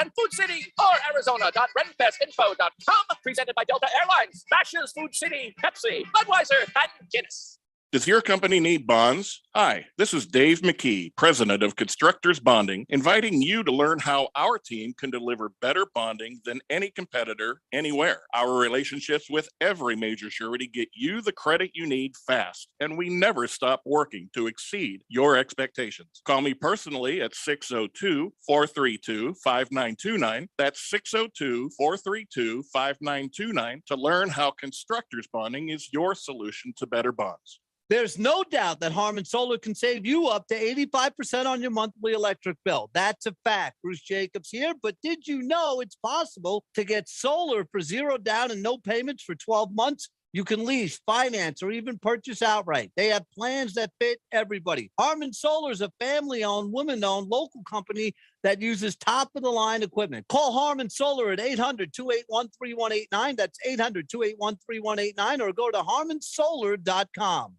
and Food City or Arizona.renfestinfo.com. Presented by Delta Airlines, Bashas', Food City, Pepsi, Budweiser, and Guinness. Does your company need bonds? Hi, this is Dave McKee, president of Constructors Bonding, inviting you to learn how our team can deliver better bonding than any competitor anywhere. Our relationships with every major surety get you the credit you need fast, and we never stop working to exceed your expectations. Call me personally at 602-432-5929. That's 602-432-5929 to learn how Constructors Bonding is your solution to better bonds. There's no doubt that Harmon Solar can save you up to 85% on your monthly electric bill. That's a fact. Bruce Jacobs here. But did you know it's possible to get solar for zero down and no payments for 12 months? You can lease, finance, or even purchase outright. They have plans that fit everybody. Harmon Solar is a family-owned, woman-owned local company that uses top-of-the-line equipment. Call Harmon Solar at 800-281-3189. That's 800-281-3189, or go to harmonsolar.com.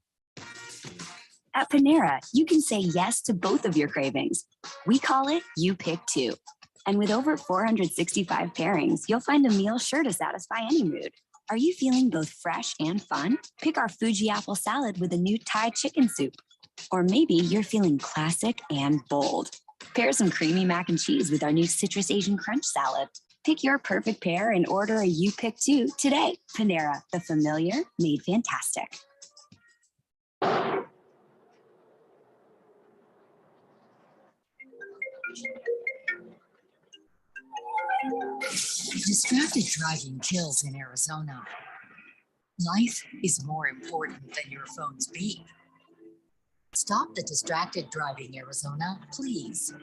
At Panera, you can say yes to both of your cravings. We call it You Pick Two. And with over 465 pairings, you'll find a meal sure to satisfy any mood. Are you feeling both fresh and fun? Pick our Fuji apple salad with a new Thai chicken soup. Or maybe you're feeling classic and bold. Pair some creamy mac and cheese with our new Citrus Asian Crunch salad. Pick your perfect pair and order a You Pick Two today. Panera, the familiar made fantastic. Distracted driving kills in Arizona. Life is more important than your phone's beep. Stop the distracted driving, Arizona, please.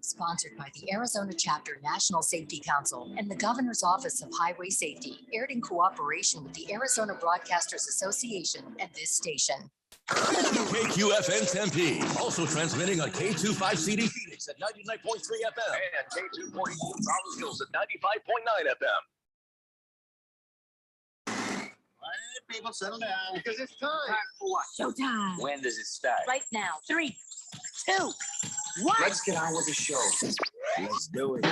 Sponsored by the Arizona Chapter National Safety Council and the Governor's Office of Highway Safety, aired in cooperation with the Arizona Broadcasters Association and this station. KQFN Tempe, also transmitting on K25CD Phoenix at 99.3 FM and K2.2 Rollins Hills at 95.9 FM. People settle down because it's time. For what? Showtime. When does it start? Right now. 3, 2, 1. Let's get on with the show. Let's do it.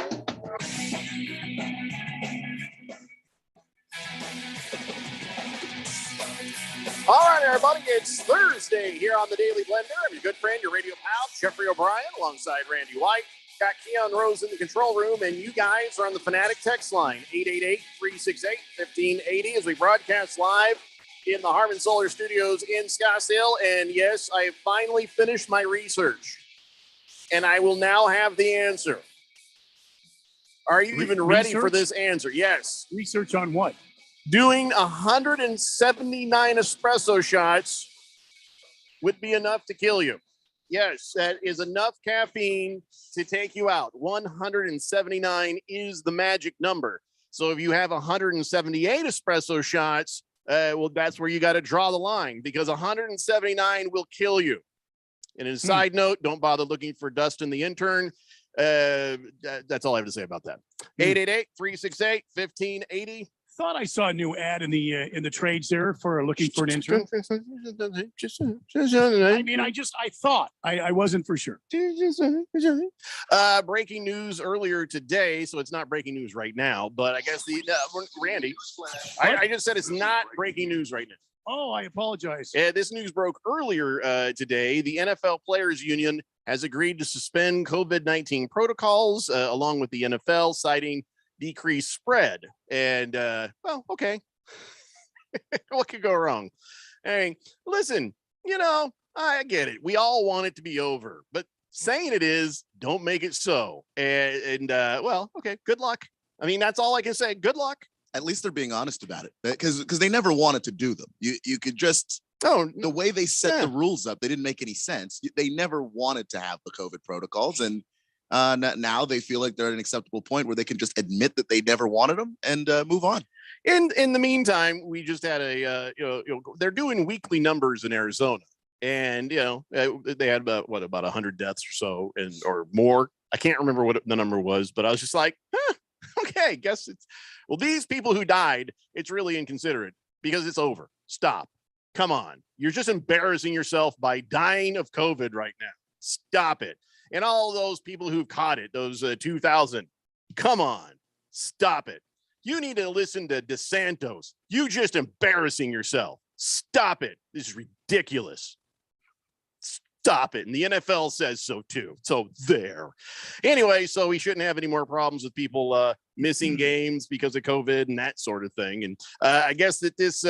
All right, everybody, it's Thursday here on the Daily Blender. I'm your good friend, your radio pal, Jeffrey O'Brien, alongside Randy White. Got Keon Rose in the control room, and you guys are on the Fanatic text line, 888-368-1580, as we broadcast live in the Harmon Solar Studios in Scottsdale. And yes, I have finally finished my research, and I will now have the answer. Are you even ready for this answer? Yes. Research on what? Doing 179 espresso shots would be enough to kill you. Yes, that is enough caffeine to take you out. 179 is the magic number. So if you have 178 espresso shots, well, that's where you got to draw the line, because 179 will kill you. And as a side note, don't bother looking for Dustin the intern. That's all I have to say about that. 888-368-1580. Thought I saw a new ad in the trades there for looking for an intern. I mean, I thought I wasn't for sure. Breaking news earlier today, so it's not breaking news right now, but I guess Randy, I just said it's not breaking news right now. Oh, I apologize. This news broke earlier today. The NFL Players Union has agreed to suspend COVID-19 protocols along with the NFL, citing decreased spread. And well, okay. What could go wrong? Hey, listen, I get it. We all want it to be over, but saying it is, don't make it so. And well, okay, good luck. I mean, that's all I can say. Good luck. At least they're being honest about it, because they never wanted to do them. You could just, the way they set the rules up, they didn't make any sense. They never wanted to have the COVID protocols, and now they feel like they're at an acceptable point where they can just admit that they never wanted them and move on. In the meantime, we just had they're doing weekly numbers in Arizona, and they had about 100 deaths or so, or more. I can't remember what the number was, but I was just like, okay, guess these people who died, it's really inconsiderate because it's over. Stop. Come on. You're just embarrassing yourself by dying of COVID right now. Stop it. And all those people who've caught it, those 2,000, Come on. Stop it. You need to listen to DeSantos. You just embarrassing yourself. Stop it. This is ridiculous. Stop it. And the NFL says so too. So there. Anyway, so we shouldn't have any more problems with people missing games because of COVID and that sort of thing. And I guess that this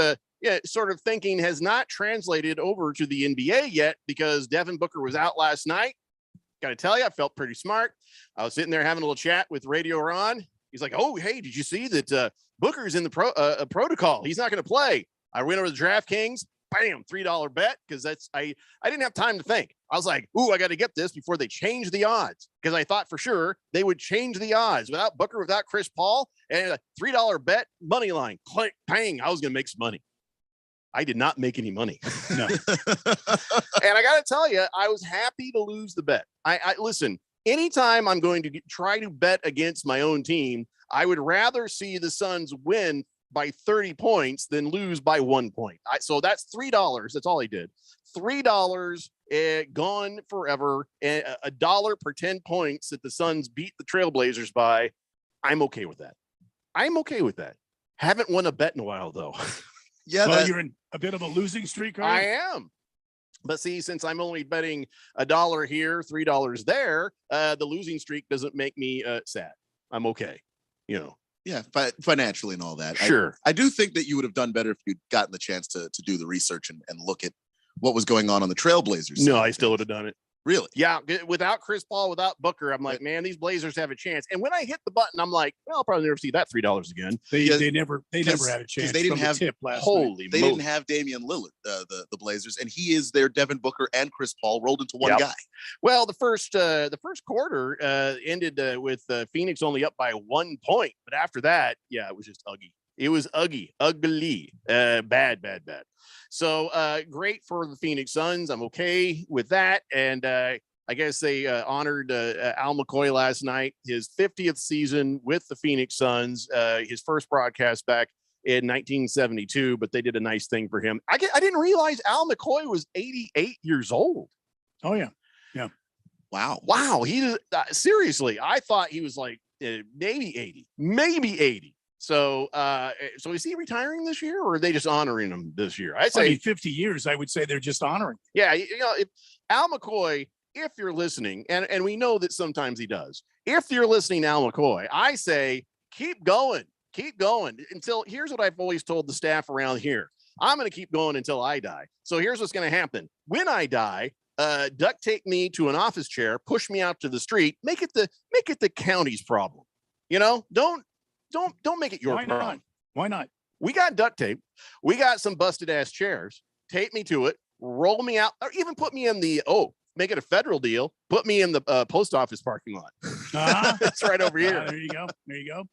sort of thinking has not translated over to the NBA yet because Devin Booker was out last night. Got to tell you, I felt pretty smart. I was sitting there having a little chat with Radio Ron. He's like, oh, hey, did you see that Booker's in the protocol? He's not going to play. I went over to DraftKings. Bam, $3 bet because that's I didn't have time to think. I was like, ooh, I got to get this before they change the odds because I thought for sure they would change the odds without Booker, without Chris Paul, and a $3 bet money line. Click, bang, I was going to make some money. I did not make any money. No. And I got to tell you, I was happy to lose the bet. I listen, anytime I'm going to try to bet against my own team, I would rather see the Suns win by 30 points than lose by 1 point. So that's $3. That's all I did. $3 gone forever. And $1 per 10 points that the Suns beat the Trailblazers by. I'm okay with that. I'm okay with that. Haven't won a bet in a while though. Yeah, well, you're in a bit of a losing streak. I am. But see, since I'm only betting $1 here, $3 there, the losing streak doesn't make me sad. I'm okay. You know. Yeah, financially and all that. Sure. I do think that you would have done better if you'd gotten the chance to do the research and look at what was going on the Trailblazers. No, I still would have done it. Really? Yeah. Without Chris Paul, without Booker, I'm like, man, these Blazers have a chance. And when I hit the button, I'm like, well, I'll probably never see that $3 again. They never had a chance. They didn't have tip last holy. They didn't have Damian Lillard, the Blazers, and he is their Devin Booker and Chris Paul rolled into one guy. Well, the first quarter ended with Phoenix only up by 1 point, but after that, yeah, it was just ugly. It was ugly, bad. So great for the Phoenix Suns. I'm okay with that. And I guess they honored Al McCoy last night, his 50th season with the Phoenix Suns, his first broadcast back in 1972, but they did a nice thing for him. I didn't realize Al McCoy was 88 years old. Oh, yeah. Yeah. Wow. He seriously, I thought he was like maybe 80. So is he retiring this year, or are they just honoring him this year? I'd say 50 years. I would say they're just honoring. Yeah, if Al McCoy, if you're listening, and we know that sometimes he does. If you're listening, Al McCoy, I say keep going until. Here's what I've always told the staff around here: I'm going to keep going until I die. So here's what's going to happen when I die. Duct tape me to an office chair, push me out to the street, make it the county's problem. You know, don't make it your problem. Why not? We got duct tape. We got some busted ass chairs. Tape me to it, roll me out, or even put me in the, make it a federal deal. Put me in the post office parking lot. It's right over here. There you go.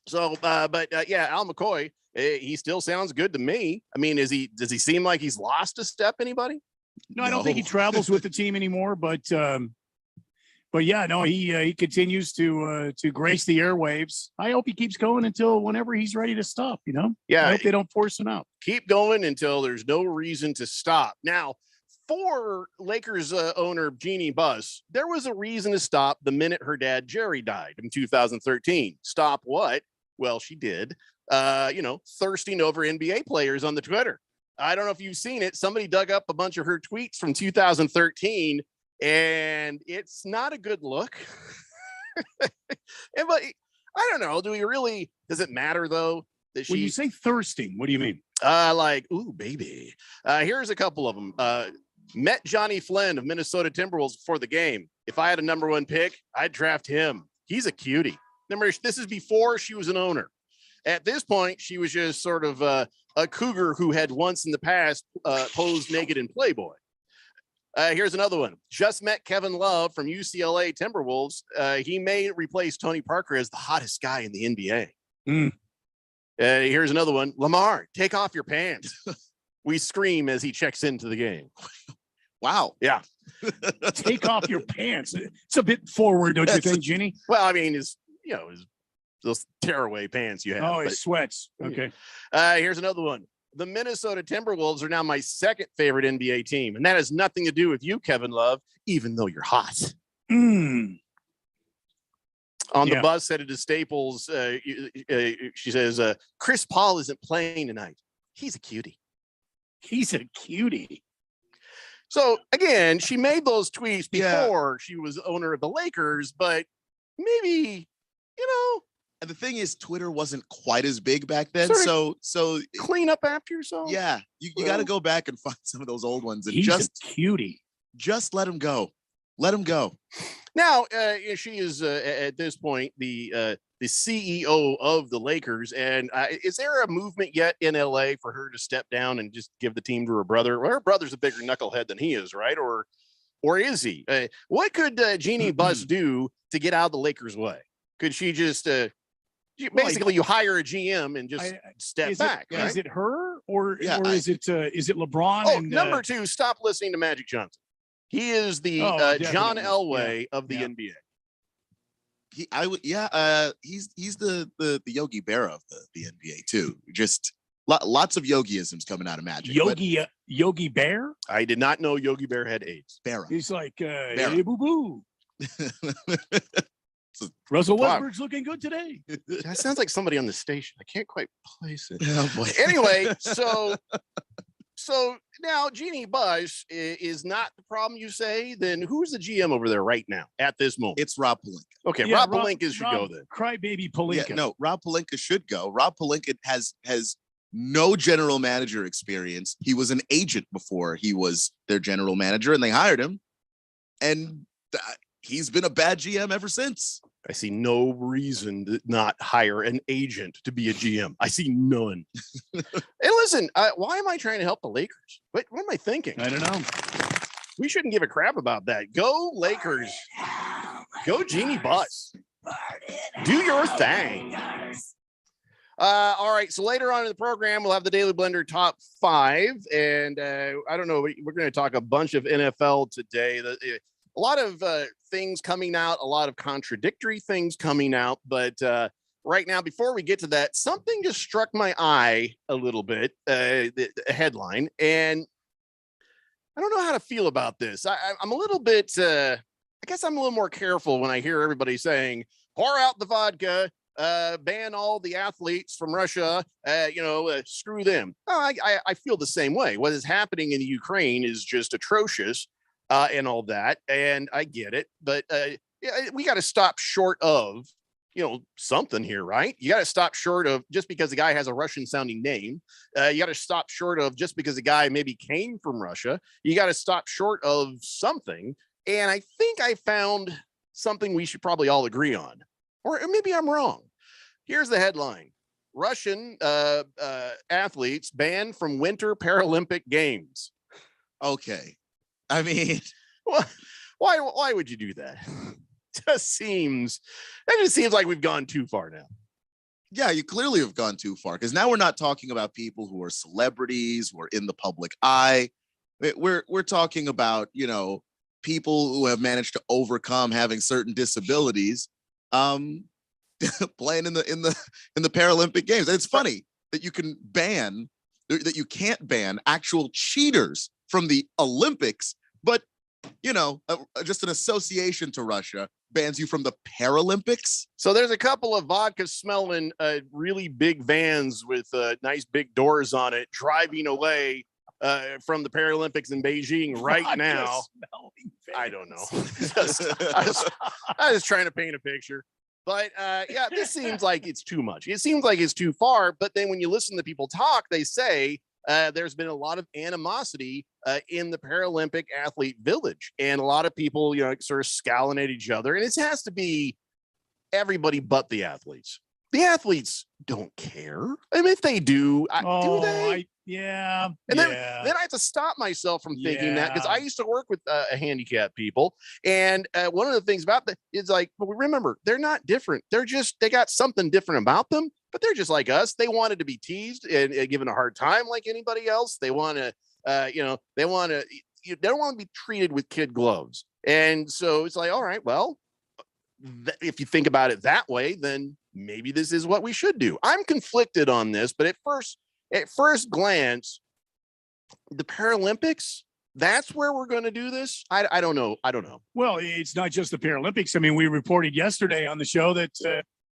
So, yeah, Al McCoy, he still sounds good to me. I mean, does he seem like he's lost a step? Anybody? No, I don't think he travels with the team anymore, but yeah, no, he continues to grace the airwaves. I hope he keeps going until whenever he's ready to stop, you know? Yeah. I hope they don't force him out. Keep going until there's no reason to stop. Now, for Lakers owner Jeannie Buss, there was a reason to stop the minute her dad, Jerry, died in 2013. Stop what? Well, she did, thirsting over NBA players on the Twitter. I don't know if you've seen it. Somebody dug up a bunch of her tweets from 2013, and it's not a good look. But I don't know. Does it matter though? That when you say thirsting, what do you mean? Like, ooh, baby. Here's a couple of them. Met Johnny Flynn of Minnesota Timberwolves before the game. If I had a number 1 pick, I'd draft him. He's a cutie. Remember, this is before she was an owner. At this point, she was just sort of a cougar who had once in the past posed naked in Playboy. Here's another one. Just met Kevin Love from UCLA Timberwolves. He may replace Tony Parker as the hottest guy in the NBA. Here's another one. Lamar, take off your pants. We scream as he checks into the game. Wow. Yeah. Take off your pants. It's a bit forward, don't you think, Ginny? Well, I mean, his those tearaway pants you have. Oh, his sweats. Okay. Here's another one. The Minnesota Timberwolves are now my second favorite NBA team, and that has nothing to do with you, Kevin Love, even though you're hot. On the bus headed to Staples, she says, Chris Paul isn't playing tonight. He's a cutie. He's a cutie. So again, she made those tweets before she was owner of the Lakers, but maybe, And the thing is, Twitter wasn't quite as big back then. So clean up after yourself. Yeah, you got to go back and find some of those old ones and He's a cutie. Just let him go. Let him go. Now, she is at this point the CEO of the Lakers, and is there a movement yet in LA for her to step down and just give the team to her brother? Well, her brother's a bigger knucklehead than he is, right? Or is he? What could Jeannie Buss do to get out of the Lakers' way? Could she just basically you hire a GM and just step back? Right? Is it her or is it LeBron? Oh, number 2, stop listening to Magic Johnson. He is the John Elway of the NBA. He's the Yogi Berra of the NBA too. Just lots of Yogiisms coming out of Magic. Yogi Bear? I did not know Yogi Bear had AIDS. Berra. He's like, hey, boo boo. Russell Westbrook's looking good today. That sounds like somebody on the station. I can't quite place it. Oh, boy. Anyway, so now Jeannie Buss is not the problem, you say. Then who's the GM over there right now at this moment? It's Rob Pelinka. Okay, Rob Pelinka should go then. Crybaby Pelinka. Yeah, no, Rob Pelinka should go. Rob Pelinka has no general manager experience. He was an agent before he was their general manager, and they hired him. And he's been a bad GM ever since. I see no reason to not hire an agent to be a GM. I see none. And listen, why am I trying to help the Lakers? What am I thinking? I don't know. We shouldn't give a crap about that. Go Lakers. Go Jeannie Buss. Do your thing. All right. So later on in the program, we'll have the Daily Blender top 5. And I don't know. We're going to talk a bunch of NFL today. A lot of things coming out, a lot of contradictory things coming out. But right now, before we get to that, something just struck my eye a little bit, the headline. And I don't know how to feel about this. I'm a little bit, I guess I'm a little more careful when I hear everybody saying, pour out the vodka, ban all the athletes from Russia, screw them. I feel the same way. What is happening in the Ukraine is just atrocious. And all that, and I get it, but we got to stop short of, something here, right? You got to stop short of just because the guy has a Russian-sounding name. You got to stop short of just because the guy maybe came from Russia. You got to stop short of something, and I think I found something we should probably all agree on, or maybe I'm wrong. Here's the headline: Russian athletes banned from Winter Paralympic Games. Okay. I mean, why would you do that? It just seems like we've gone too far now. Yeah, you clearly have gone too far, because now we're not talking about people who are celebrities, who are in the public eye. We're talking about, people who have managed to overcome having certain disabilities, playing in the Paralympic Games. And it's funny that you can't ban actual cheaters from the Olympics, but just an association to Russia bans you from the Paralympics. So there's a couple of vodka smelling really big vans with nice big doors on it driving away from the Paralympics in Beijing right now. I don't know. I was trying to paint a picture. But this seems like it's too much. It seems like it's too far. But then when you listen to people talk, they say there's been a lot of animosity in the Paralympic athlete village, and a lot of people, sort of scowling at each other. And it has to be everybody but the athletes. The athletes don't care. I mean, if they do, do they? And then I have to stop myself from thinking that, because I used to work with handicapped people, and one of the things about that is like, but remember, they're not different. They got something different about them, but they're just like us. They wanted to be teased and given a hard time like anybody else. They want to, they don't want to be treated with kid gloves. And so it's like, all right, well, if you think about it that way, then maybe this is what we should do. I'm conflicted on this, but at first glance, the Paralympics, That's where we're going to do this. I don't know. Well, it's not just the Paralympics. I mean, we reported yesterday on the show that,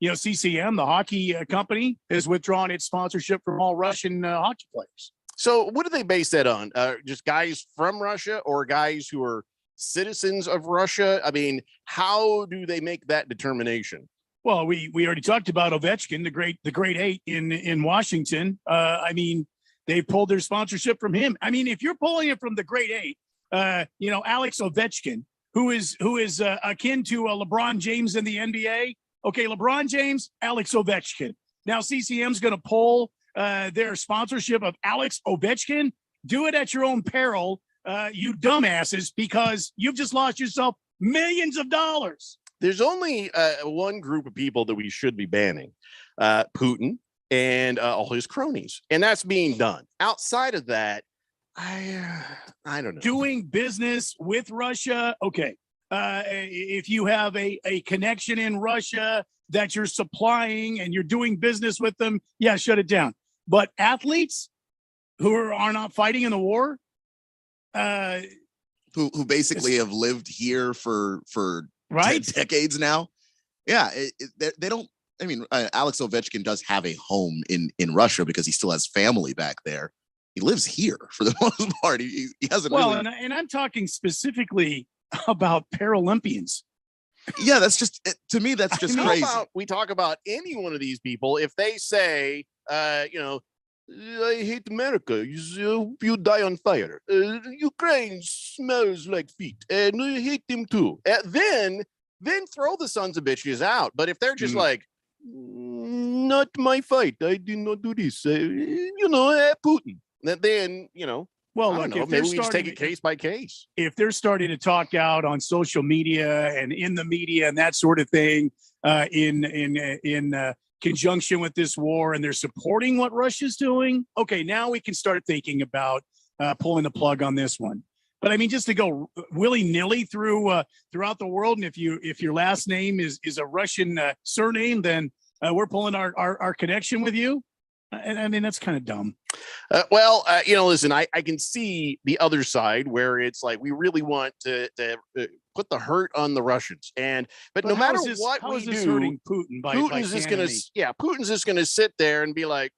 CCM, the hockey company, has withdrawn its sponsorship from all Russian hockey players. So what do they base that on? Just guys from Russia or guys who are citizens of Russia? I mean, how do they make that determination? Well, we already talked about Ovechkin, the great eight in Washington. I mean, they pulled their sponsorship from him. I mean, if you're pulling it from the great eight, Alex Ovechkin, who is akin to LeBron James in the NBA. Okay, LeBron James, Alex Ovechkin. Now CCM's going to pull their sponsorship of Alex Ovechkin. Do it at your own peril, you dumbasses, because you've just lost yourself millions of dollars. There's only one group of people that we should be banning, Putin and all his cronies. And that's being done. Outside of that, I don't know. Doing business with Russia. Okay. If you have a connection in Russia that you're supplying and you're doing business with them, yeah, shut it down. But athletes who are not fighting in the war, who basically have lived here for right decades now. Yeah, they don't. I mean, Alex Ovechkin does have a home in Russia because he still has family back there. He lives here for the most part. He hasn't. Well, really... and I'm talking specifically about Paralympians. Yeah, that's just to me. That's just crazy. How about we talk about any one of these people if they say, I hate America. You die on fire. Ukraine smells like feet, and I hate them too. Then throw the sons of bitches out. But if they're just like, not my fight, I did not do this. Putin. Then Well, look, if maybe we just take it case by case. If they're starting to talk out on social media and in the media and that sort of thing, in conjunction with this war, and they're supporting what Russia's doing, okay, now we can start thinking about pulling the plug on this one. But I mean, just to go willy-nilly throughout the world, and if your last name is a Russian surname, then we're pulling our connection with you. And I mean, that's kind of dumb. Listen, I can see the other side where it's like we really want to put the hurt on the Russians, but no matter what we do, hurting Putin Putin's just gonna sit there and be like,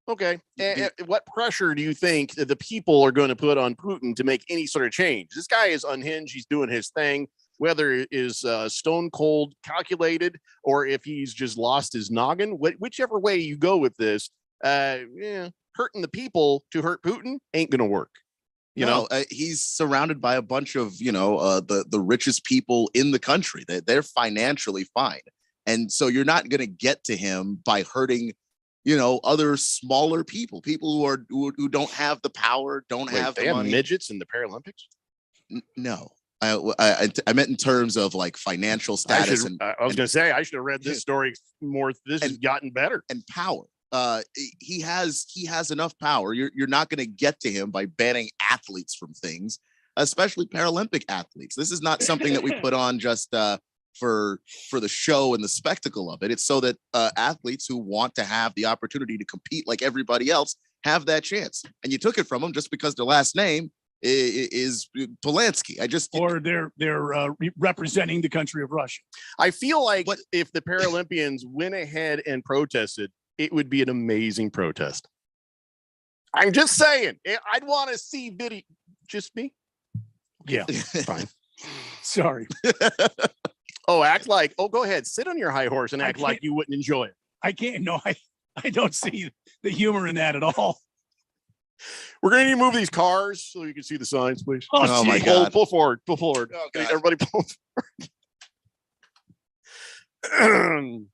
okay. And what pressure do you think that the people are going to put on Putin to make any sort of change? This guy is unhinged. He's doing his thing. Whether it is stone cold calculated or if he's just lost his noggin, whichever way you go with this, hurting the people to hurt Putin ain't going to work. He's surrounded by a bunch of, the richest people in the country. They're financially fine. And so you're not going to get to him by hurting, other smaller people who don't have the power, don't have the money. Midgets in the Paralympics? No. I meant in terms of like financial status. I was going to say, I should have read this story more. This has gotten better. And power. He has enough power. You're not going to get to him by banning athletes from things, especially Paralympic athletes. This is not something that we put on just for the show and the spectacle of it. It's so that athletes who want to have the opportunity to compete like everybody else have that chance. And you took it from them just because their last name is Polanski. Or they're representing the country of Russia. I feel like if the Paralympians went ahead and protested, it would be an amazing protest. I'm just saying. I'd want to see video. Just me? Yeah, fine. Sorry. Go ahead. Sit on your high horse and act like you wouldn't enjoy it. I can't. No, I don't see the humor in that at all. We're going to need to move these cars so you can see the signs, please. Oh my God. Pull forward. Oh, everybody pull forward.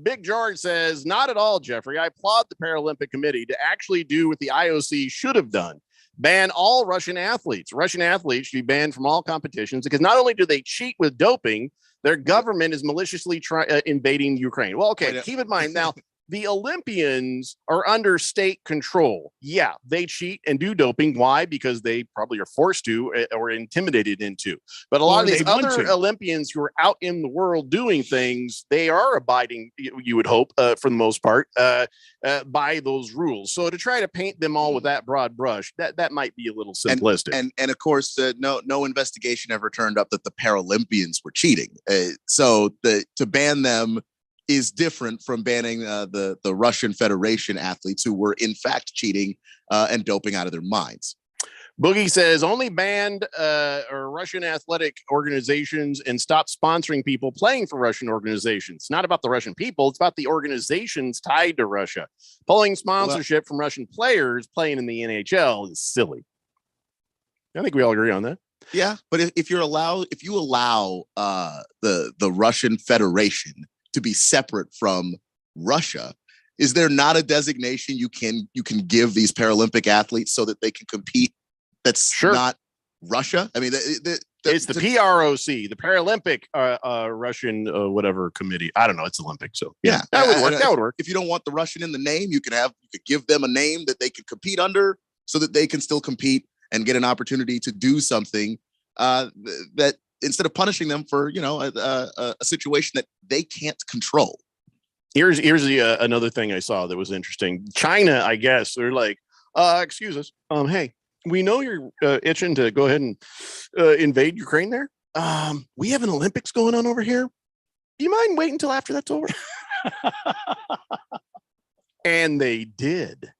Big George says, not at all, Jeffrey. I applaud the Paralympic Committee to actually do what the IOC should have done. Ban all Russian athletes. Russian athletes should be banned from all competitions because not only do they cheat with doping, their government is maliciously invading Ukraine. Well, okay, keep in mind now, the Olympians are under state control. Yeah, they cheat and do doping. Why? Because they probably are forced to or intimidated into. But a lot of these other Olympians who are out in the world doing things, they are abiding, you would hope, for the most part, by those rules. So to try to paint them all with that broad brush, that might be a little simplistic. And of course, no investigation ever turned up that the Paralympians were cheating. So to ban them is different from banning the Russian Federation athletes who were in fact cheating and doping out of their minds. Boogie says only banned or Russian athletic organizations and stopped sponsoring people playing for Russian organizations. It's not about the Russian people. It's about the organizations tied to Russia. Pulling sponsorship from Russian players playing in the NHL is silly. I think we all agree on that. Yeah, but if you allow the Russian Federation to be separate from Russia, is there not a designation you can give these Paralympic athletes so that they can compete? That's not Russia. I mean, it's the PROC, the Paralympic Russian whatever committee. I don't know. It's Olympic, so yeah, that would work. That would work. If you don't want the Russian in the name, you could give them a name that they can compete under, so that they can still compete and get an opportunity to do something that instead of punishing them for a situation that they can't control. Here's another thing I saw that was interesting. China, I guess they're like, excuse us, hey, we know you're itching to go ahead and invade Ukraine there. We have an Olympics going on over here. Do you mind waiting until after that's over? And they did.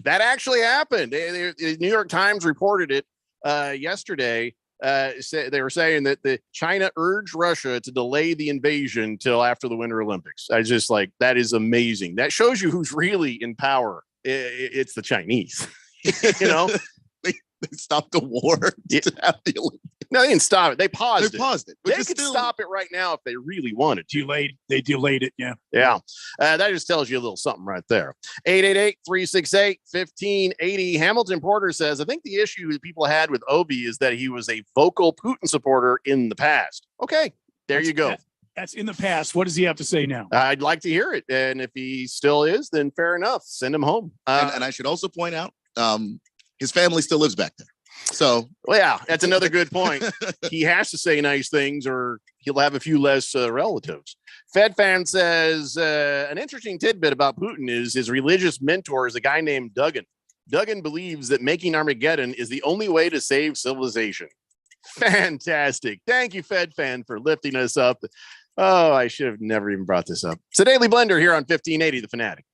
That actually happened. The New York Times reported it yesterday. They were saying that China urged Russia to delay the invasion till after the Winter Olympics. I just like, that is amazing. That shows you who's really in power. It's the Chinese. They stopped the war to have the Olympics. No, they didn't stop it. They paused it. They could stop it right now if they really wanted to. They delayed it. Yeah. That just tells you a little something right there. 888-368-1580. Hamilton Porter says, I think the issue that people had with Obi is that he was a vocal Putin supporter in the past. Okay, you go. That's in the past. What does he have to say now? I'd like to hear it. And if he still is, then fair enough. Send him home. And I should also point out, his family still lives back there. So, well, yeah, that's another good point. He has to say nice things or he'll have a few less relatives. FedFan says an interesting tidbit about Putin is his religious mentor is a guy named Duggan. Duggan believes that making Armageddon is the only way to save civilization. Fantastic. Thank you, FedFan, for lifting us up. Oh, I should have never even brought this up. It's a Daily Blender here on 1580 The Fanatic.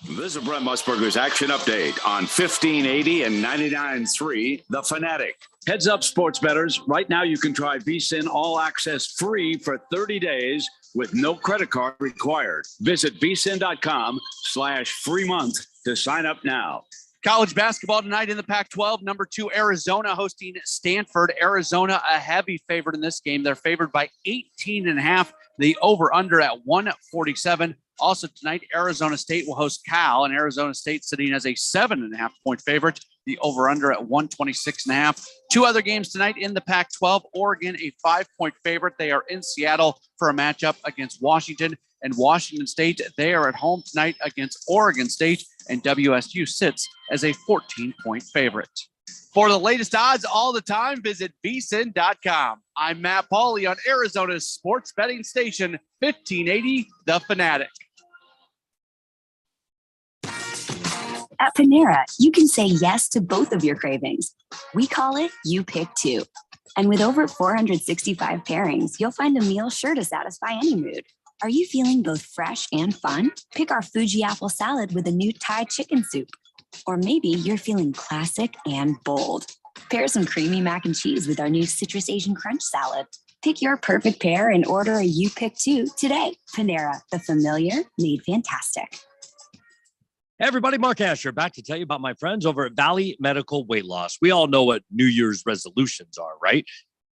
This is Brent Musburger's action update on 1580 and 99.3 The Fanatic. Heads up, sports bettors. Right now, you can try VSiN All Access free for 30 days with no credit card required. Visit vsin.com/free month to sign up now. College basketball tonight in the Pac-12. Number 2, Arizona hosting Stanford. Arizona a heavy favorite in this game. They're favored by 18.5. The over-under at 147. Also tonight, Arizona State will host Cal, and Arizona State sitting as a 7.5-point favorite. The over-under at 126.5. Two other games tonight in the Pac-12. Oregon, a 5-point favorite. They are in Seattle for a matchup against Washington. And Washington State, they are at home tonight against Oregon State. And WSU sits as a 14-point favorite. For the latest odds all the time, visit vsin.com. I'm Matt Pauley on Arizona's sports betting station, 1580 The Fanatic. At Panera, you can say yes to both of your cravings. We call it You Pick Two. And with over 465 pairings, you'll find a meal sure to satisfy any mood. Are you feeling both fresh and fun? Pick our Fuji apple salad with a new Thai chicken soup. Or maybe you're feeling classic and bold. Pair some creamy mac and cheese with our new Citrus Asian Crunch salad. Pick your perfect pair and order a You Pick Two today. Panera, the familiar made fantastic. Hey everybody, Mark Asher back to tell you about my friends over at Valley Medical Weight Loss. We all know what New Year's resolutions are, right?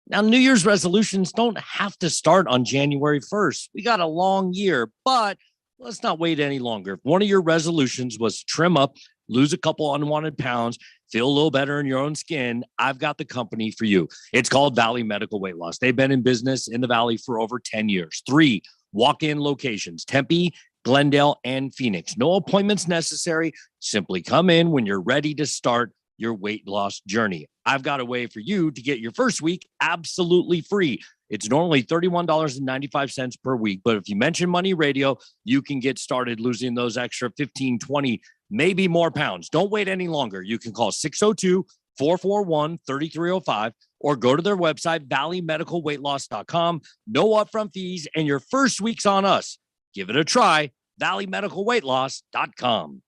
Now, New Year's resolutions don't have to start on January 1st. We got a long year, but let's not wait any longer. If one of your resolutions was to trim up, lose a couple unwanted pounds, feel a little better in your own skin, I've got the company for you. It's called Valley Medical Weight Loss. They've been in business in the Valley for over 10 years. 3 walk-in locations, Tempe, Glendale, and Phoenix. No appointments necessary. Simply come in when you're ready to start your weight loss journey. I've got a way for you to get your first week absolutely free. It's normally $31.95 per week, but if you mention Money Radio, you can get started losing those extra 15, 20, maybe more pounds. Don't wait any longer. You can call 602-441-3305 or go to their website, valleymedicalweightloss.com. No upfront fees, and your first week's on us. Give it a try, valleymedicalweightloss.com.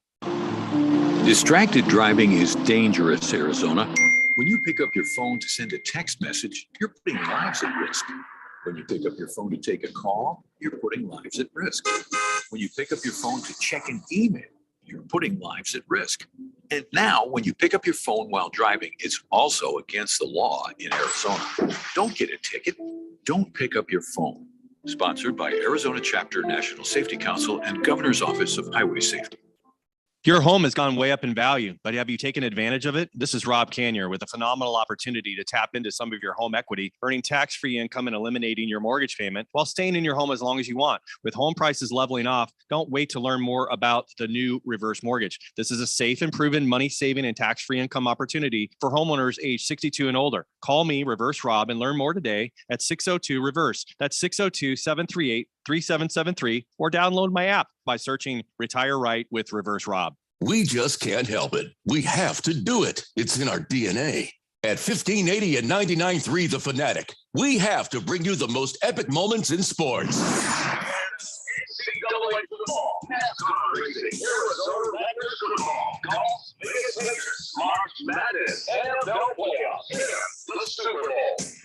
Distracted driving is dangerous, Arizona. When you pick up your phone to send a text message, you're putting lives at risk. When you pick up your phone to take a call, you're putting lives at risk. When you pick up your phone to check an email, you're putting lives at risk. And now, when you pick up your phone while driving, it's also against the law in Arizona. Don't get a ticket. Don't pick up your phone. Sponsored by Arizona Chapter National Safety Council and Governor's Office of Highway Safety. Your home has gone way up in value, but have you taken advantage of it? This is Rob Canyer with a phenomenal opportunity to tap into some of your home equity, earning tax-free income and eliminating your mortgage payment while staying in your home as long as you want. With home prices leveling off, don't wait to learn more about the new reverse mortgage. This is a safe and proven money-saving and tax-free income opportunity for homeowners age 62 and older. Call me, Reverse Rob, and learn more today at 602-REVERSE. That's 602-738-3773, or download my app by searching Retire Right with Reverse Rob. We just can't help it. We have to do it. It's in our DNA. At 1580 and 99.3 The Fanatic, we have to bring you the most epic moments in sports.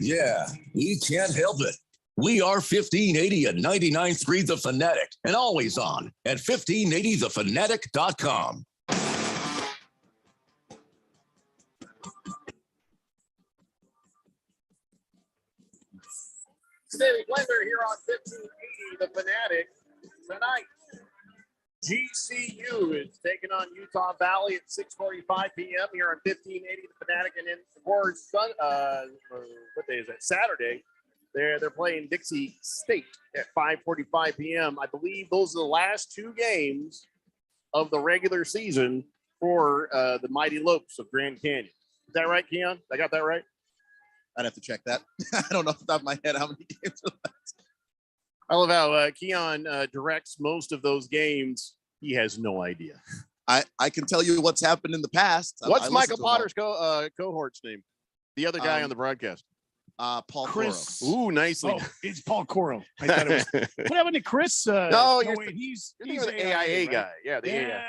Yeah, we can't help it. We are 1580 and 99.3 The Fanatic, and always on at 1580thefanatic.com. City Blender here on 1580 The Fanatic. Tonight, GCU is taking on Utah Valley at 6:45 p.m. here on 1580 The Fanatic, and then for what day is that? Saturday. They're playing Dixie State at 5:45 p.m. I believe those are the last two games of the regular season for the Mighty Lopes of Grand Canyon. Is that right, Keon? I got that right? I'd have to check that. I don't know off the top of my head how many games are left. I love how Keon directs most of those games. He has no idea. I can tell you what's happened in the past. What's Michael Potter's cohort's name? The other guy on the broadcast. Paul Chris. Coro. Ooh, nicely. Oh, it's Paul Coro. I thought it was. What happened to Chris? No, wait, he's the AIA right? guy. Yeah, the AIA.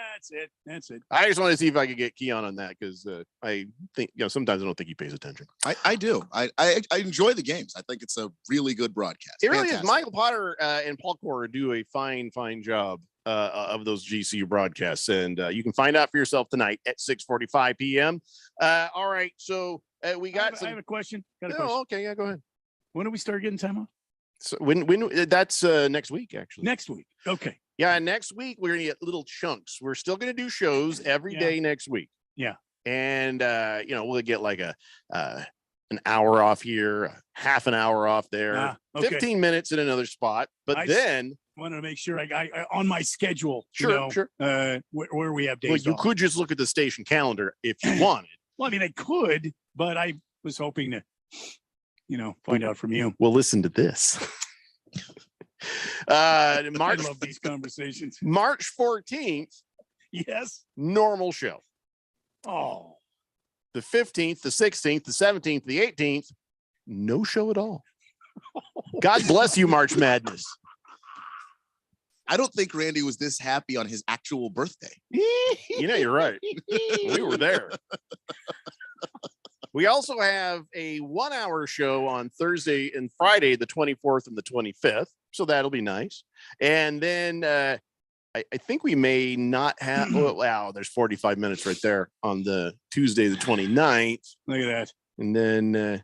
That's it. I just want to see if I could get Keon on that because I think sometimes I don't think he pays attention. I do. I enjoy the games. I think it's a really good broadcast. It really is. Michael Potter and Paul Coro do a fine job of those GCU broadcasts, and you can find out for yourself tonight at 6:45 p.m. All right, so we got I have a question. Okay, yeah, go ahead. When do we start getting time off? So when that's next week, actually. Next week. Okay. Yeah, next week we're gonna get little chunks. We're still gonna do shows every day next week. Yeah. And we'll get like an hour off here, half an hour off there, okay. 15 minutes in another spot. But then wanted to make sure I on my schedule, sure. Where we have days. Well, you off. could just look at the station calendar if you wanted. Well, I mean, I could, but I was hoping to, find out from you. Well, listen to this. I love these conversations. March 14th. Yes. Normal show. Oh. The 15th, the 16th, the 17th, the 18th, no show at all. God bless you, March Madness. I don't think Randy was this happy on his actual birthday. You're right. We were there. We also have a 1-hour show on Thursday and Friday, the 24th and the 25th. So that'll be nice. And then I think we may not have, wow, there's 45 minutes right there on the Tuesday, the 29th. Look at that. And then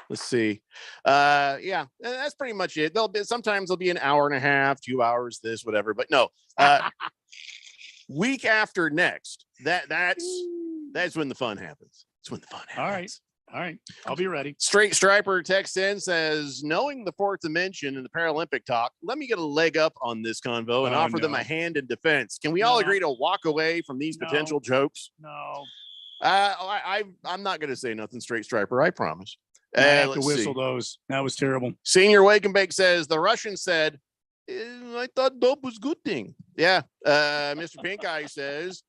let's see. Yeah, that's pretty much it. Sometimes there'll be an hour and a half, 2 hours, this, whatever. But no, week after next, that's when the fun happens. It's when the fun happens. All right. All right, I'll be ready. Straight Striper texts in, says, knowing the fourth dimension in the Paralympic talk, let me get a leg up on this convo and offer them a hand in defense. Can we all agree to walk away from these potential jokes? No. I'm not going to say nothing, Straight Striper. I promise. I have to whistle those. That was terrible. Senior Wake and Bake says, the Russian said, I thought dope was a good thing. Yeah. Mr. Pink Eye says,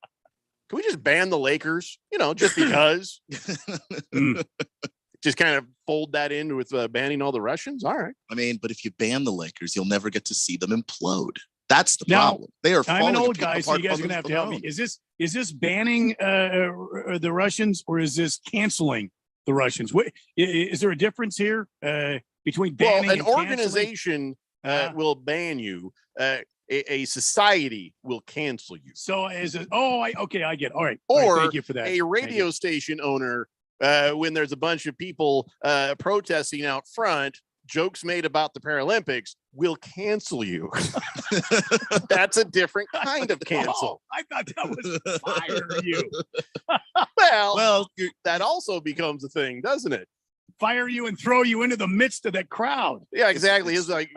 can we just ban the Lakers? Just because. Just kind of fold that in with banning all the Russians. All right. I mean, but if you ban the Lakers, you'll never get to see them implode. That's the problem. They are. I'm an old guy, so you guys are gonna have to help me. Is this banning the Russians, or is this canceling the Russians? Is there a difference here between banning an organization will ban you? A society will cancel you. So I get. All right. Or thank you for that. A radio station owner, when there's a bunch of people protesting out front, jokes made about the Paralympics, will cancel you. That's a different kind of cancel. I thought that was fire you. well, that also becomes a thing, doesn't it? Fire you and throw you into the midst of that crowd. Yeah, exactly. It's like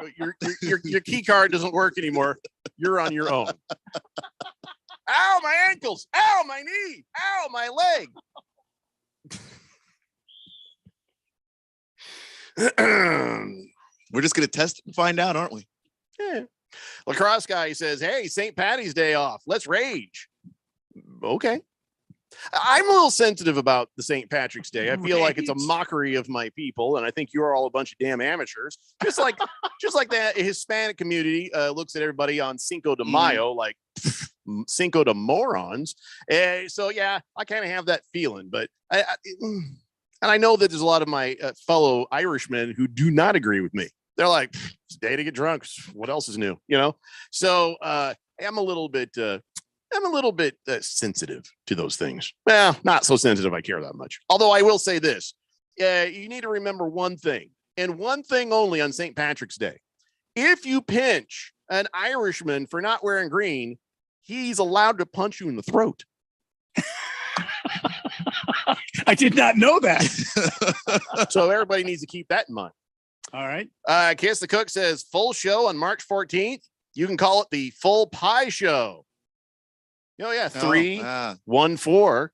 your key card doesn't work anymore. You're on your own. Ow, my ankles. Ow, my knee. Ow, my leg. We're just going to test it and find out, aren't we? Yeah. Lacrosse guy says, hey, St. Patty's Day off. Let's rage. Okay. I'm a little sensitive about the St. Patrick's Day. I feel like it's a mockery of my people, and I think you're all a bunch of damn amateurs. Just like that Hispanic community looks at everybody on Cinco de Mayo like Cinco de morons. So yeah, I kind of have that feeling, but and I know that there's a lot of my fellow Irishmen who do not agree with me. They're like, it's a day to get drunk. What else is new? So I'm a little bit sensitive to those things. Well, not so sensitive I care that much. Although I will say this, you need to remember one thing, and one thing only on St. Patrick's Day. If you pinch an Irishman for not wearing green, he's allowed to punch you in the throat. I did not know that. So everybody needs to keep that in mind. All right. Kiss the Cook says, full show on March 14th. You can call it the Full Pie Show. Oh, yeah. 3-1-4.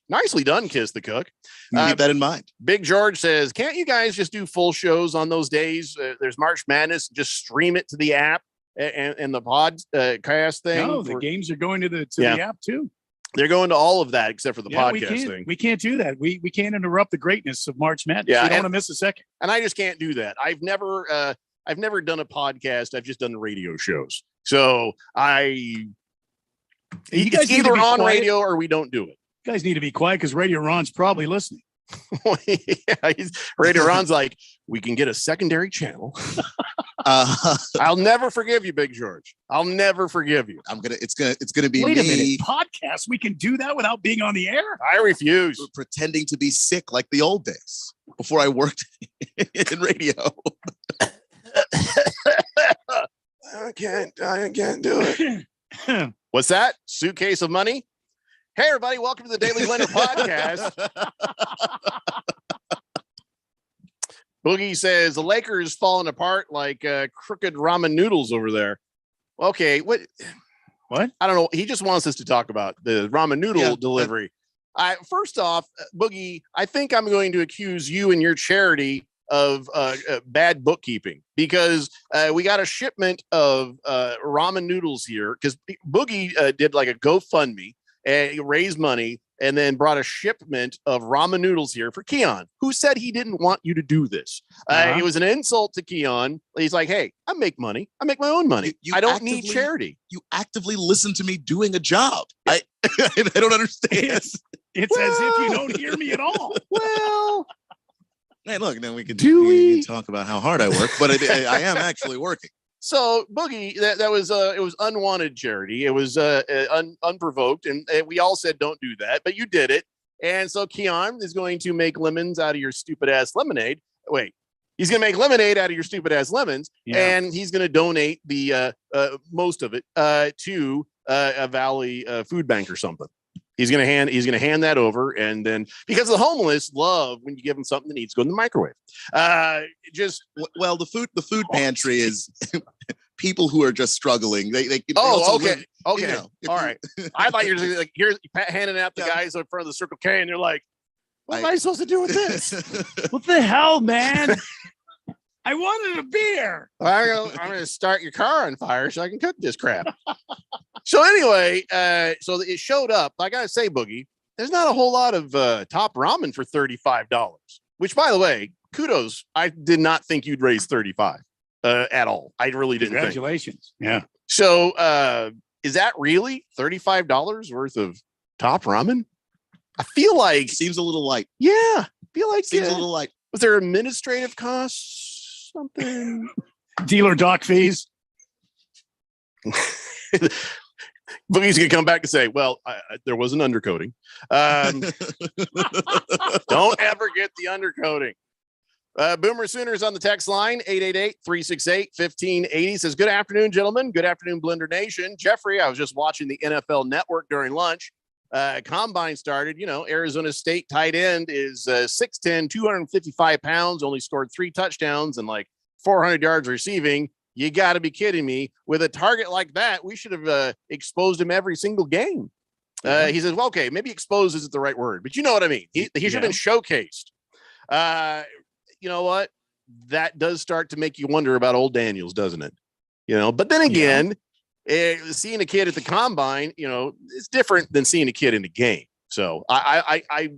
Nicely done, Kiss the Cook. Keep that in mind. Big George says, can't you guys just do full shows on those days? There's March Madness. Just stream it to the app and the podcast thing. No, the games are going to the app too. They're going to all of that except for the podcast thing. We can't do that. We can't interrupt the greatness of March Madness. Yeah, we don't want to miss a second. And I just can't do that. I've never done a podcast. I've just done radio shows. So it's either on radio or we don't do it. You guys need to be quiet because Radio Ron's probably listening. Yeah, Radio Ron's like, we can get a secondary channel. I'll never forgive you, Big George. I'll never forgive you. It's gonna be Wait a minute, podcast. We can do that without being on the air. I refuse. We're pretending to be sick like the old days before I worked in radio. I can't do it. What's that? Suitcase of money? Hey, everybody. Welcome to the Daily Blender podcast. Boogie says the Lakers falling apart like crooked ramen noodles over there. Okay. What? I don't know. He just wants us to talk about the ramen noodle delivery. First off, Boogie, I think I'm going to accuse you and your charity of bad bookkeeping because we got a shipment of ramen noodles here because Boogie did like a GoFundMe and raised money and then brought a shipment of ramen noodles here for Keon, who said he didn't want you to do this. It was an insult to Keon. He's like, hey, I make money. I make my own money. I don't need charity. You actively listen to me doing a job. I don't understand. It's as if you don't hear me at all. Well, hey, look, then we can talk about how hard I work, but I am actually working. So Boogie, that was it was unwanted charity. It was unprovoked, and we all said don't do that, but you did it. And so Keon is going to make lemons out of your stupid ass lemonade. Wait, he's going to make lemonade out of your stupid ass lemons, and he's going to donate the most of it to a Valley food bank or something. He's gonna hand that over, and then because the homeless love when you give them something that needs to go in the microwave. The food pantry is people who are just struggling. They okay. All right. I thought you were just like here's handing out the guys in front of the Circle K, and they're like, "What am I supposed to do with this? What the hell, man? I wanted a beer. I'm gonna start your car on fire so I can cook this crap." So anyway, so it showed up. I gotta say, Boogie, there's not a whole lot of top ramen for $35. Which, by the way, kudos. I did not think you'd raise 35 at all. I really didn't. Congratulations. Yeah. So is that really $35 worth of top ramen? I feel like seems a little light. Yeah, I feel like seems a little light. Was there administrative costs? Something dealer dock fees. Boogie's gonna come back and say, "Well, there was an undercoating. Don't ever get the undercoating." Boomer Sooners on the text line 888-368-1580 says, "Good afternoon, gentlemen. Good afternoon, Blender Nation. Jeffrey, I was just watching the NFL Network during lunch. Combine started. Arizona State tight end is 6'10", 255 pounds, only scored 3 touchdowns and like 400 yards receiving. You got to be kidding me. With a target like that, we should have exposed him every single game." He says, "Well, okay, maybe exposed isn't the right word, but you know what I mean. He should have been showcased." You know what? That does start to make you wonder about Old Daniels, doesn't it? But then again, seeing a kid at the combine, it's different than seeing a kid in the game. So I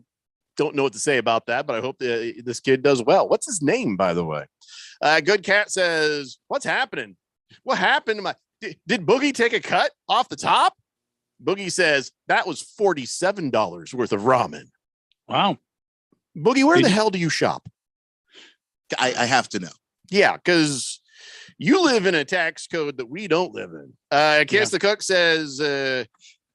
don't know what to say about that, but I hope this kid does well. What's his name, by the way? Good Cat says, "What's happening? What happened to did Boogie take a cut off the top?" Boogie says, "That was $47 worth of ramen." Wow. Boogie, where the hell do you shop? I have to know. Yeah, because you live in a tax code that we don't live in. Kiss the Cook says,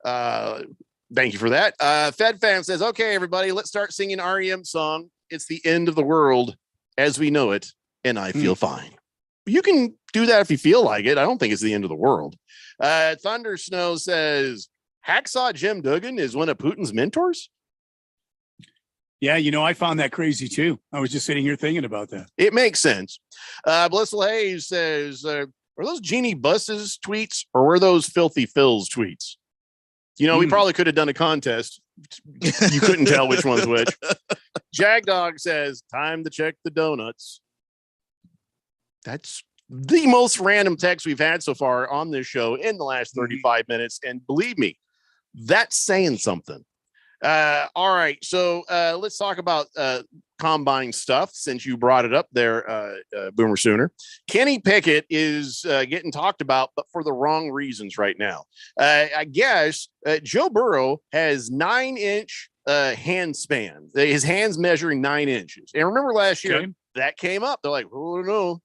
thank you for that. Fed Fam says, "Okay, everybody, let's start singing REM song. It's the end of the world as we know it, and I feel fine." You can do that if you feel like it. I don't think it's the end of the world. Thunder Snow says, "Hacksaw Jim Duggan is one of Putin's mentors." Yeah, I found that crazy too. I was just sitting here thinking about that. It makes sense. Blissful Hayes says, "Were those Genie Buses tweets or were those Filthy Phil's tweets?" We probably could have done a contest. You couldn't tell which one's which. Jagdog says, "Time to check the donuts." That's the most random text we've had so far on this show in the last 35 minutes. And believe me, that's saying something. All right. So let's talk about combine stuff since you brought it up there, Boomer Sooner. Kenny Pickett is getting talked about, but for the wrong reasons right now. I guess Joe Burrow has 9-inch hand span. His hands measuring 9 inches. And remember last year that came up. They're like, "Oh no,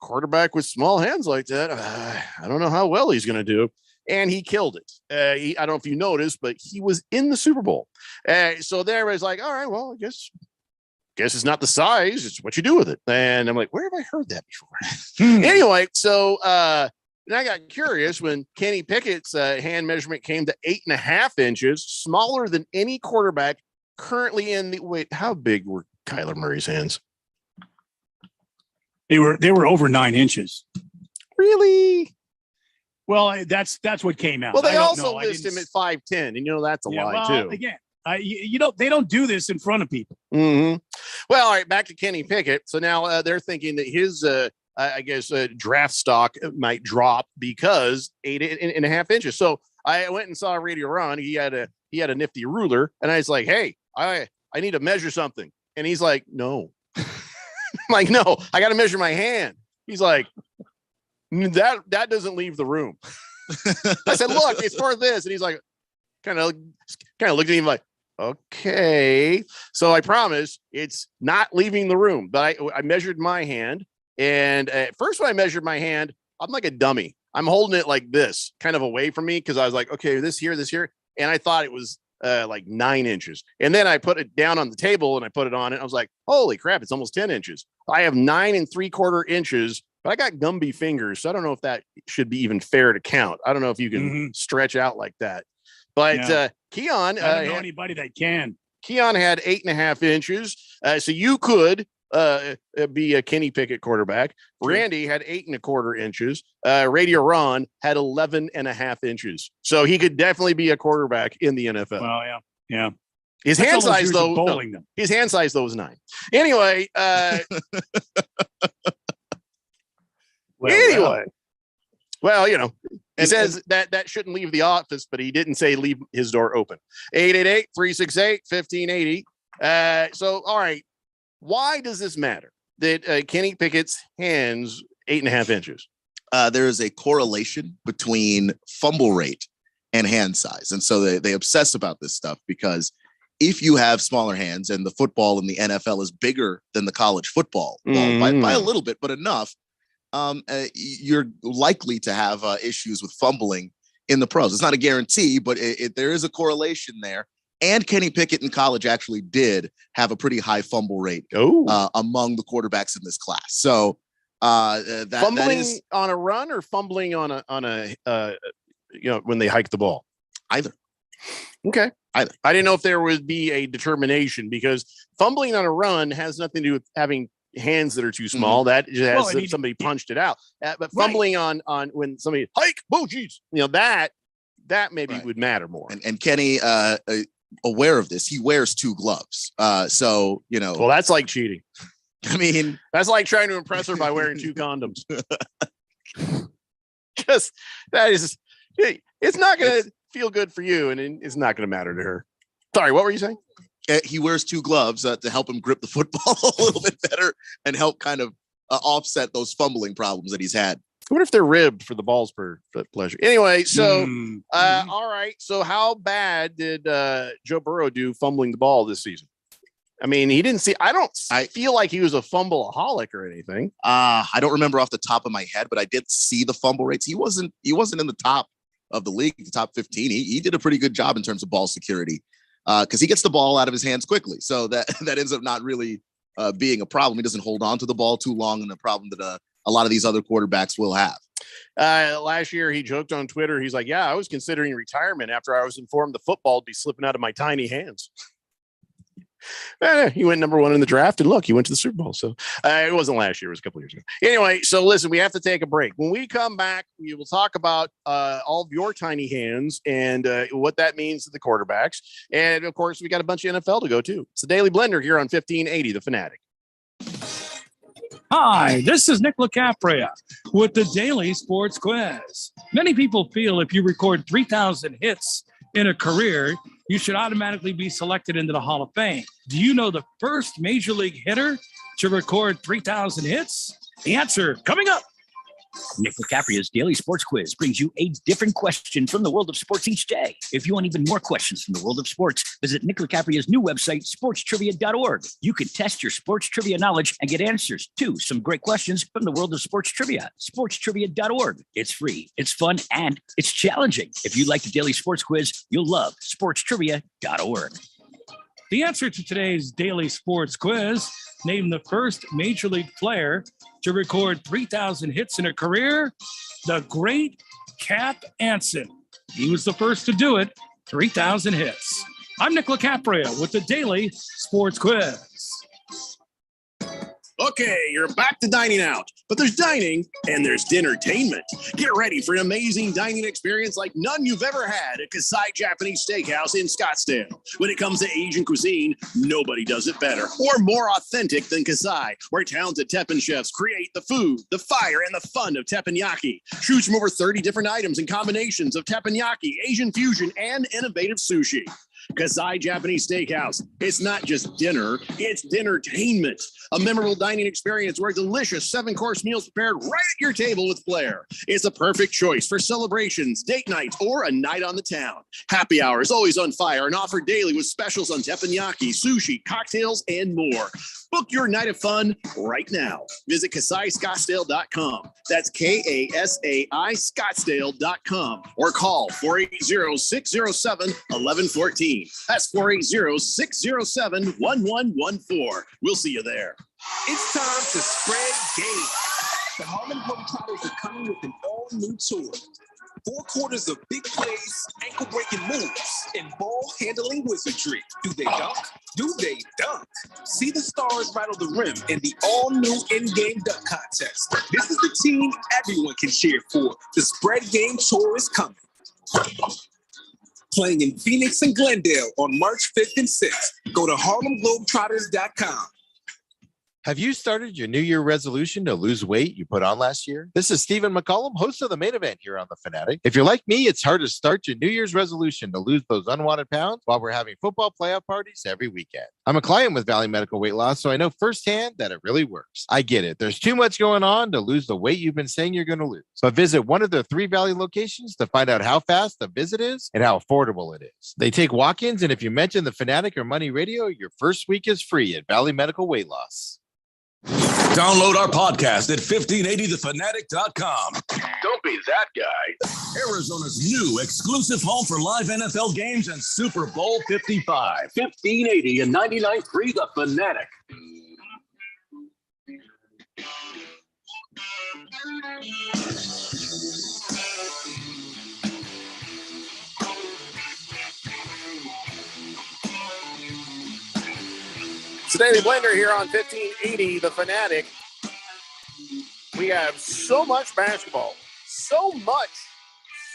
quarterback with small hands like that. I don't know how well he's going to do." And he killed it. I don't know if you noticed, but he was in the Super Bowl. So there was like, all right, well, I guess it's not the size, it's what you do with it. And I'm like, where have I heard that before? Anyway, so then I got curious when Kenny Pickett's hand measurement came to 8.5 inches, smaller than any quarterback currently in the. Wait, how big were Kyler Murray's hands? They were over 9 inches. Really? Well, that's what came out. Well, they also list him at 5'10", and that's a lie too. Again, they don't do this in front of people. Mm-hmm. Well, all right, back to Kenny Pickett. So now they're thinking that his, I guess, draft stock might drop because 8.5 inches. So I went and saw Radio Ron. He had a nifty ruler, and I was like, "Hey, I need to measure something," and he's like, "No." I'm like, "No, I got to measure my hand." He's like, that doesn't leave the room. I said, "Look, it's for this." And he's like, kind of looked at me like, "Okay." So I promise it's not leaving the room. But I measured my hand. And at first when I measured my hand, I'm like a dummy. I'm holding it like this, kind of away from me. Cause I was like, okay, this here. And I thought it was like 9 inches. And then I put it down on the table and I put it on it. I was like, holy crap, it's almost 10 inches. I have 9 3/4 inches. But I got Gumby fingers, so I don't know if that should be even fair to count. I don't know if you can stretch out like that. But Keon, I don't know anybody that can. Keon had 8.5 inches. So you could be a Kenny Pickett quarterback. Randy had 8.25 inches. Radio Ron had 11.5 inches. So he could definitely be a quarterback in the NFL. Well, yeah. His That's hand all those size, years of though. bowling them. His hand size, though, was 9. Anyway. Well, you know, he says that shouldn't leave the office, but he didn't say leave his door open. 888-368-1580. So, all right. Why does this matter that Kenny Pickett's hands 8.5 inches? There is a correlation between fumble rate and hand size. And so they obsess about this stuff because if you have smaller hands and the football in the NFL is bigger than the college football ball, by a little bit, but enough, you're likely to have issues with fumbling in the pros. It's not a guarantee, but there is a correlation there. And Kenny Pickett in college actually did have a pretty high fumble rate among the quarterbacks in this class. So fumbling that is on a run or fumbling on a when they hike the ball. Either. Okay. Either. I didn't know if there would be a determination because fumbling on a run has nothing to do with having hands that are too small. That just has somebody punched it out. But fumbling on when somebody hike, oh geez, that maybe would matter more. And Kenny, aware of this, he wears 2 gloves. So well, that's like cheating. I mean, that's like trying to impress her by wearing 2 condoms. Just that is, it's not going to feel good for you, and it's not going to matter to her. Sorry, what were you saying? He wears 2 gloves to help him grip the football a little bit better and help kind of offset those fumbling problems that he's had. I wonder if they're ribbed for the balls for pleasure. Anyway, so all right. So how bad did Joe Burrow do fumbling the ball this season? I mean, he didn't see. I feel like he was a fumbleaholic or anything. I don't remember off the top of my head, but I did see the fumble rates. He wasn't in the top of the league, the top 15. He did a pretty good job in terms of ball security because he gets the ball out of his hands quickly. So that ends up not really being a problem. He doesn't hold on to the ball too long, and a problem that a lot of these other quarterbacks will have. Last year, he joked on Twitter. He's like, yeah, I was considering retirement after I was informed the football would be slipping out of my tiny hands. He went number 1 in the draft, and look, he went to the Super Bowl. So it wasn't last year; it was a couple years ago. Anyway, so listen, we have to take a break. When we come back, we will talk about all of your tiny hands and what that means to the quarterbacks. And of course, we got a bunch of NFL to go too. It's the Daily Blender here on 1580 The Fanatic. Hi, this is Nick LaCapria with the Daily Sports Quiz. Many people feel if you record 3,000 hits in a career, you should automatically be selected into the Hall of Fame. Do you know the first major league hitter to record 3,000 hits? The answer coming up. Nick LaCapria's Daily Sports Quiz brings you a different question from the world of sports each day. If you want even more questions from the world of sports, visit Nick LaCapria's new website, sportstrivia.org. You can test your sports trivia knowledge and get answers to some great questions from the world of sports trivia. Sportstrivia.org. It's free, it's fun, and it's challenging. If you like the Daily Sports Quiz, you'll love sportstrivia.org. The answer to today's Daily Sports Quiz: name the first major league player to record 3,000 hits in a career. The great Cap Anson. He was the first to do it. 3,000 hits. I'm Nick LaCapria with the Daily Sports Quiz. Okay, you're back to dining out, but there's dining and there's dinnertainment. Get ready for an amazing dining experience like none you've ever had at Kasai Japanese Steakhouse in Scottsdale. When it comes to Asian cuisine, nobody does it better or more authentic than Kasai, where talented teppan chefs create the food, the fire, and the fun of teppanyaki. Choose from over 30 different items and combinations of teppanyaki, Asian fusion, and innovative sushi. Kasai Japanese Steakhouse. It's not just dinner, it's dinnertainment. A memorable dining experience where delicious 7-course meals prepared right at your table with flair. It's a perfect choice for celebrations, date nights, or a night on the town. Happy hour is always on fire and offered daily with specials on teppanyaki, sushi, cocktails, and more. Book your night of fun right now. Visit KasaiScottsdale.com. That's KASAI Scottsdale.com or call 480-607-1114. That's 480-607-1114. We'll see you there. It's time to spread game. The Harmon Globetrotters are coming with an all-new tour. 4 quarters of big plays, ankle-breaking moves, and ball-handling wizardry. Do they dunk? Do they dunk? See the stars rattle the rim in the all-new in-game dunk contest. This is the team everyone can cheer for. The Spread Game Tour is coming. Playing in Phoenix and Glendale on March 5th and 6th. Go to HarlemGlobetrotters.com. Have you started your New Year resolution to lose weight you put on last year? This is Stephen McCollum, host of The Main Event here on The Fanatic. If you're like me, it's hard to start your New Year's resolution to lose those unwanted pounds while we're having football playoff parties every weekend. I'm a client with Valley Medical Weight Loss, so I know firsthand that it really works. I get it. There's too much going on to lose the weight you've been saying you're going to lose. But visit one of their 3 Valley locations to find out how fast the visit is and how affordable it is. They take walk-ins, and if you mention The Fanatic or Money Radio, your first week is free at Valley Medical Weight Loss. Download our podcast at 1580thefanatic.com. Don't be that guy. Arizona's new exclusive home for live NFL games and Super Bowl 55. 1580 and 99.3 The Fanatic. It's the Daily Blender here on 1580 The Fanatic. We have so much basketball, so much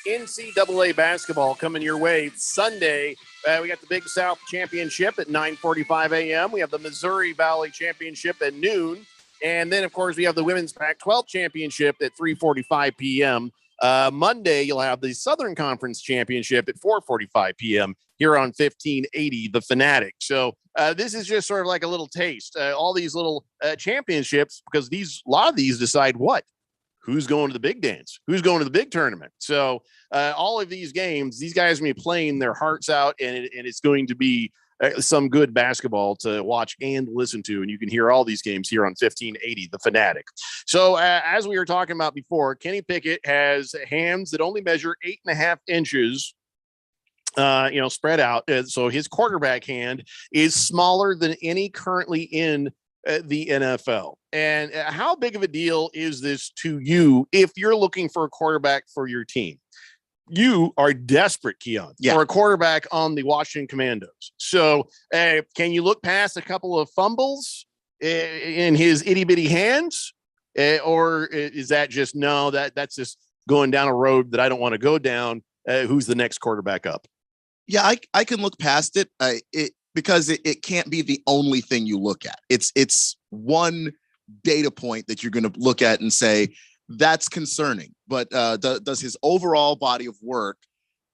NCAA basketball coming your way. Sunday, we got the Big South Championship at 9:45 a.m. We have the Missouri Valley Championship at noon. And then, of course, we have the Women's Pac-12 Championship at 3:45 p.m. Monday, you'll have the Southern Conference Championship at 4:45 p.m. here on 1580 The Fanatic. So this is just sort of like a little taste. All these little championships, because a lot of these decide what? Who's going to the big dance? Who's going to the big tournament? So all of these games, these guys are going to be playing their hearts out, and it's going to be some good basketball to watch and listen to. And you can hear all these games here on 1580 The Fanatic. So as we were talking about before, Kenny Pickett has hands that only measure 8.5 inches, spread out. So his quarterback hand is smaller than any currently in the NFL. And how big of a deal is this to you if you're looking for a quarterback for your team? You are desperate, Keon, for a quarterback on the Washington Commandos. So can you look past a couple of fumbles in his itty bitty hands? Or is that just, no, that's just going down a road that I don't want to go down? Who's the next quarterback up? Yeah, I can look past it, because it can't be the only thing you look at. It's one data point that you're going to look at and say, that's concerning. But does his overall body of work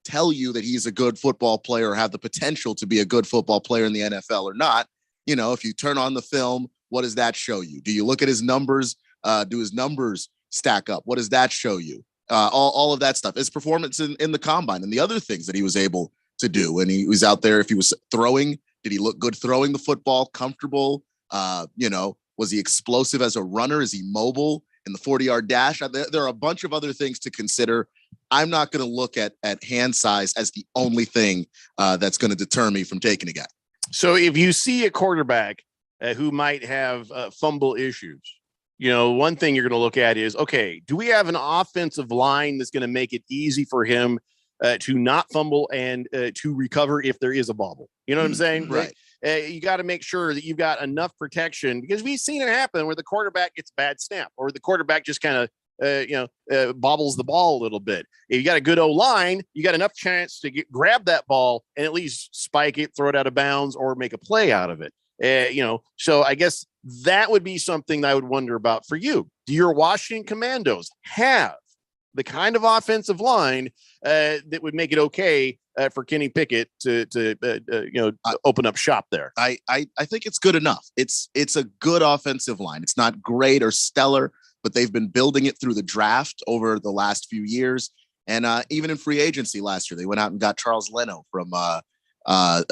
tell you that he's a good football player or have the potential to be a good football player in the NFL or not? You know, if you turn on the film, what does that show you? Do you look at his numbers? Do his numbers stack up? What does that show you? All of that stuff. His performance in the combine and the other things that he was able to do when he was out there. If he was throwing, did he look good throwing the football, comfortable? Was he explosive as a runner? Is he mobile in the 40-yard dash? There are a bunch of other things to consider. I'm not going to look at hand size as the only thing that's going to deter me from taking a guy. So if you see a quarterback who might have fumble issues, one thing you're going to look at is, okay, do we have an offensive line that's going to make it easy for him to not fumble and to recover if there is a bobble? You know what I'm saying? Right. You got to make sure that you've got enough protection, because we've seen it happen where the quarterback gets bad snap or the quarterback just kind of bobbles the ball a little bit. If you got a good O-line, you got enough chance to grab that ball and at least spike it, throw it out of bounds, or make a play out of it. So I guess that would be something that I would wonder about for you. Do your Washington Commandos have the kind of offensive line that would make it okay for Kenny Pickett to open up shop there? I think it's good enough. It's a good offensive line. It's not great or stellar, but they've been building it through the draft over the last few years. And even in free agency last year, they went out and got Charles Leno from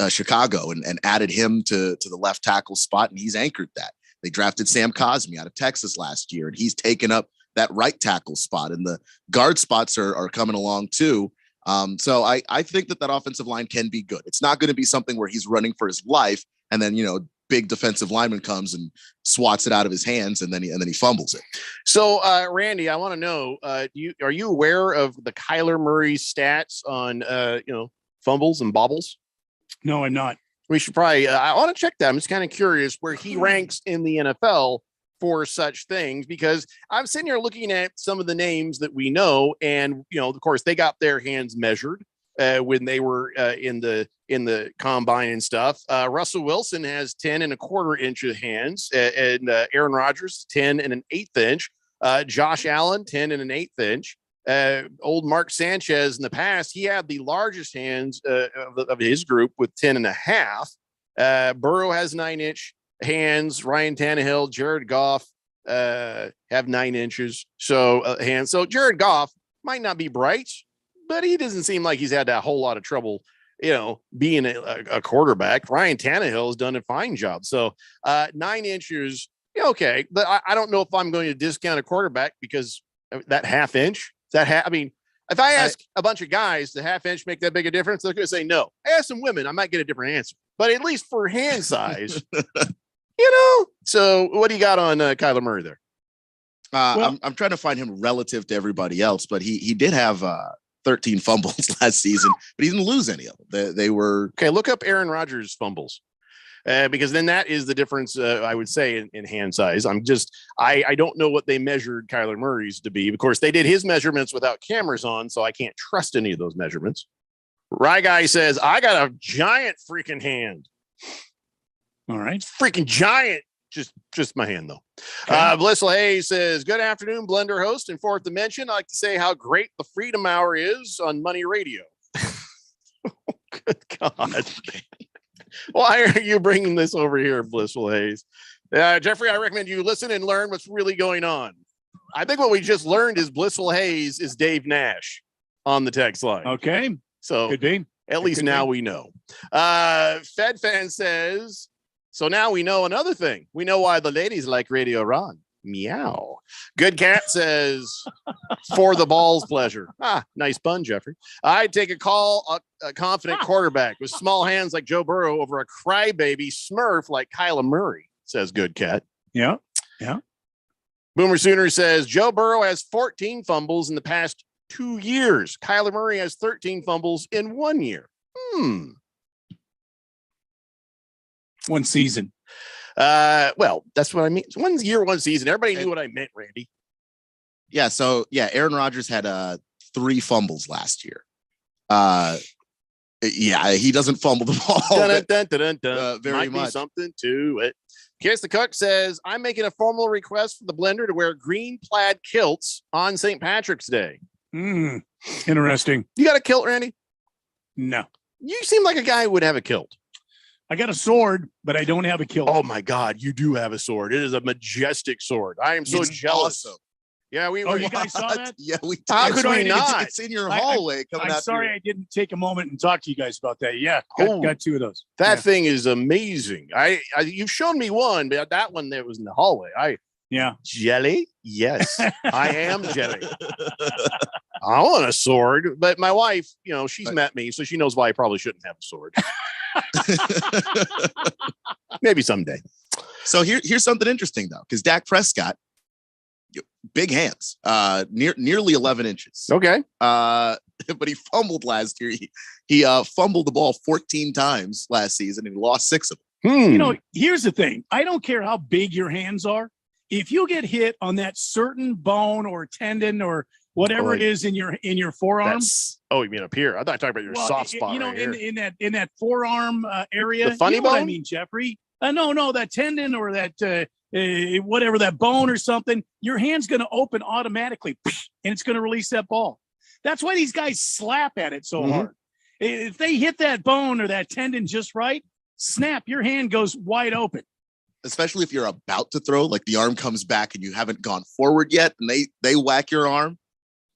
Chicago and added him to the left tackle spot, and he's anchored that. They drafted Sam Cosmi out of Texas last year, and he's taken up that right tackle spot, and the guard spots are coming along too. So I think that offensive line can be good. It's not going to be something where he's running for his life and then, big defensive lineman comes and swats it out of his hands, and then he fumbles it. So, Randy, I want to know, are you aware of the Kyler Murray stats on fumbles and bobbles? No, I'm not. We should probably. I want to check that. I'm just kind of curious where he ranks in the NFL for such things, because I'm sitting here looking at some of the names that we know, and of course, they got their hands measured when they were in the combine and stuff. Russell Wilson has 10.25 inch of hands, and Aaron Rodgers 10 1/8 inch. Josh Allen 10 1/8 inch. Old Mark Sanchez in the past, he had the largest hands of his group with 10.5. Burrow has 9-inch hands. Ryan Tannehill, Jared Goff have 9 inches. So hands. So Jared Goff might not be bright, but he doesn't seem like he's had a whole lot of trouble, being a quarterback. Ryan Tannehill has done a fine job. So 9 inches, okay. But I don't know if I'm going to discount a quarterback because that half inch. I mean, if I ask a bunch of guys, the half inch make that big a difference? They're going to say no. I ask some women, I might get a different answer. But at least for hand size, So what do you got on Kyler Murray there? I'm trying to find him relative to everybody else, but he did have 13 fumbles last season, but he didn't lose any of them. They were okay. Look up Aaron Rodgers fumbles. Because then that is the difference, I would say, in hand size. I don't know what they measured Kyler Murray's to be. Of course, they did his measurements without cameras on, so I can't trust any of those measurements. Rye Guy says, I got a giant freaking hand. All right. Freaking giant. Just my hand, though. Okay. Blissful Hayes says, good afternoon, Blender host and Fourth Dimension. I'd like to say how great the Freedom Hour is on Money Radio. Good God. Why are you bringing this over here, Blissful Hayes? Jeffrey, I recommend you listen and learn what's really going on. I think what we just learned is Blissful Hayes is Dave Nash on the text line. Okay. So could be. At least now we know. Fed Fan says, so now we know another thing. We know why the ladies like Radio Ron. Meow. Good Cat says, for the ball's pleasure. Nice pun, Jeffrey. I'd take a confident quarterback with small hands like Joe Burrow over a crybaby smurf like Kyler Murray, says Good Cat. Yeah. Boomer Sooner says, Joe Burrow has 14 fumbles in the past 2 years. Kyler Murray has 13 fumbles in 1 year. One season. Well, that's what I mean. 1 year, 1 season. Everybody knew what I meant, Randy. Yeah. So Aaron Rodgers had 3 fumbles last year. He doesn't fumble the ball very much. Something to it. Kiss the Cook says, I'm making a formal request for the Blender to wear green plaid kilts on St. Patrick's Day. Interesting. You got a kilt, Randy? No. You seem like a guy who would have a kilt. I got a sword, but I don't have a kilt. Oh my God, you do have a sword. It is a majestic sword. I am so jealous. Awesome. Yeah, you guys saw that? Yeah, we. How could we not? It's in your hallway. I'm sorry I didn't take a moment and talk to you guys about that. Yeah, got 2 of those. That thing is amazing. You've shown me one, but that one that was in the hallway. Jelly. Yes, I am jelly. I want a sword, but my wife, she's met me, so she knows why I probably shouldn't have a sword. Maybe someday. So here's something interesting though, because Dak Prescott, big hands, nearly 11 inches. Okay. But he fumbled last year. He fumbled the ball 14 times last season and he lost 6 of them. Here's the thing. I don't care how big your hands are. If you get hit on that certain bone or tendon or whatever it is in your forearm. You mean up here? I thought you were talking about your soft spot. In that forearm area. The funny bone? What I mean, Jeffrey. No, that tendon or that whatever, that bone or something. Your hand's going to open automatically, and it's going to release that ball. That's why these guys slap at it so hard. If they hit that bone or that tendon just right, snap, your hand goes wide open. Especially if you're about to throw, like the arm comes back and you haven't gone forward yet, and they whack your arm.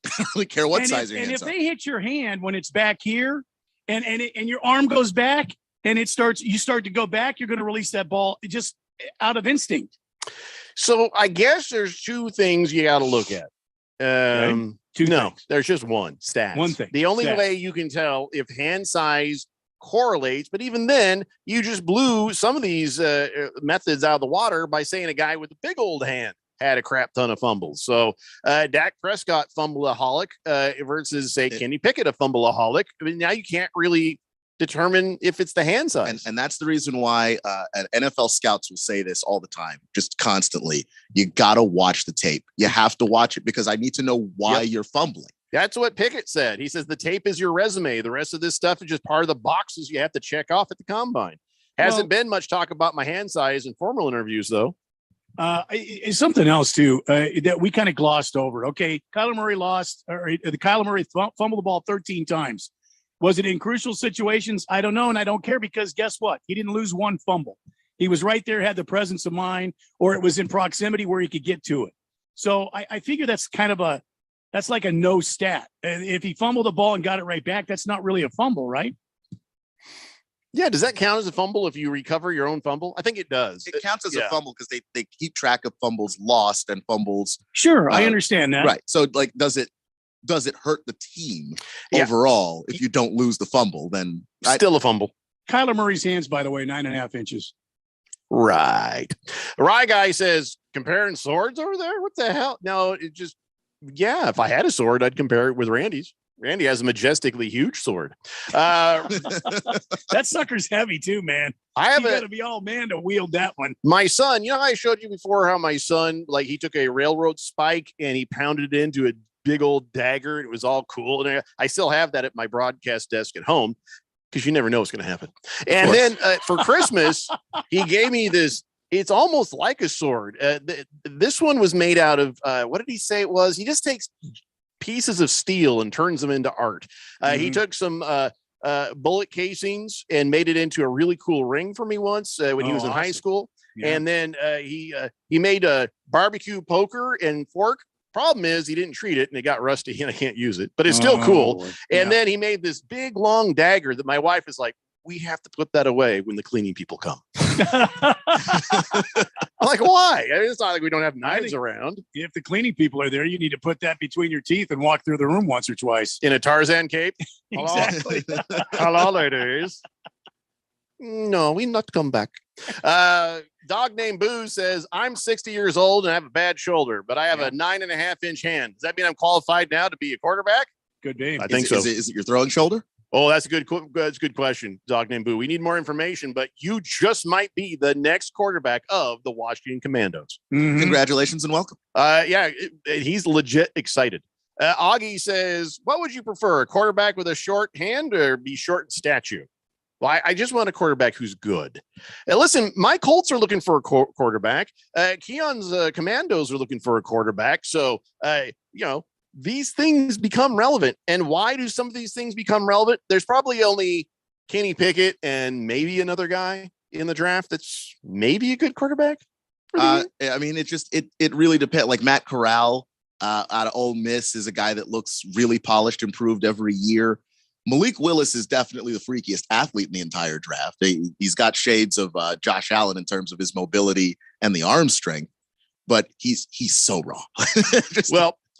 I don't really care what size your hands are. And if they hit your hand when it's back here, and your arm goes back, and you start to go back, you're going to release that ball just out of instinct. So I guess there's 2 things you got to look at. There's just one stat. One thing. The only way you can tell if hand size correlates. But even then, you just blew some of these methods out of the water by saying a guy with a big old hand had a crap ton of fumbles. So Dak Prescott fumbleaholic versus, say, Kenny Pickett a fumbleaholic. I mean, now you can't really determine if it's the hand size. And that's the reason why NFL scouts will say this all the time, just constantly. You got to watch the tape. You have to watch it because I need to know why you're fumbling. That's what Pickett said. He says the tape is your resume. The rest of this stuff is just part of the boxes you have to check off at the combine. Hasn't been much talk about my hand size in formal interviews, though. It's something else too that we kind of glossed over. Okay, Kyler Murray fumbled the ball 13 times. Was it in crucial situations? I don't know, and I don't care because guess what? He didn't lose one fumble. He was right there, had the presence of mind, or it was in proximity where he could get to it. So I figure that's like a no stat. And if he fumbled the ball and got it right back, that's not really a fumble, right? Yeah, does that count as a fumble if you recover your own fumble? I think it does. It counts as a fumble because they keep track of fumbles lost and fumbles. Sure, I understand that. Right. So, like, does it hurt the team overall if you don't lose the fumble? Then still a fumble. Kyler Murray's hands, by the way, 9.5 inches. Right. The Rye guy says, comparing swords over there? What the hell? No, it just, if I had a sword, I'd compare it with Randy's. Randy has a majestically huge sword. That sucker's heavy too, man. You got to be all man to wield that one. My son, you know, I showed you before how my son, like, he took a railroad spike and he pounded it into a big old dagger. It was all cool. And I still have that at my broadcast desk at home because you never know what's going to happen. And then for Christmas, he gave me this. It's almost like a sword. This one was made out of, what did he say it was? He just takes pieces of steel and turns them into art. He took some bullet casings and made it into a really cool ring for me once when he was in high school. Yeah. And then he made a barbecue poker and fork. Problem is he didn't treat it and it got rusty and I can't use it, but it's still cool. And then he made this big long dagger that my wife is like, we have to put that away when the cleaning people come. I'm like, why? I mean, it's not like we don't have knives around. If the cleaning people are there, you need to put that between your teeth and walk through the room once or twice. In a Tarzan cape? Exactly. Hello, ladies. No, we not come back. Dog named Boo says, I'm 60 years old and I have a bad shoulder, but I have a 9.5-inch hand. Does that mean I'm qualified now to be a quarterback? Good name. I think so. Is it your throwing shoulder? Oh, that's a good question, Dog named Boo. We need more information, but you just might be the next quarterback of the Washington Commandos. Mm-hmm. Congratulations and welcome. He's legit excited. Augie says, what would you prefer, a quarterback with a short hand or be short in stature? Well, I just want a quarterback who's good. Listen, my Colts are looking for a quarterback. Keon's Commandos are looking for a quarterback. So, these things become relevant. And why do some of these things become relevant? There's probably only Kenny Pickett and maybe another guy in the draft that's maybe a good quarterback. I mean, it really depends. Like Matt Corral out of Ole Miss is a guy that looks really polished, improved every year. Malik Willis is definitely the freakiest athlete in the entire draft. He's got shades of Josh Allen in terms of his mobility and the arm strength, but he's so raw.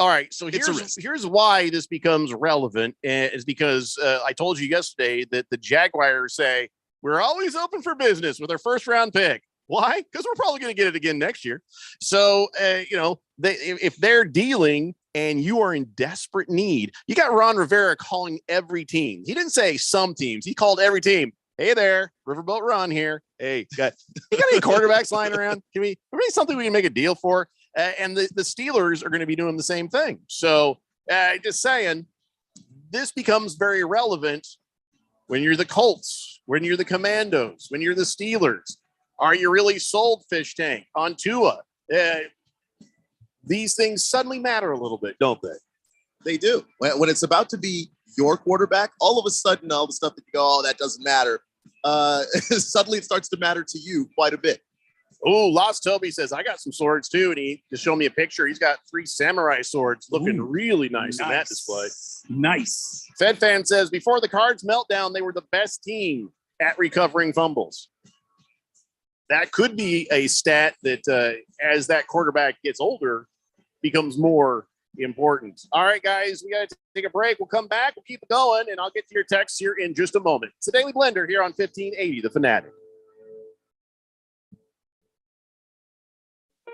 All right. So here's why this becomes relevant is because I told you yesterday that the Jaguars say we're always open for business with our first round pick. Why? Because we're probably going to get it again next year. So, if they're dealing and you are in desperate need, you got Ron Rivera calling every team. He didn't say some teams. He called every team. Hey there, Riverboat Ron here. Hey, you got any quarterbacks lying around? Can we something we can make a deal for? And the Steelers are going to be doing the same thing. So just saying, this becomes very relevant when you're the Colts, when you're the Commandos, when you're the Steelers. Are you really sold, Fish Tank, on Tua? These things suddenly matter a little bit, don't they? They do. When it's about to be your quarterback, all of a sudden, all the stuff that you go, oh, that doesn't matter. Suddenly it starts to matter to you quite a bit. Oh, Lost Toby says, I got some swords too. And he just showed me a picture. He's got 3 samurai swords looking really nice in that display. Nice. Fed Fan says, before the Cards meltdown, they were the best team at recovering fumbles. That could be a stat that as that quarterback gets older, becomes more important. All right, guys, we got to take a break. We'll come back. We'll keep it going, and I'll get to your texts here in just a moment. It's the Daily Blender here on 1580, The Fanatic.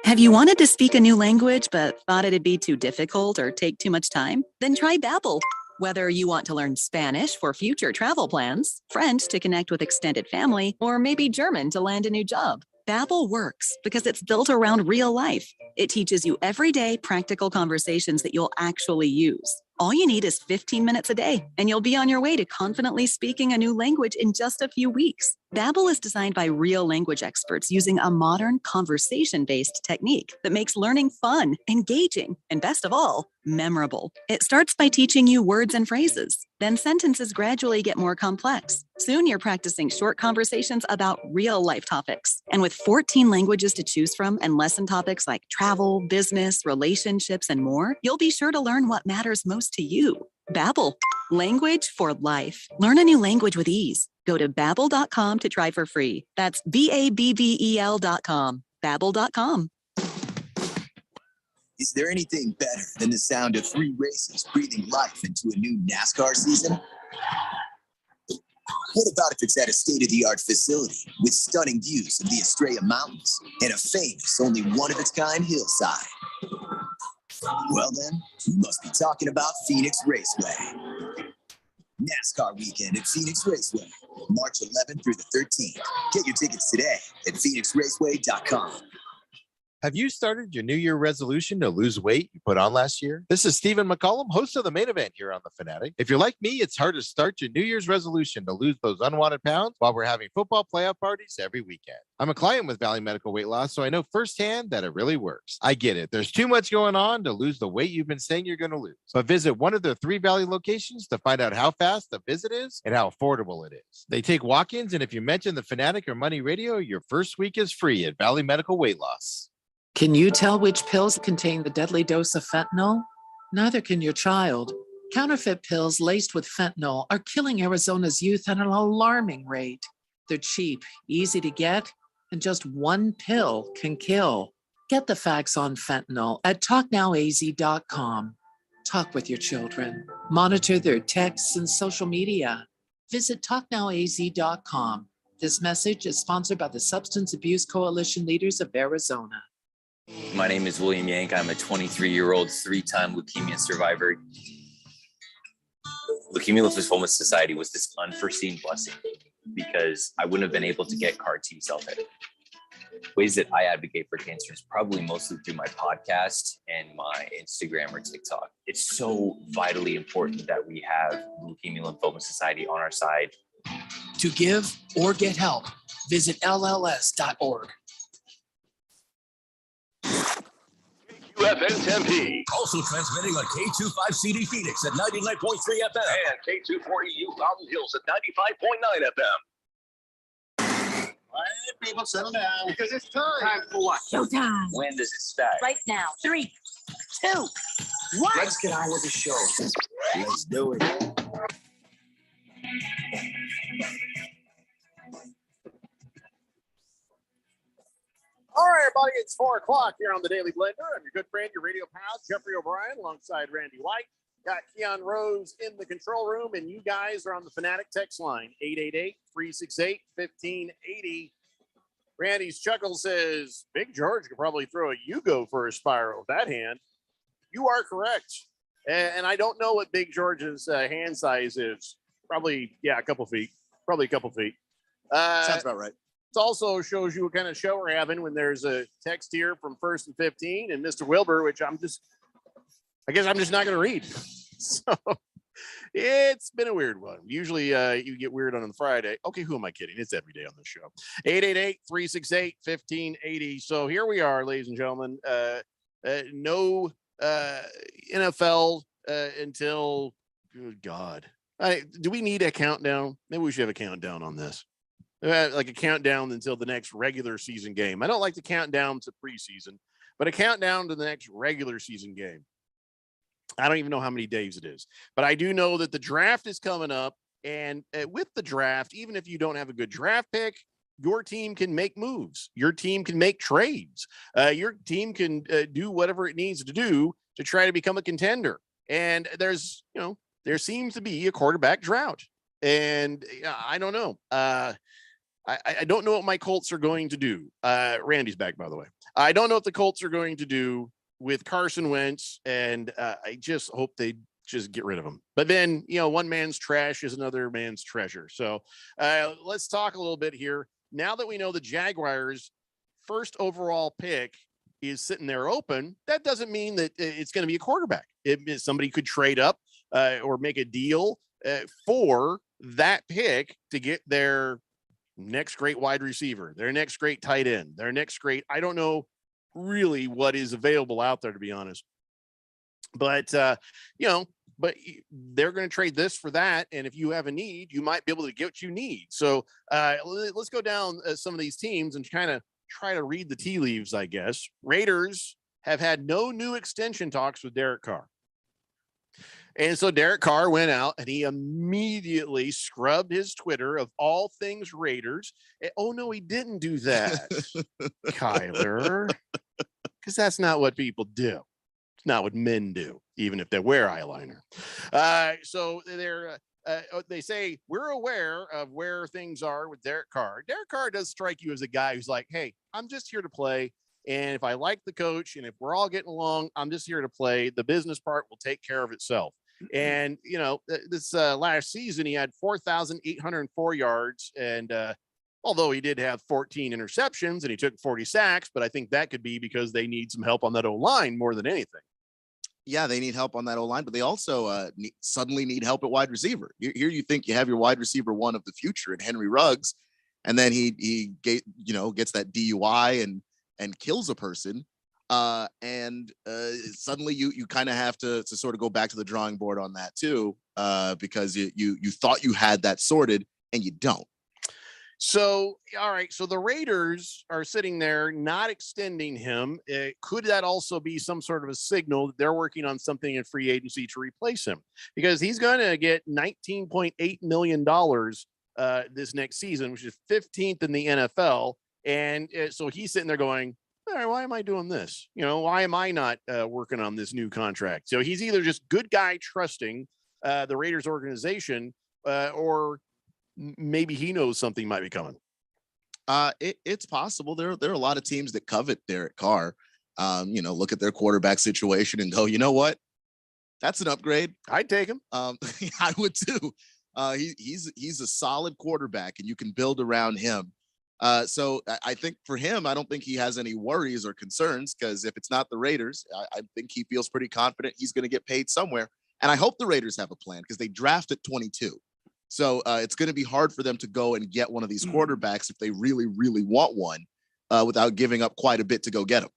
Have you wanted to speak a new language but thought it'd be too difficult or take too much time? Then try Babbel. Whether you want to learn Spanish for future travel plans, French to connect with extended family, or maybe German to land a new job, Babbel works because it's built around real life. It teaches you everyday practical conversations that you'll actually use. All you need is 15 minutes a day, and you'll be on your way to confidently speaking a new language in just a few weeks. Babbel is designed by real language experts using a modern conversation-based technique that makes learning fun, engaging, and best of all, memorable. It starts by teaching you words and phrases. Then sentences gradually get more complex. Soon you're practicing short conversations about real life topics. And with 14 languages to choose from and lesson topics like travel, business, relationships, and more, you'll be sure to learn what matters most to you. Babbel, language for life. Learn a new language with ease. Go to Babbel.com to try for free. That's BABBEL.com. Babbel.com. Is there anything better than the sound of 3 races breathing life into a new NASCAR season? What about if it's at a state-of-the-art facility with stunning views of the Estrella Mountains and a famous, only one-of-its-kind hillside? Well then, you must be talking about Phoenix Raceway. NASCAR weekend at Phoenix Raceway, March 11th through the 13th. Get your tickets today at phoenixraceway.com. Have you started your New Year resolution to lose weight you put on last year? This is Stephen McCollum, host of the Main Event here on The Fanatic. If you're like me, it's hard to start your New Year's resolution to lose those unwanted pounds while we're having football playoff parties every weekend. I'm a client with Valley Medical Weight Loss, so I know firsthand that it really works. I get it. There's too much going on to lose the weight you've been saying you're going to lose. But visit one of their 3 Valley locations to find out how fast the visit is and how affordable it is. They take walk-ins, and if you mention The Fanatic or Money Radio, your first week is free at Valley Medical Weight Loss. Can you tell which pills contain the deadly dose of fentanyl? Neither can your child. Counterfeit pills laced with fentanyl are killing Arizona's youth at an alarming rate. They're cheap, easy to get, and just one pill can kill. Get the facts on fentanyl at talknowaz.com. Talk with your children. Monitor their texts and social media. Visit talknowaz.com. This message is sponsored by the Substance Abuse Coalition Leaders of Arizona. My name is William Yank. I'm a 23-year-old 3-time leukemia survivor. Leukemia Lymphoma Society was this unforeseen blessing because I wouldn't have been able to get CAR T-cell therapy. Ways that I advocate for cancer is probably mostly through my podcast and my Instagram or TikTok. It's so vitally important that we have the Leukemia Lymphoma Society on our side. To give or get help, visit LLS.org. UFN Tempe. Also transmitting on K25CD Phoenix at 99.3 FM. And K240U Mountain Hills at 95.9 FM. All right, people, settle down. Because it's time. Time for what? Showtime. When does it start? Right now. 3, 2, 1. Let's get on with the show. Let's do it. All right, everybody, it's 4 o'clock here on the Daily Blender. I'm your good friend, your radio pal, Jeffrey O'Brien, alongside Randy White. Got Keon Rose in the control room, and you guys are on the Fanatic text line, 888-368-1580. Randy's chuckle says, Big George could probably throw a Yugo for a spiral with that hand. You are correct. And I don't know what Big George's hand size is. Probably, yeah, a couple feet. Probably a couple feet. Sounds about right. It also shows you what kind of show we're having when there's a text here from First and 15 and Mr. Wilbur, which I guess I'm just not going to read. So it's been a weird one. Usually you get weird on Friday. Okay, who am I kidding? It's every day on the show. 888-368-1580. So here we are, ladies and gentlemen. No NFL until, good God. Do we need a countdown? Maybe we should have a countdown on this. Like a countdown until the next regular season game. I don't like to count down to preseason, but a countdown to the next regular season game. I don't even know how many days it is, but I do know that the draft is coming up. And with the draft, even if you don't have a good draft pick, your team can make moves. Your team can make trades. Your team can do whatever it needs to do to try to become a contender. And there's, there seems to be a quarterback drought. And I don't know. I don't know what my Colts are going to do. Randy's back, by the way. I don't know what the Colts are going to do with Carson Wentz. And I just hope they just get rid of him. But then, one man's trash is another man's treasure. So let's talk a little bit here. Now that we know the Jaguars' first overall pick is sitting there open, that doesn't mean that it's going to be a quarterback. Somebody could trade up or make a deal for that pick to get their next great wide receiver, their next great tight end, their next great, I don't know really what is available out there, to be honest. But, but they're going to trade this for that. And if you have a need, you might be able to get what you need. So let's go down some of these teams and kind of try to read the tea leaves, I guess. Raiders have had no new extension talks with Derek Carr. And so Derek Carr went out and he immediately scrubbed his Twitter of all things Raiders. And, oh, no, he didn't do that, Kyler, because that's not what people do. It's not what men do, even if they wear eyeliner. So they say, we're aware of where things are with Derek Carr. Derek Carr does strike you as a guy who's like, hey, I'm just here to play. And if I like the coach and if we're all getting along, I'm just here to play. The business part will take care of itself. And, this last season, he had 4,804 yards. And although he did have 14 interceptions and he took 40 sacks, but I think that could be because they need some help on that O-line more than anything. Yeah, they need help on that O-line, but they also suddenly need help at wide receiver. Here you think you have your wide receiver one of the future in Henry Ruggs, and then he gets that DUI and kills a person. And suddenly you kind of have to sort of go back to the drawing board on that too, because you thought you had that sorted and you don't. So, all right. So the Raiders are sitting there not extending him. Could that also be some sort of a signal that they're working on something in free agency to replace him? Because he's going to get $19.8 million this next season, which is 15th in the NFL. And so he's sitting there going, all right, why am I doing this? Why am I not working on this new contract? So he's either just good guy trusting the Raiders organization or maybe he knows something might be coming. It's possible. There are a lot of teams that covet Derek Carr. Look at their quarterback situation and go, you know what? That's an upgrade. I'd take him. I would too. He's a solid quarterback and you can build around him. So I think for him, I don't think he has any worries or concerns, because if it's not the Raiders, I think he feels pretty confident he's going to get paid somewhere. And I hope the Raiders have a plan, because they draft at 22. So it's going to be hard for them to go and get one of these quarterbacks if they really, really want one without giving up quite a bit to go get him.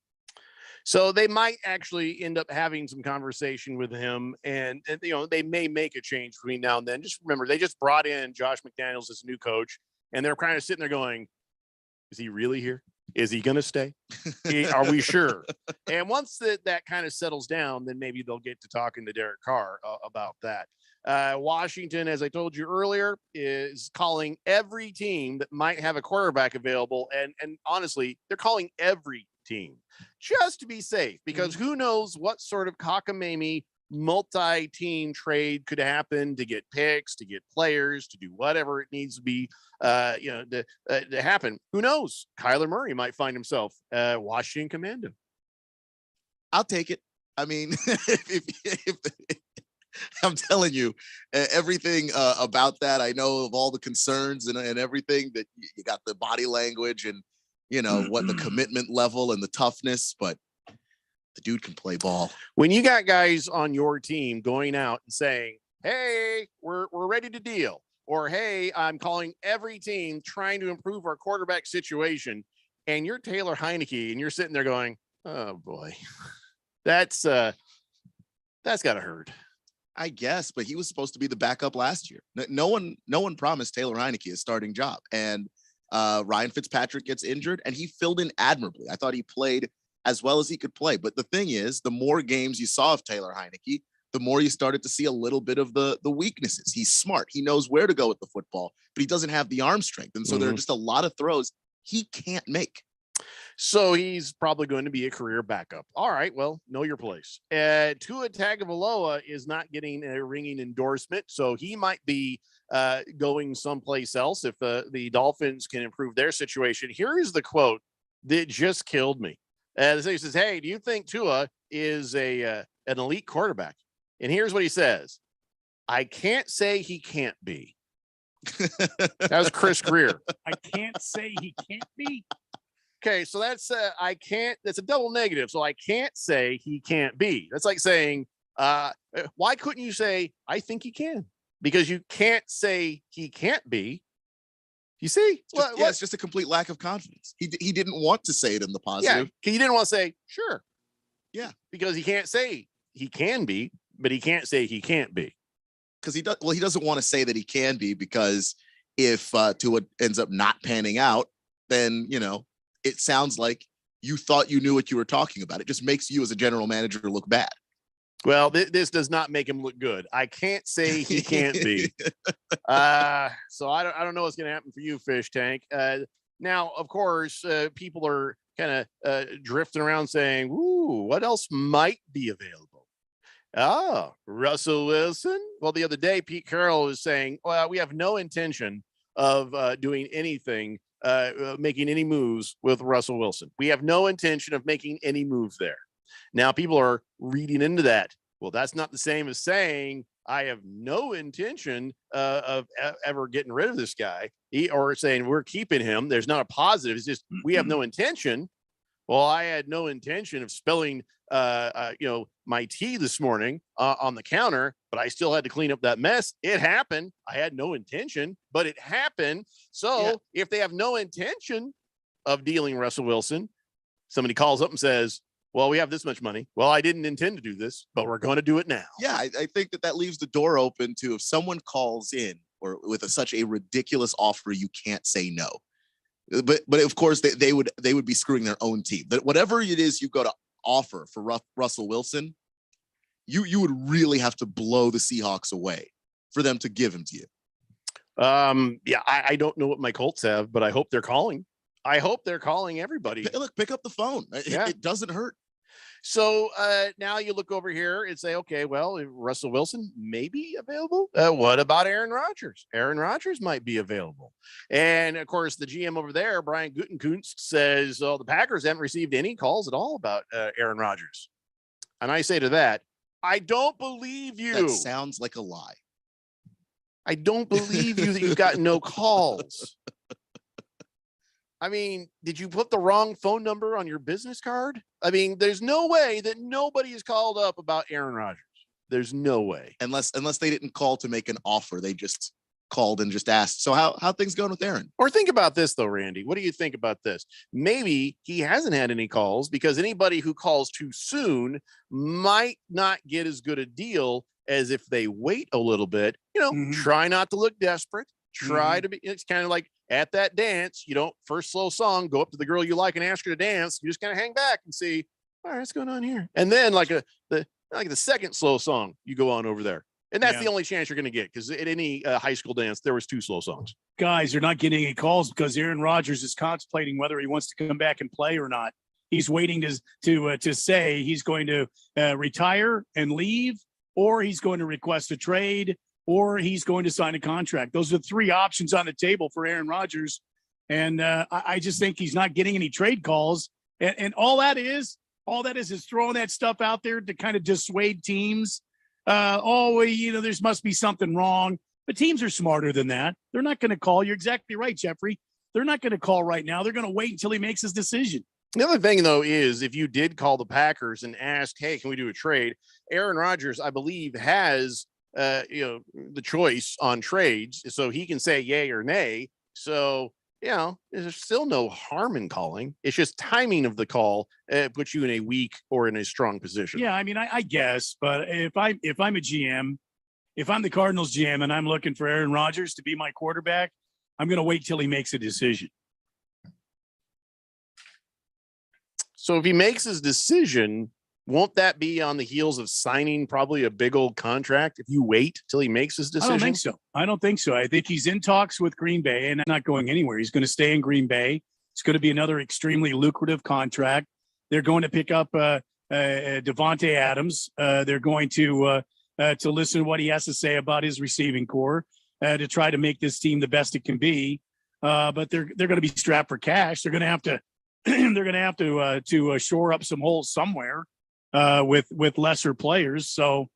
So they might actually end up having some conversation with him, and they may make a change between now and then. Just remember, they just brought in Josh McDaniels as a new coach, and they're kind of sitting there going, is he really here? Is he going to stay? Are we sure? And once that kind of settles down, then maybe they'll get to talking to Derek Carr about that. Washington, as I told you earlier, is calling every team that might have a quarterback available. And honestly, they're calling every team just to be safe, because who knows what sort of cockamamie multi-team trade could happen to get picks, to get players, to do whatever it needs to be, to happen. Who knows? Kyler Murray might find himself Washington Commando. I'll take it. I mean, if I'm telling you everything about that, I know of all the concerns and everything, that you got the body language and, what the commitment level and the toughness, but the dude can play ball. When you got guys on your team going out and saying, hey, we're ready to deal, or hey, I'm calling every team trying to improve our quarterback situation, and you're Taylor Heineke and you're sitting there going, oh boy, that's got to hurt. I guess, but he was supposed to be the backup last year. No one promised Taylor Heineke a starting job, and Ryan Fitzpatrick gets injured and he filled in admirably. I thought he played as well as he could play. But the thing is, the more games you saw of Taylor Heineke, the more you started to see a little bit of the weaknesses. He's smart. He knows where to go with the football, but he doesn't have the arm strength. And so there are just a lot of throws he can't make. So he's probably going to be a career backup. All right, well, know your place. Tua Tagovailoa is not getting a ringing endorsement, so he might be going someplace else if the Dolphins can improve their situation. Here is the quote that just killed me. He says, "Hey, do you think Tua is an elite quarterback?" And here's what he says: "I can't say he can't be." That was Chris Greer. I can't say he can't be. Okay, so that's I can't. That's a double negative. So I can't say he can't be. That's like saying, why couldn't you say I think he can? Because you can't say he can't be. You see? It's just a complete lack of confidence. He didn't want to say it in the positive. Yeah, he didn't want to say sure. Yeah, because he can't say he can be, but he can't say he can't be. Because he doesn't want to say that he can be, because if Tua ends up not panning out, then it sounds like you thought you knew what you were talking about. It just makes you as a general manager look bad. Well, this does not make him look good. I can't say he can't be. So I don't know what's going to happen for you, Fish Tank. Now, of course, people are kind of drifting around saying, "Ooh, what else might be available?" Russell Wilson. Well, the other day, Pete Carroll was saying, "Well, we have no intention of doing anything, making any moves with Russell Wilson. We have no intention of making any moves there." Now, people are reading into that. Well, that's not the same as saying I have no intention of ever getting rid of this guy, or saying we're keeping him. There's not a positive. It's just we have no intention. Well, I had no intention of spilling, my tea this morning on the counter, but I still had to clean up that mess. It happened. I had no intention, but it happened. So if they have no intention of dealing Russell Wilson, somebody calls up and says, "Well, we have this much money." Well, I didn't intend to do this, but we're going to do it now. Yeah, I think that leaves the door open to, if someone calls in or with such a ridiculous offer, you can't say no. But of course they would be screwing their own team. But whatever it is you go to offer for Russell Wilson, you would really have to blow the Seahawks away for them to give him to you. I don't know what my Colts have, but I hope they're calling. I hope they're calling everybody. Look, pick up the phone. It doesn't hurt. So now you look over here and say, okay, well, Russell Wilson may be available. What about Aaron Rodgers? Aaron Rodgers might be available. And of course, the GM over there, Brian Gutekunst, says, the Packers haven't received any calls at all about Aaron Rodgers. And I say to that, I don't believe you. That sounds like a lie. I don't believe you that you've got no calls. I mean, did you put the wrong phone number on your business card? I mean, there's no way that nobody is called up about Aaron Rodgers. There's no way. Unless they didn't call to make an offer. They just called and just asked, so how things going with Aaron? Or think about this, though, Randy. What do you think about this? Maybe he hasn't had any calls because anybody who calls too soon might not get as good a deal as if they wait a little bit. Try not to look desperate. Try to be, it's kind of like at that dance, you don't first slow song, go up to the girl you like and ask her to dance. You just kind of hang back and see, all right, what's going on here? And then like the second slow song, you go on over there. And that's the only chance you're going to get, because at any high school dance, there was 2 slow songs. Guys are not getting any calls because Aaron Rodgers is contemplating whether he wants to come back and play or not. He's waiting to say he's going to retire and leave, or he's going to request a trade, or he's going to sign a contract. Those are the 3 options on the table for Aaron Rodgers. And I just think he's not getting any trade calls. And all that is throwing that stuff out there to kind of dissuade teams. There must be something wrong. But teams are smarter than that. They're not going to call. You're exactly right, Jeffrey. They're not going to call right now. They're going to wait until he makes his decision. The other thing, though, is if you did call the Packers and ask, hey, can we do a trade? Aaron Rodgers, I believe, has the choice on trades, so he can say yay or nay. So, there's still no harm in calling. It's just timing of the call puts you in a weak or in a strong position. Yeah, I mean, I guess, but if I'm a GM, if I'm the Cardinals GM and I'm looking for Aaron Rodgers to be my quarterback, I'm going to wait till he makes a decision. So if he makes his decision, won't that be on the heels of signing probably a big old contract if you wait till he makes his decision? I don't think so. I think he's in talks with Green Bay and not going anywhere. He's going to stay in Green Bay. It's going to be another extremely lucrative contract. They're going to pick up Devontae Adams. They're going to listen to what he has to say about his receiving core to try to make this team the best it can be. But they're going to be strapped for cash. They're going to have to to shore up some holes somewhere with lesser players. So,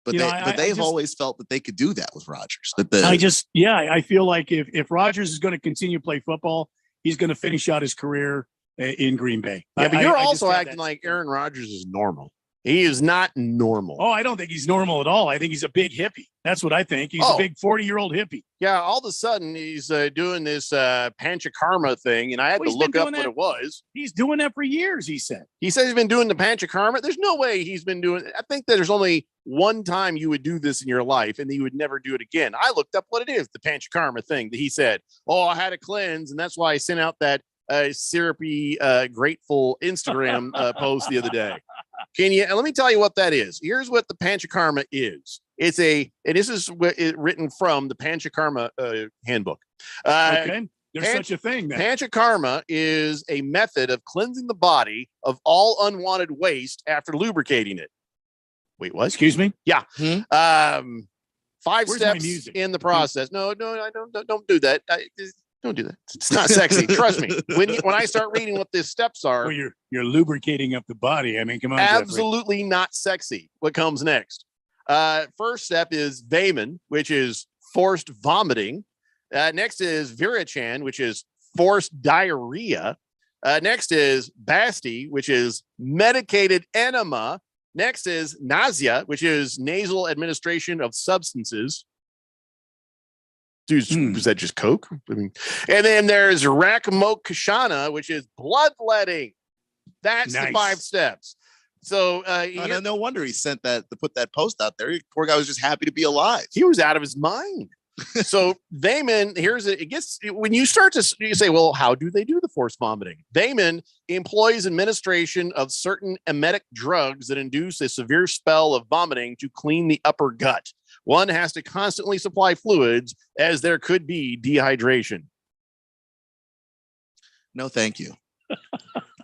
but they've always felt that they could do that with Rodgers. I feel like if Rodgers is going to continue to play football, he's going to finish out his career in Green Bay. Yeah, but you're also acting like Aaron Rodgers is normal. He is not normal. Oh, I don't think he's normal at all. I think he's a big hippie. That's what I think. He's a big 40-year-old hippie. Yeah, all of a sudden he's doing this panchakarma thing, and I had to look up what it was. He's doing that for years, he said. He says he's been doing the panchakarma. There's no way he's been doing it. I think that there's only one time you would do this in your life, and you would never do it again. I looked up what it is, the panchakarma thing that he said. Oh, I had a cleanse, and that's why I sent out that syrupy, grateful Instagram post the other day. Let me tell you what that is. Here's what the panchakarma is. And this is written from the panchakarma handbook. Okay. There's such a thing. Then. Panchakarma is a method of cleansing the body of all unwanted waste after lubricating it. Wait, what? Excuse me? Yeah. 5 Where's steps in the process. No, I don't do that. Don't do that. It's not sexy. Trust me. When I start reading what the steps are, well, you're lubricating up the body. I mean, come on. Absolutely not sexy. What comes next? First step is Vayman, which is forced vomiting. Next is Virachan, which is forced diarrhea. Next is Basti, which is medicated enema. Next is nausea, which is nasal administration of substances. Dude, was that just Coke? I mean, and then there's Rakmokshana, which is bloodletting. That's the 5 steps. So no wonder he sent that to put that post out there. Poor guy was just happy to be alive. He was out of his mind. So Vayman, when you start to you say, well, how do they do the forced vomiting? Vayman employs administration of certain emetic drugs that induce a severe spell of vomiting to clean the upper gut. One has to constantly supply fluids as there could be dehydration. No, thank you.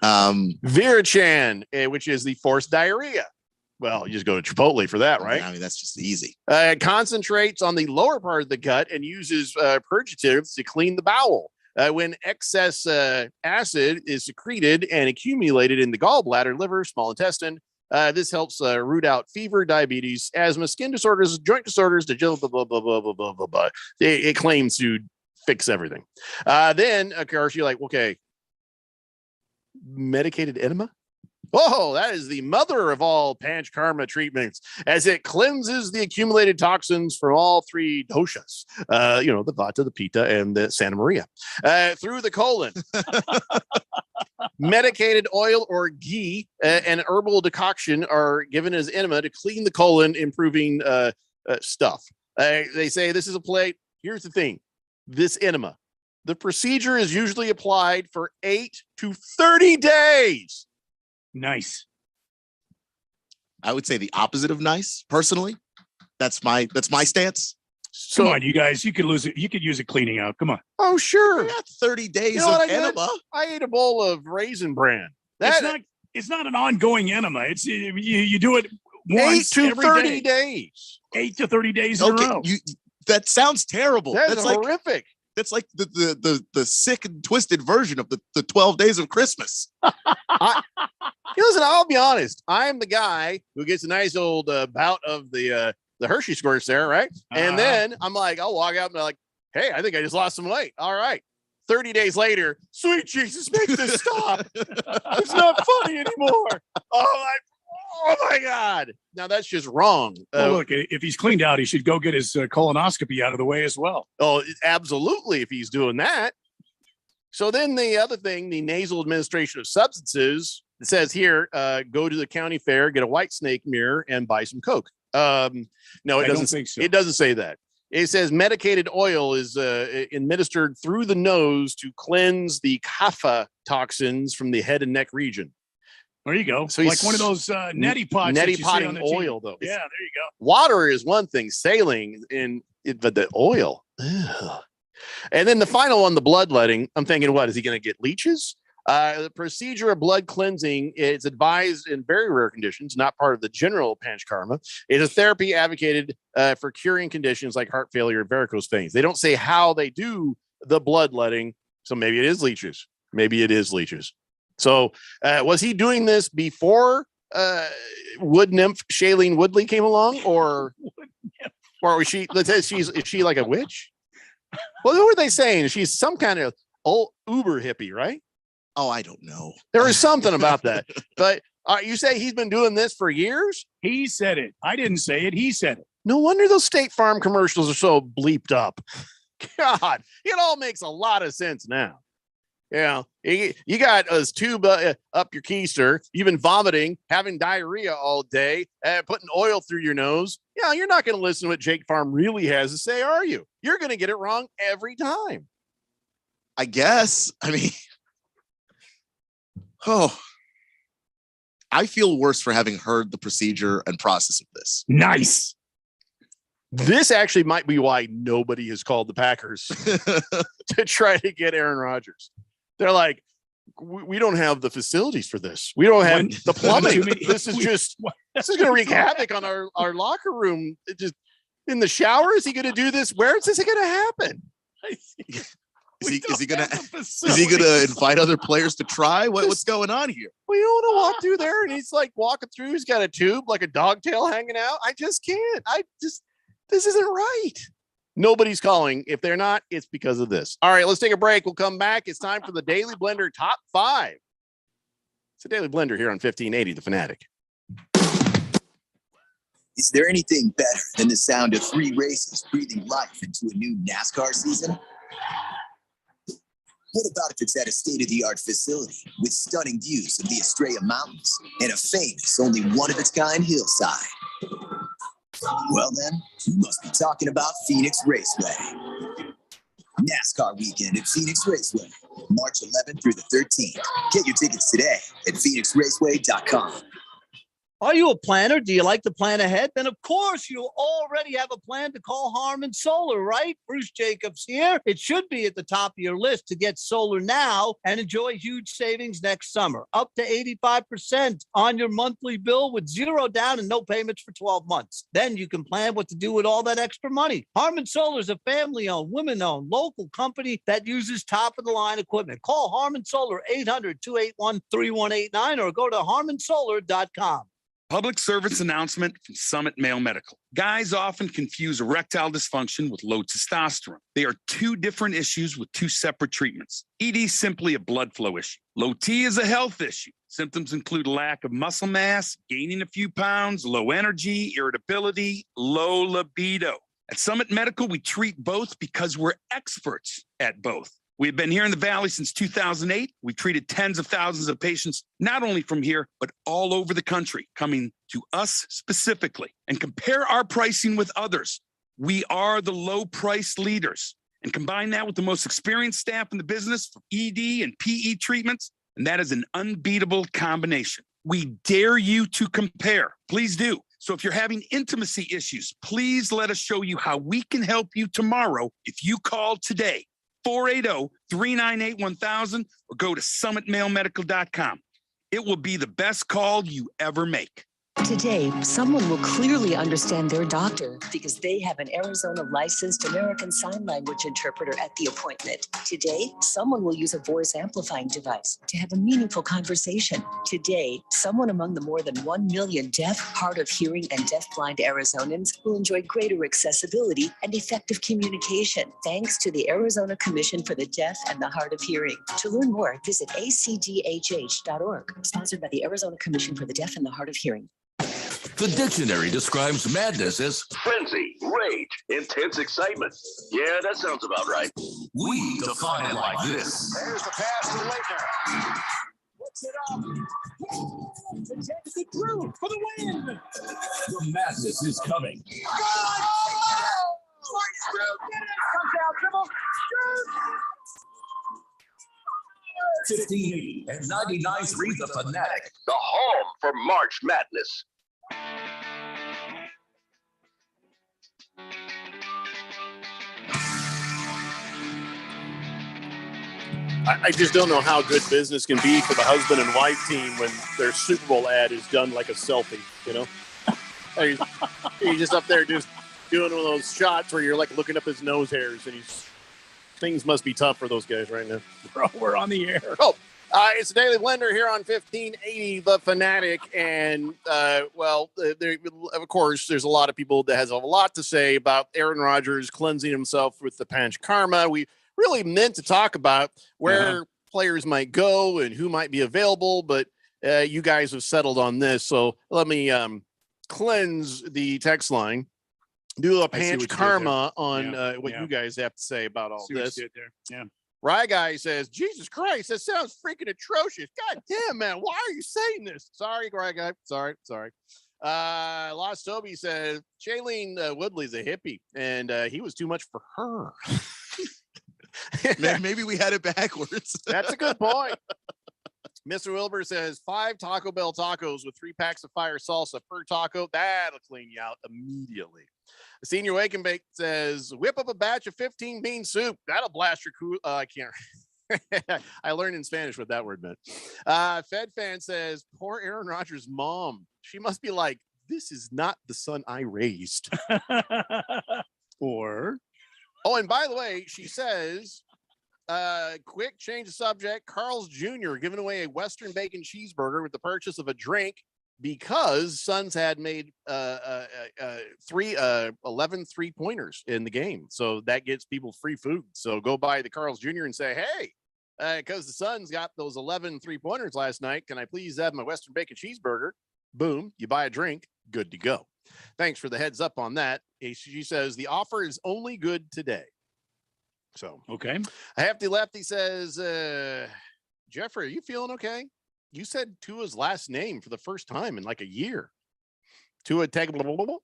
Virachan, which is the forced diarrhea. Well, you just go to Chipotle for that, right? I mean, that's just easy. Concentrates on the lower part of the gut and uses purgatives to clean the bowel. When excess acid is secreted and accumulated in the gallbladder, liver, small intestine, this helps root out fever, diabetes, asthma, skin disorders, joint disorders, blah, blah, blah, blah, blah, blah, blah, blah. It claims to fix everything. Then, of course, you're like, okay, medicated enema? Oh, that is the mother of all panchakarma treatments, as it cleanses the accumulated toxins from all 3 doshas, the Vata, the Pitta, and the Santa Maria, through the colon. Medicated oil or ghee and herbal decoction are given as enema to clean the colon, improving stuff. They say this is a plate. Here's the thing. This enema. The procedure is usually applied for 8 to 30 days. Nice. I would say the opposite of nice, personally. That's my stance. Come on, you guys. You could lose it. You could use a cleaning out. Come on. Oh, sure. I got 30 days of enema. I ate a bowl of Raisin Bran. It's not an ongoing enema. It's you do it once 8 to every 30 day. days. 8 to 30 days in a row. That sounds terrible. That's horrific. That's like the sick and twisted version of the 12 days of Christmas. Listen, I'll be honest. I'm the guy who gets a nice old bout of the Hershey squirts there, right? And then I'm like, I'll walk out and be like, hey, I think I just lost some weight. All right. 30 days later, sweet Jesus, make this stop. It's not funny anymore. Oh my God. Now that's just wrong. Well, look, if he's cleaned out, he should go get his colonoscopy out of the way as well. Oh, absolutely. If he's doing that. So then the other thing, the nasal administration of substances, it says here, go to the county fair, get a white snake mirror and buy some Coke. No, it doesn't think so. It doesn't say that. It says medicated oil is administered through the nose to cleanse the kapha toxins from the head and neck region. There you go. So like one of those neti pots. Neti potting oil, though. Yeah, there you go. Water is one thing. Sailing but the oil. Ugh. And then the final one, the bloodletting, I'm thinking, what, is he going to get leeches? The procedure of blood cleansing is advised in very rare conditions, not part of the general panchakarma. It is a therapy advocated for curing conditions like heart failure and varicose veins. They don't say how they do the bloodletting, so maybe it is leeches. Maybe it is leeches. So was he doing this before wood nymph Shailene Woodley came along, or was she? Is she like a witch? Well, who are they saying? She's some kind of old Uber hippie, right? Oh, I don't know. There was something about that. But you say he's been doing this for years? He said it. I didn't say it. He said it. No wonder those State Farm commercials are so bleeped up. God, it all makes a lot of sense now. Yeah, you got a tube up your keister. You've been vomiting, having diarrhea all day, putting oil through your nose. Yeah, you're not going to listen to what Jake Farm really has to say, are you? You're going to get it wrong every time. I guess. I mean, I feel worse for having heard the procedure and process of this. Nice. This actually might be why nobody has called the Packers to try to get Aaron Rodgers. They're like, we don't have the facilities for this. We don't have the plumbing. This is going to wreak havoc on our locker room. Just in the shower. Is he going to do this? Where is this going to happen? Is he gonna invite other players to try? What's going on here? Well, you don't want to walk through there and he's like walking through. He's got a tube like a dog tail hanging out. I just can't. This isn't right. Nobody's calling. If they're not, it's because of this. All right, let's take a break. We'll come back. It's time for the Daily Blender Top 5. It's a Daily Blender here on 1580 The Fanatic. Is there anything better than the sound of 3 races breathing life into a new NASCAR season? What about if it's at a state-of-the-art facility with stunning views of the Estrella Mountains and a famous, only one-of-its-kind hillside? Well then, you must be talking about Phoenix Raceway. NASCAR weekend at Phoenix Raceway, March 11th through the 13th. Get your tickets today at phoenixraceway.com. Are you a planner? Do you like to plan ahead? Then, of course, you already have a plan to call Harman Solar, right? Bruce Jacobs here. It should be at the top of your list to get solar now and enjoy huge savings next summer. Up to 85% on your monthly bill with 0 down and no payments for 12 months. Then you can plan what to do with all that extra money. Harman Solar is a family-owned, women-owned, local company that uses top-of-the-line equipment. Call Harman Solar 800-281-3189 or go to harmansolar.com. Public service announcement from Summit Male Medical. Guys often confuse erectile dysfunction with low testosterone. They are 2 different issues with 2 separate treatments. ED is simply a blood flow issue. Low T is a health issue. Symptoms include lack of muscle mass, gaining a few pounds, low energy, irritability, low libido. At Summit Medical, we treat both because we're experts at both. We've been here in the Valley since 2008. We've treated tens of thousands of patients, not only from here, but all over the country, coming to us specifically. And compare our pricing with others. We are the low price leaders. And combine that with the most experienced staff in the business for ED and PE treatments, and that is an unbeatable combination. We dare you to compare. Please do. So if you're having intimacy issues, please let us show you how we can help you tomorrow if you call today. 480-398-1000 or go to summitmalemedical.com. It will be the best call you ever make. Today, someone will clearly understand their doctor because they have an Arizona licensed American Sign Language interpreter at the appointment. Today, someone will use a voice amplifying device to have a meaningful conversation. Today, someone among the more than 1 million deaf, hard of hearing, and deafblind Arizonans will enjoy greater accessibility and effective communication thanks to the Arizona Commission for the Deaf and the Hard of Hearing. To learn more, visit acdhh.org, sponsored by the Arizona Commission for the Deaf and the Hard of Hearing. The dictionary describes madness as frenzy, rage, intense excitement. Yeah, that sounds about right. we define it like this. There's the pass to Leitner. Puts it up. The Jets get through for the win. The madness is coming. Touchdown, dribble. 1580 and 99.3 The Fanatic. The home for March Madness. I just don't know how good business can be for the husband and wife team when their Super Bowl ad is done like a selfie, you know? You're just up there just doing one of those shots where you're like looking up his nose hairs, and things must be tough for those guys right now. Bro, we're on the air. Oh, it's the Daily Blender here on 1580 The Fanatic, and of course, there's a lot of people that has a lot to say about Aaron Rodgers cleansing himself with the Panch Karma. We really meant to talk about where players might go and who might be available, but you guys have settled on this, so let me cleanse the text line. Do a Panch Karma on what you guys have to say about all this. Yeah. Rye Guy says, Jesus Christ, that sounds freaking atrocious. God damn, man. Why are you saying this? Sorry, Rye Guy. Sorry. Lost Toby says, Shailene Woodley's a hippie, and he was too much for her. Maybe we had it backwards. That's a good point. Mr. Wilbur says 5 Taco Bell tacos with 3 packs of fire salsa per taco. That'll clean you out immediately. Senior Wake and Bake says whip up a batch of 15 bean soup. That'll blast your cool. I can't. I learned in Spanish what that word meant. Fed Fan says poor Aaron Rodgers' mom. She must be like, this is not the son I raised. Or. Oh, and by the way, she says, quick change of subject. Carl's Jr. giving away a Western bacon cheeseburger with the purchase of a drink because Suns had made 11 3-pointers in the game. So that gets people free food. So go by the Carl's Jr. and say, hey, because the Suns got those 11 3-pointers last night, can I please have my Western bacon cheeseburger? Boom, you buy a drink, good to go. Thanks for the heads up on that. She says the offer is only good today. So, okay. A Hefty Lefty says, Jeffrey, are you feeling okay? You said Tua's last name for the first time in like a year. Tua Tagovailoa?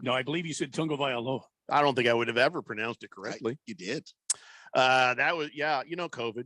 No, I believe you said Tagovailoa. I don't think I would have ever pronounced it correctly. You did. That was, COVID.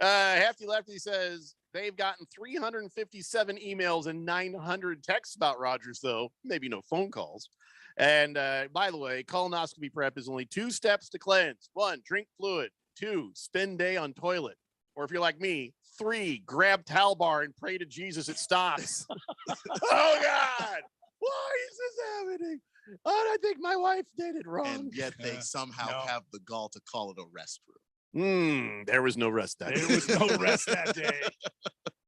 Hefty Lefty says they've gotten 357 emails and 900 texts about Rodgers, though maybe no phone calls. And by the way, colonoscopy prep is only 2 steps to cleanse. 1, drink fluid. 2, spend day on toilet. Or if you're like me, 3, grab towel bar and pray to Jesus it stops. Oh God, why is this happening? I think my wife did it wrong. And yet they somehow have the gall to call it a restroom. There was no rest that day. There was no rest that day.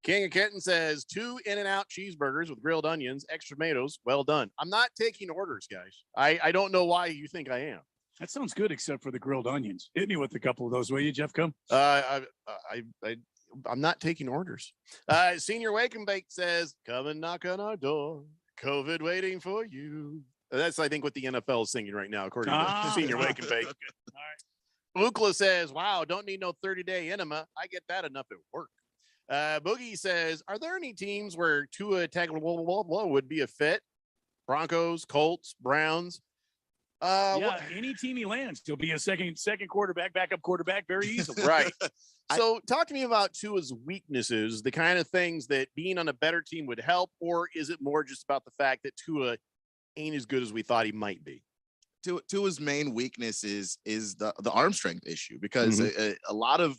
King of Kitten says 2 In-N-Out cheeseburgers with grilled onions, extra tomatoes. Well done. I'm not taking orders, guys. I don't know why you think I am. That sounds good, except for the grilled onions. Hit me with a couple of those, will you, Jeff? Come. I'm not taking orders. Senior Wake and Bake says, come and knock on our door. COVID waiting for you. That's, I think, what the NFL is singing right now, according to Senior Wake and Bake. Okay. All right. Lukla says, wow, don't need no 30-day enema. I get that enough at work. Boogie says, are there any teams where Tua Tagovailoa would be a fit? Broncos, Colts, Browns. Any team he lands, he'll be a second quarterback, backup quarterback very easily. Right. So talk to me about Tua's weaknesses, the kind of things that being on a better team would help, or is it more just about the fact that Tua ain't as good as we thought he might be? Tua's main weakness is the arm strength issue, because a lot of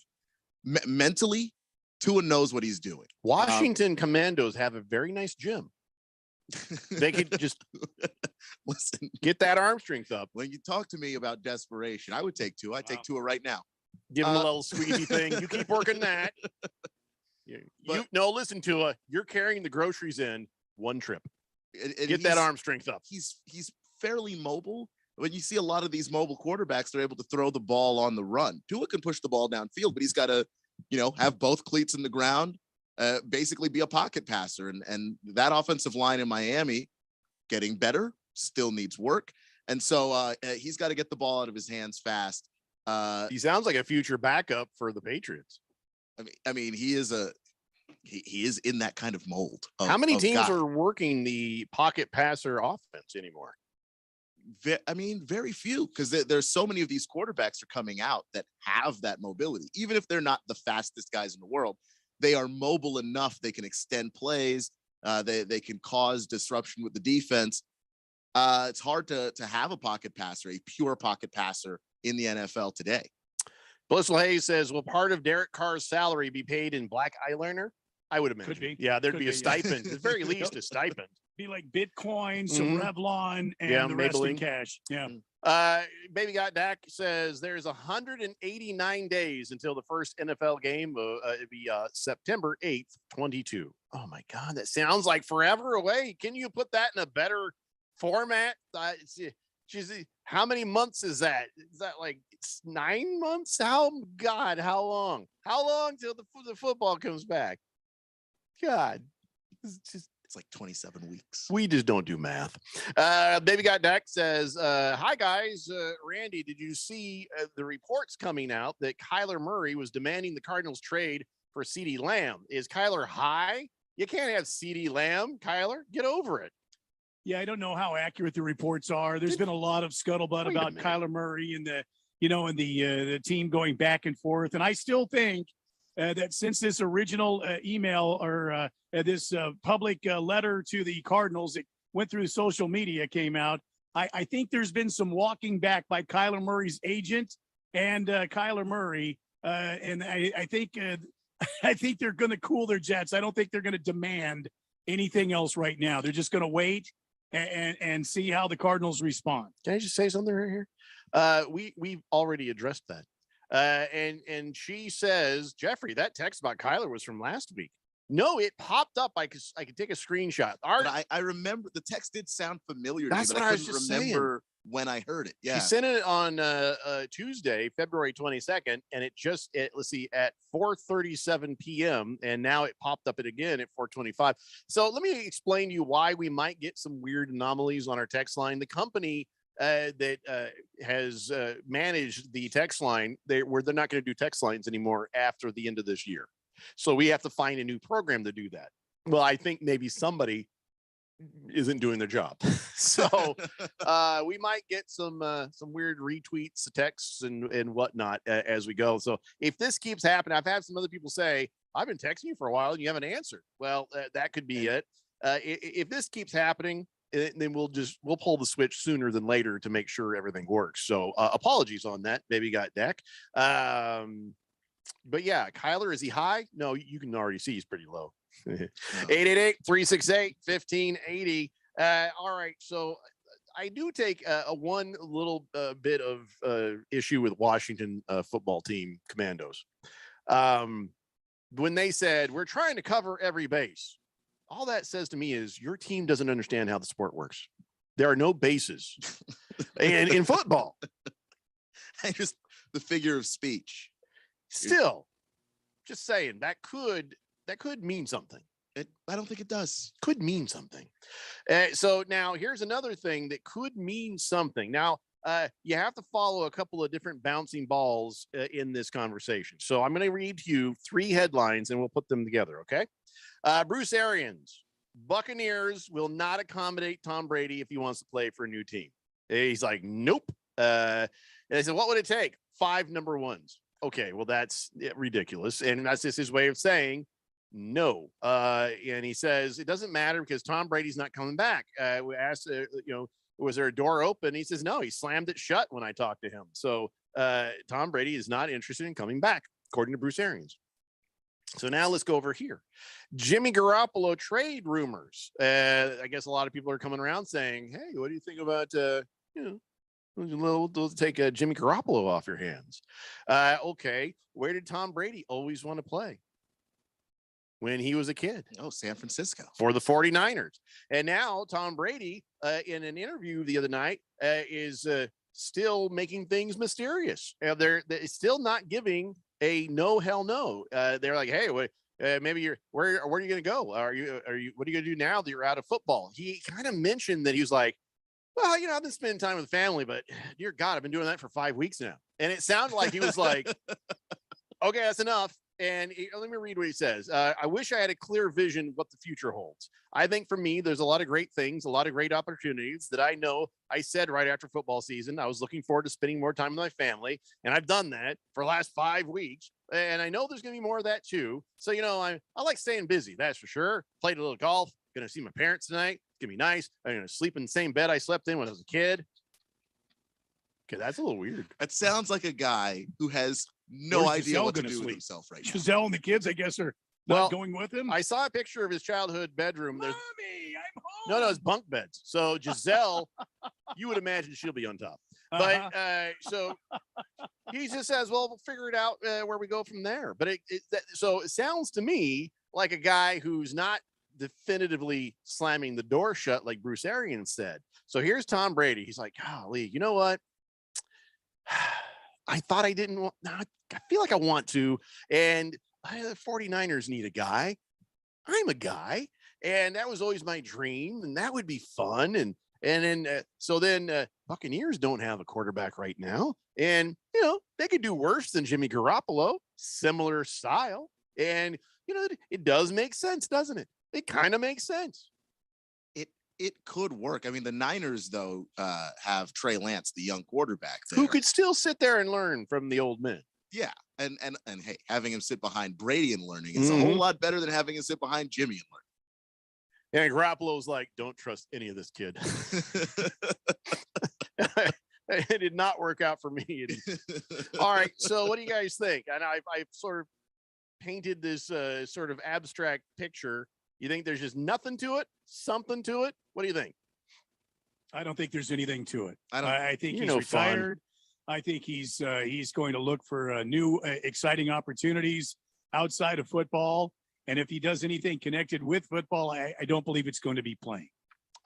mentally, Tua knows what he's doing. Washington Commandos have a very nice gym. They could just listen, get that arm strength up. When you talk to me about desperation, I would take Tua. I'd take Tua right now. Give him a little squeezy thing. You keep working that. Listen, Tua, you're carrying the groceries in one trip. Get that arm strength up. He's fairly mobile. When you see a lot of these mobile quarterbacks, they're able to throw the ball on the run. Tua can push the ball downfield, but he's got to, have both cleats in the ground. Basically be a pocket passer, and that offensive line in Miami getting better, still needs work, and so he's got to get the ball out of his hands fast. He sounds like a future backup for the Patriots. I mean he is in that kind of mold. How many teams are working the pocket passer offense anymore? Very few, because there's so many of these quarterbacks are coming out that have that mobility, even if they're not the fastest guys in the world. They are mobile enough. They can extend plays. They can cause disruption with the defense. It's hard to have a pocket passer, a pure pocket passer in the NFL today. Blissful Hayes says, will part of Derek Carr's salary be paid in black eyeliner? I would imagine. Could be. Yeah, there'd Could be a be, yeah. stipend. At the very least, a stipend. Be like Bitcoin, some Mhm. Revlon, and Yeah, the rest in Maybelline. cash. Yeah. Baby Got Dak says there's 189 days until the first NFL game. It'd be September 8th, 22. Oh my God, that sounds like forever away. Can you put that in a better format? How many months is that? Is that like it's 9 months? How long? How long till the football comes back? God, it's like 27 weeks. We just don't do math. Baby Got Dak says, hi guys. Randy, did you see the reports coming out that Kyler Murray was demanding the Cardinals trade for CeeDee Lamb? Is Kyler high? You can't have CeeDee Lamb, Kyler. Get over it. Yeah, I don't know how accurate the reports are. There's been a lot of scuttlebutt about Kyler Murray and the team going back and forth. And I still think that since this original email or this public letter to the Cardinals that went through social media came out, I think there's been some walking back by Kyler Murray's agent and Kyler Murray. And I think they're going to cool their jets. I don't think they're going to demand anything else right now. They're just going to wait and see how the Cardinals respond. Can I just say something right here? We've already addressed that. And she says, Jeffrey, that text about Kyler was from last week. No, it popped up. I could take a screenshot. I remember the text did sound familiar to me, That's but what I I was couldn't just remember when I heard it. Yeah. She sent it on Tuesday, February 22nd, and let's see, at 4:37 p.m. And now it popped up again at 4:25. So let me explain to you why we might get some weird anomalies on our text line. The company that has managed the text line, they're not going to do text lines anymore after the end of this year. So we have to find a new program to do that. Well, I think maybe somebody isn't doing their job. So we might get some weird retweets, texts, and whatnot as we go. So if this keeps happening, I've had some other people say, I've been texting you for a while and you haven't answered. Well, that could be it. If this keeps happening, then we'll pull the switch sooner than later to make sure everything works. So apologies on that, Baby Got Dak. But yeah, Kyler, is he high? No, you can already see he's pretty low. 888-368-1580. All right. So I do take one little bit of issue with Washington football team Commandos. When they said, we're trying to cover every base. All that says to me is your team doesn't understand how the sport works. There are no bases in football. Just the figure of speech. Still, just saying that could mean something. I don't think it does. Could mean something. So now here's another thing that could mean something. Now you have to follow a couple of different bouncing balls in this conversation. So I'm going to read to you 3 headlines and we'll put them together. Okay. Bruce Arians, Buccaneers will not accommodate Tom Brady if he wants to play for a new team. He's like, nope. And I said, what would it take? 5 number ones. Okay, well, that's ridiculous. And that's just his way of saying no. And he says, it doesn't matter because Tom Brady's not coming back. We asked, was there a door open? He says, no, he slammed it shut when I talked to him. So Tom Brady is not interested in coming back, according to Bruce Arians. So now let's go over here. Jimmy Garoppolo trade rumors. I guess a lot of people are coming around saying, hey, what do you think about, we'll take Jimmy Garoppolo off your hands. Okay. Where did Tom Brady always want to play? When he was a kid. Oh, San Francisco. For the 49ers. And now Tom Brady, in an interview the other night, is still making things mysterious. They're still not giving a no, hell no. They're like, hey, maybe where are you going to go? What are you going to do now that you're out of football? He kind of mentioned that he was like, well, I've been spending time with family, but dear God, I've been doing that for 5 weeks now. And it sounded like he was like, okay, that's enough. And let me read what he says. I wish I had a clear vision of what the future holds. I think for me, there's a lot of great things, a lot of great opportunities that I know I said right after football season. I was looking forward to spending more time with my family. And I've done that for the last 5 weeks. And I know there's going to be more of that too. So, I like staying busy. That's for sure. Played a little golf. Going to see my parents tonight. It's going to be nice. I'm going to sleep in the same bed I slept in when I was a kid. Okay, that's a little weird. That sounds like a guy who has no Where's idea Giselle what to gonna do with sleep? himself right now. Giselle and the kids, I guess, are not going with him. I saw a picture of his childhood bedroom. Mommy, I'm home. No, it's bunk beds. So Giselle, you would imagine she'll be on top. But so he just says, well, we'll figure it out where we go from there. But so it sounds to me like a guy who's not definitively slamming the door shut like Bruce Arians said. So here's Tom Brady. He's like, golly, you know what? I thought I didn't want, I feel like I want to. And the 49ers need a guy. I'm a guy. And that was always my dream. And that would be fun. And then Buccaneers don't have a quarterback right now. And, they could do worse than Jimmy Garoppolo, similar style. And, it does make sense, doesn't it? It kind of makes sense. It could work. I mean, the Niners, though, have Trey Lance, the young quarterback, who could still sit there and learn from the old men. Yeah. And hey, having him sit behind Brady and learning is a whole lot better than having him sit behind Jimmy and learning. And Garoppolo's like, don't trust any of this kid. It did not work out for me. All right. So what do you guys think? And I've sort of painted this sort of abstract picture. You think there's just nothing to it? Something to it? What do you think? I don't think there's anything to it. I think he's retired. I think he's going to look for new exciting opportunities outside of football. And if he does anything connected with football, I don't believe it's going to be playing.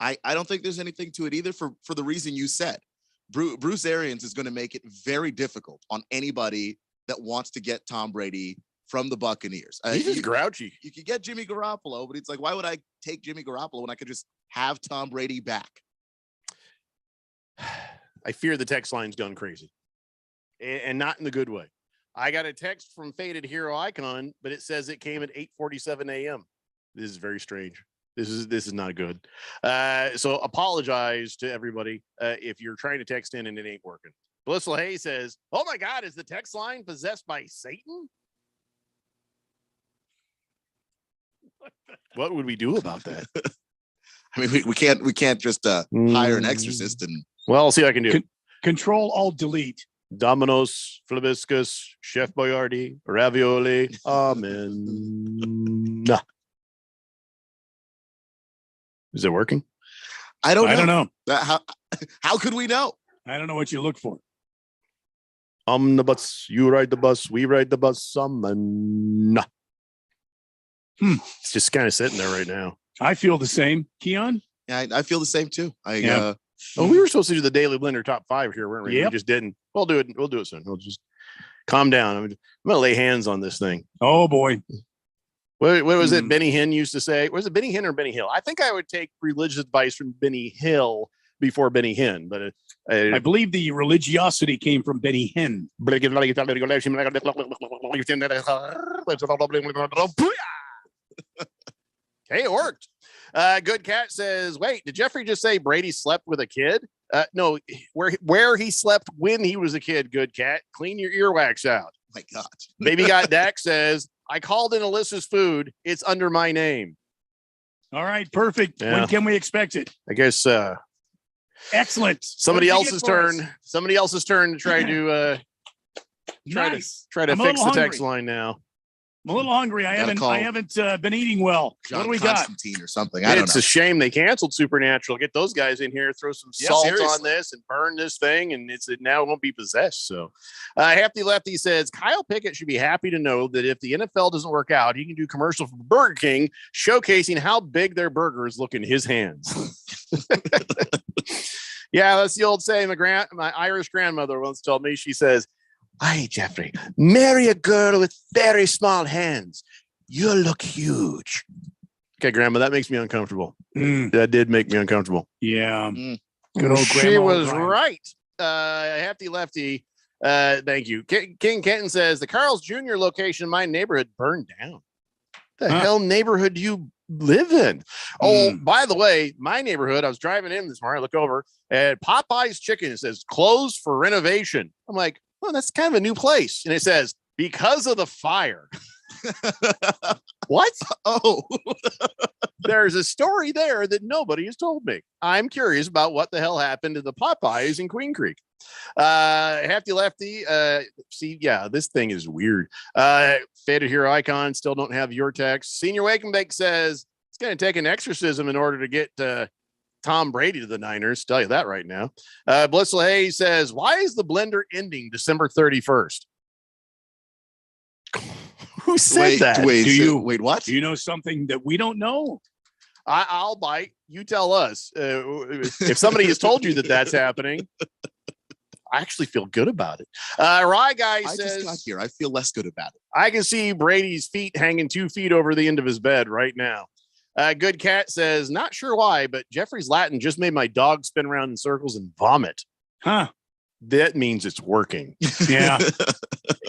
I don't think there's anything to it either for the reason you said. Bruce Arians is going to make it very difficult on anybody that wants to get Tom Brady from the Buccaneers. He's just grouchy. You could get Jimmy Garoppolo, but it's like, why would I take Jimmy Garoppolo when I could just have Tom Brady back? I fear the text line's gone crazy, and not in the good way. I got a text from Faded Hero Icon, but it says it came at 8:47 a.m. This is very strange. This is not good. So apologize to everybody if you're trying to text in and it ain't working. Blissful Hay says, "Oh my God, is the text line possessed by Satan?" What would we do about that? I mean, we can't just hire an exorcist and. Well, I'll see what I can do. Control Alt Delete. Domino's, Flabiscus, Chef Boyardee, ravioli. Amen. Is it working? I don't know. How could we know? I don't know what you look for. The bus. You ride the bus. We ride the bus. Amen. It's just kind of sitting there right now. I feel the same. Keon? Yeah, I feel the same too. We were supposed to do the Daily Blender top 5 here, weren't we? Yep. We just didn't. We'll do it. We'll do it soon. We'll just calm down. I'm gonna lay hands on this thing. Oh boy. What was it Benny Hinn used to say? Was it Benny Hinn or Benny Hill? I think I would take religious advice from Benny Hill before Benny Hinn, but I believe the religiosity came from Benny Hinn. Hey, it worked. Good Cat says, wait, did Jeffrey just say Brady slept with a kid? No, where he slept when he was a kid, Good Cat. Clean your earwax out. My God. Baby Got Dak says, I called in Alyssa's food. It's under my name. All right, perfect. Yeah. When can we expect it? I guess excellent. Somebody else's turn. Somebody else's turn to try to try to fix the text line now. I'm a little hungry. I haven't been eating well. John What do we Constantine got? or something. It's a shame they canceled Supernatural. Get those guys in here, throw some salt on seriously. this, and burn this thing, and now it won't be possessed. So, Hefty Lefty says Kyle Pickett should be happy to know that if the NFL doesn't work out, he can do commercial for Burger King, showcasing how big their burgers look in his hands. Yeah, that's the old saying. My Irish grandmother once told me. She says, "Hey, Jeffrey, marry a girl with very small hands. You'll look huge." Okay, Grandma, that makes me uncomfortable. That did make me uncomfortable. Yeah. Good old She Grandma was O'Brien. right. Hefty Lefty, thank you. King Kenton says, the Carl's Jr. location in my neighborhood burned down. The hell neighborhood do you live in? Oh, by the way, my neighborhood, I was driving in this morning, I look over at Popeye's Chicken. It says, closed for renovation. I'm like, well, that's kind of a new place. And it says, because of the fire. What? Oh, there's a story there that nobody has told me. I'm curious about what the hell happened to the Popeyes in Queen Creek. Hefty Lefty. See, yeah, this thing is weird. Faded Hero Icon, still don't have your text. Senior Wake and Bake says it's going to take an exorcism in order to get Tom Brady to the Niners. Tell you that right now. Blissful Hayes says, why is the blender ending December 31st? Who said that? Wait, what? Do you know something that we don't know? I'll bite. You tell us. If somebody has told you that that's happening, I actually feel good about it. Rye Guy says, I just got here. I feel less good about it. I can see Brady's feet hanging 2 feet over the end of his bed right now. Good Cat says, not sure why, but Jeffrey's Latin just made my dog spin around in circles and vomit. Huh. That means it's working. Yeah.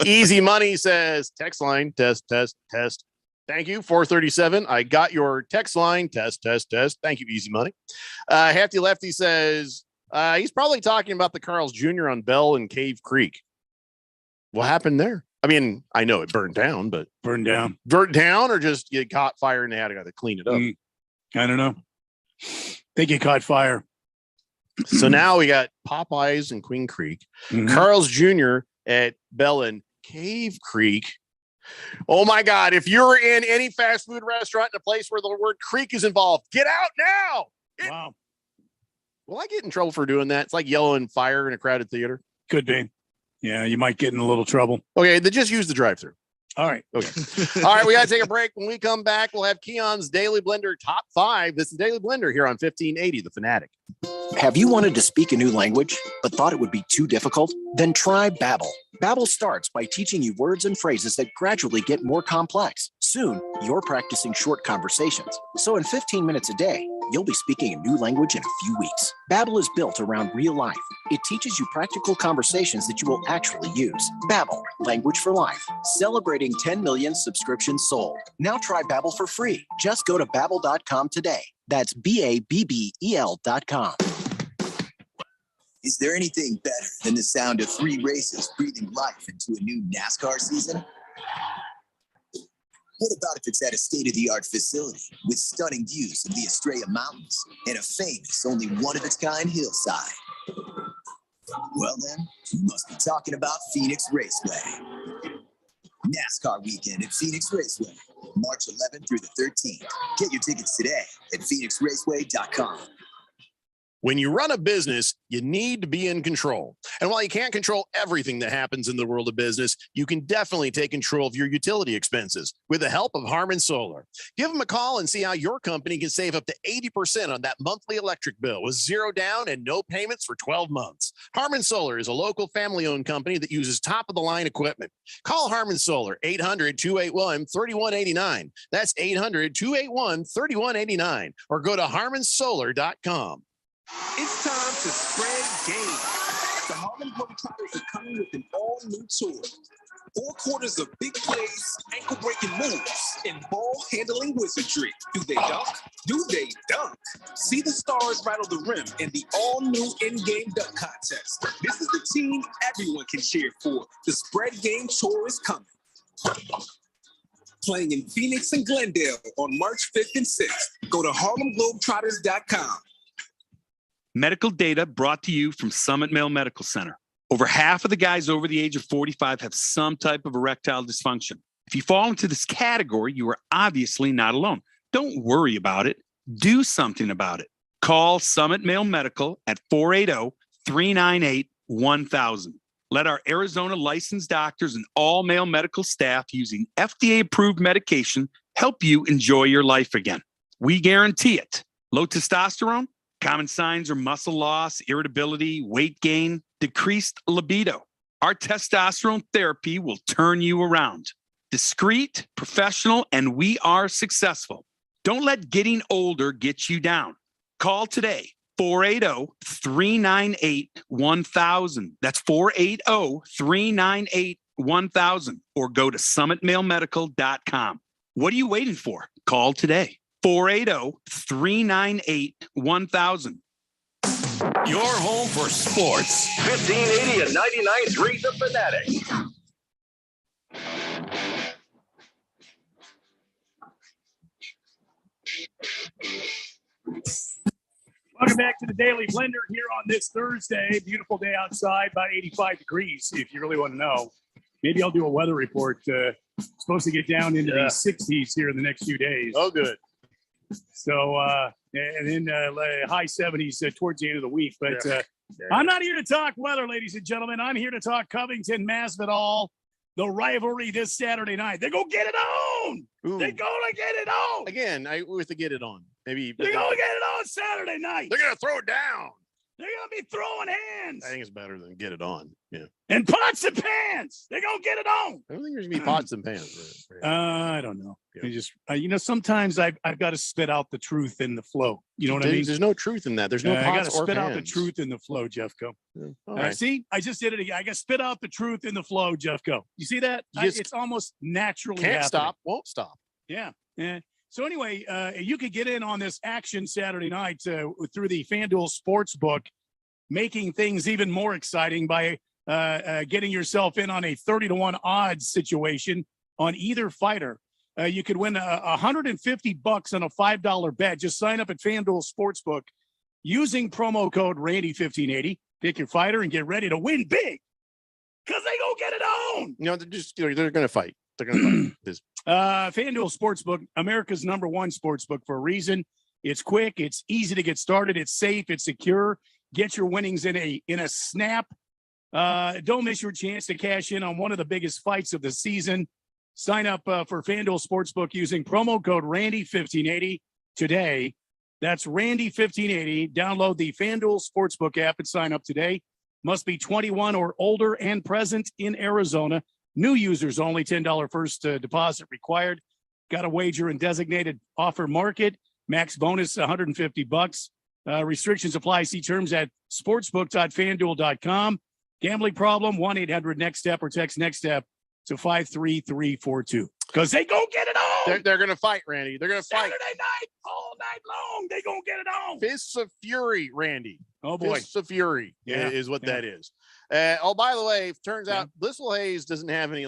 Easy Money says, text line, test. Thank you, 437. I got your text line, test. Thank you, Easy Money. Hefty Lefty says, he's probably talking about the Carl's Jr. on Bell and Cave Creek. What happened there? I mean, I know it burned down, but Burned down. burnt down or just it caught fire and they had to clean it up. I don't know. Think it caught fire. So now we got Popeyes and Queen Creek, Mhm. Carl's Jr. at Bell and Cave Creek. Oh my God. If you're in any fast food restaurant in a place where the word creek is involved, get out now. Wow. Will I get in trouble for doing that? It's like yelling fire in a crowded theater. Could be. Yeah, you might get in a little trouble. Okay, then just use the drive-through. All right. Okay. All right, we got to take a break. When we come back, we'll have Keon's Daily Blender Top 5. This is Daily Blender here on 1580 The Fanatic. Have you wanted to speak a new language, but thought it would be too difficult? Then try Babbel. Babbel starts by teaching you words and phrases that gradually get more complex. Soon, you're practicing short conversations. So in 15 minutes a day, you'll be speaking a new language in a few weeks. Babbel is built around real life. It teaches you practical conversations that you will actually use. Babbel, language for life. Celebrating 10 million subscriptions sold. Now try Babbel for free. Just go to Babbel.com today. That's BABBEL.com. Is there anything better than the sound of 3 races breathing life into a new NASCAR season? What about if it's at a state-of-the-art facility with stunning views of the Estrella Mountains and a famous, only one-of-its-kind hillside? Well then, you must be talking about Phoenix Raceway. NASCAR weekend at Phoenix Raceway, March 11th through the 13th. Get your tickets today at phoenixraceway.com. When you run a business, you need to be in control. And while you can't control everything that happens in the world of business, you can definitely take control of your utility expenses with the help of Harmon Solar. Give them a call and see how your company can save up to 80% on that monthly electric bill with 0 down and no payments for 12 months. Harmon Solar is a local family-owned company that uses top-of-the-line equipment. Call Harmon Solar, 800-281-3189. That's 800-281-3189. Or go to harmonsolar.com. It's time to spread game. The Harlem Globetrotters are coming with an all-new tour. 4 quarters of big plays, ankle-breaking moves, and ball-handling wizardry. Do they dunk? Do they dunk? See the stars rattle the rim in the all-new in-game dunk contest. This is the team everyone can cheer for. The Spread Game Tour is coming. Playing in Phoenix and Glendale on March 5th and 6th. Go to harlemglobetrotters.com. Medical data brought to you from Summit Male Medical Center. Over half of the guys over the age of 45 have some type of erectile dysfunction. If you fall into this category, you are obviously not alone. Don't worry about it. Do something about it. Call Summit Male Medical at 480-398-1000. Let our Arizona licensed doctors and all male medical staff using FDA-approved medication help you enjoy your life again. We guarantee it. Low testosterone? Common signs are muscle loss, irritability, weight gain, decreased libido. Our testosterone therapy will turn you around. Discreet, professional, and we are successful. Don't let getting older get you down. Call today, 480-398-1000. That's 480-398-1000. Or go to summitmalemedical.com. What are you waiting for? Call today. 480-398-1000. Your home for sports. 1580 and 99.3 The Fanatic. Welcome back to the Daily Blender here on this Thursday. Beautiful day outside, about 85 degrees, if you really want to know. Maybe I'll do a weather report. Supposed to get down into the 60s here in the next few days. Oh, good. So, and then high 70s towards the end of the week. But I'm not here to talk weather, ladies and gentlemen. I'm here to talk Covington Masvidal, the rivalry this Saturday night. They're going to get it on. Ooh. They're going to get it on. Again, with the get it on. Maybe they're going to get it on Saturday night. They're going to throw it down. They're going to be throwing hands. I think it's better than get it on. Yeah. And pots and pans. They're going to get it on. I don't think there's going to be pots and pans. I don't know. Yeah. I just, sometimes I've got to spit out the truth in the flow. You know what I mean? There's no truth in that. There's no pots I got to or spit pans. out the truth in the flow, Jeffco. Right. See, I just did it again. I got to spit out the truth in the flow, Jeffco. You see that? It's almost naturally can't happening. Stop, won't stop. Yeah. So anyway, you could get in on this action Saturday night through the FanDuel Sportsbook, making things even more exciting by getting yourself in on a 30-1 odds situation on either fighter. You could win $150 on a $5 bet. Just sign up at FanDuel Sportsbook using promo code Randy1580. Pick your fighter and get ready to win big, because they gonna get it on. They're going to fight. They're going to fight. FanDuel Sportsbook, America's #1 sportsbook for a reason. It's quick, it's easy to get started, it's safe, it's secure. Get your winnings in a snap. Don't miss your chance to cash in on one of the biggest fights of the season. Sign up for FanDuel Sportsbook using promo code Randy1580 today. That's Randy1580. Download the FanDuel Sportsbook app and sign up today. Must be 21 or older and present in Arizona. New users only, $10 first deposit required. Got a wager in designated offer market. Max bonus $150. Restrictions apply. See terms at sportsbook.fanduel.com. Gambling problem, 1-800-NEXT-STEP or text NEXT STEP to 53342. Because they go get it on. They're going to fight, Randy. They're going to fight. Saturday night, all night long. They going to get it on. Fists of Fury, Randy. Oh, boy. Fists of Fury is what that is. By the way, it turns out Blissful Hayes doesn't have any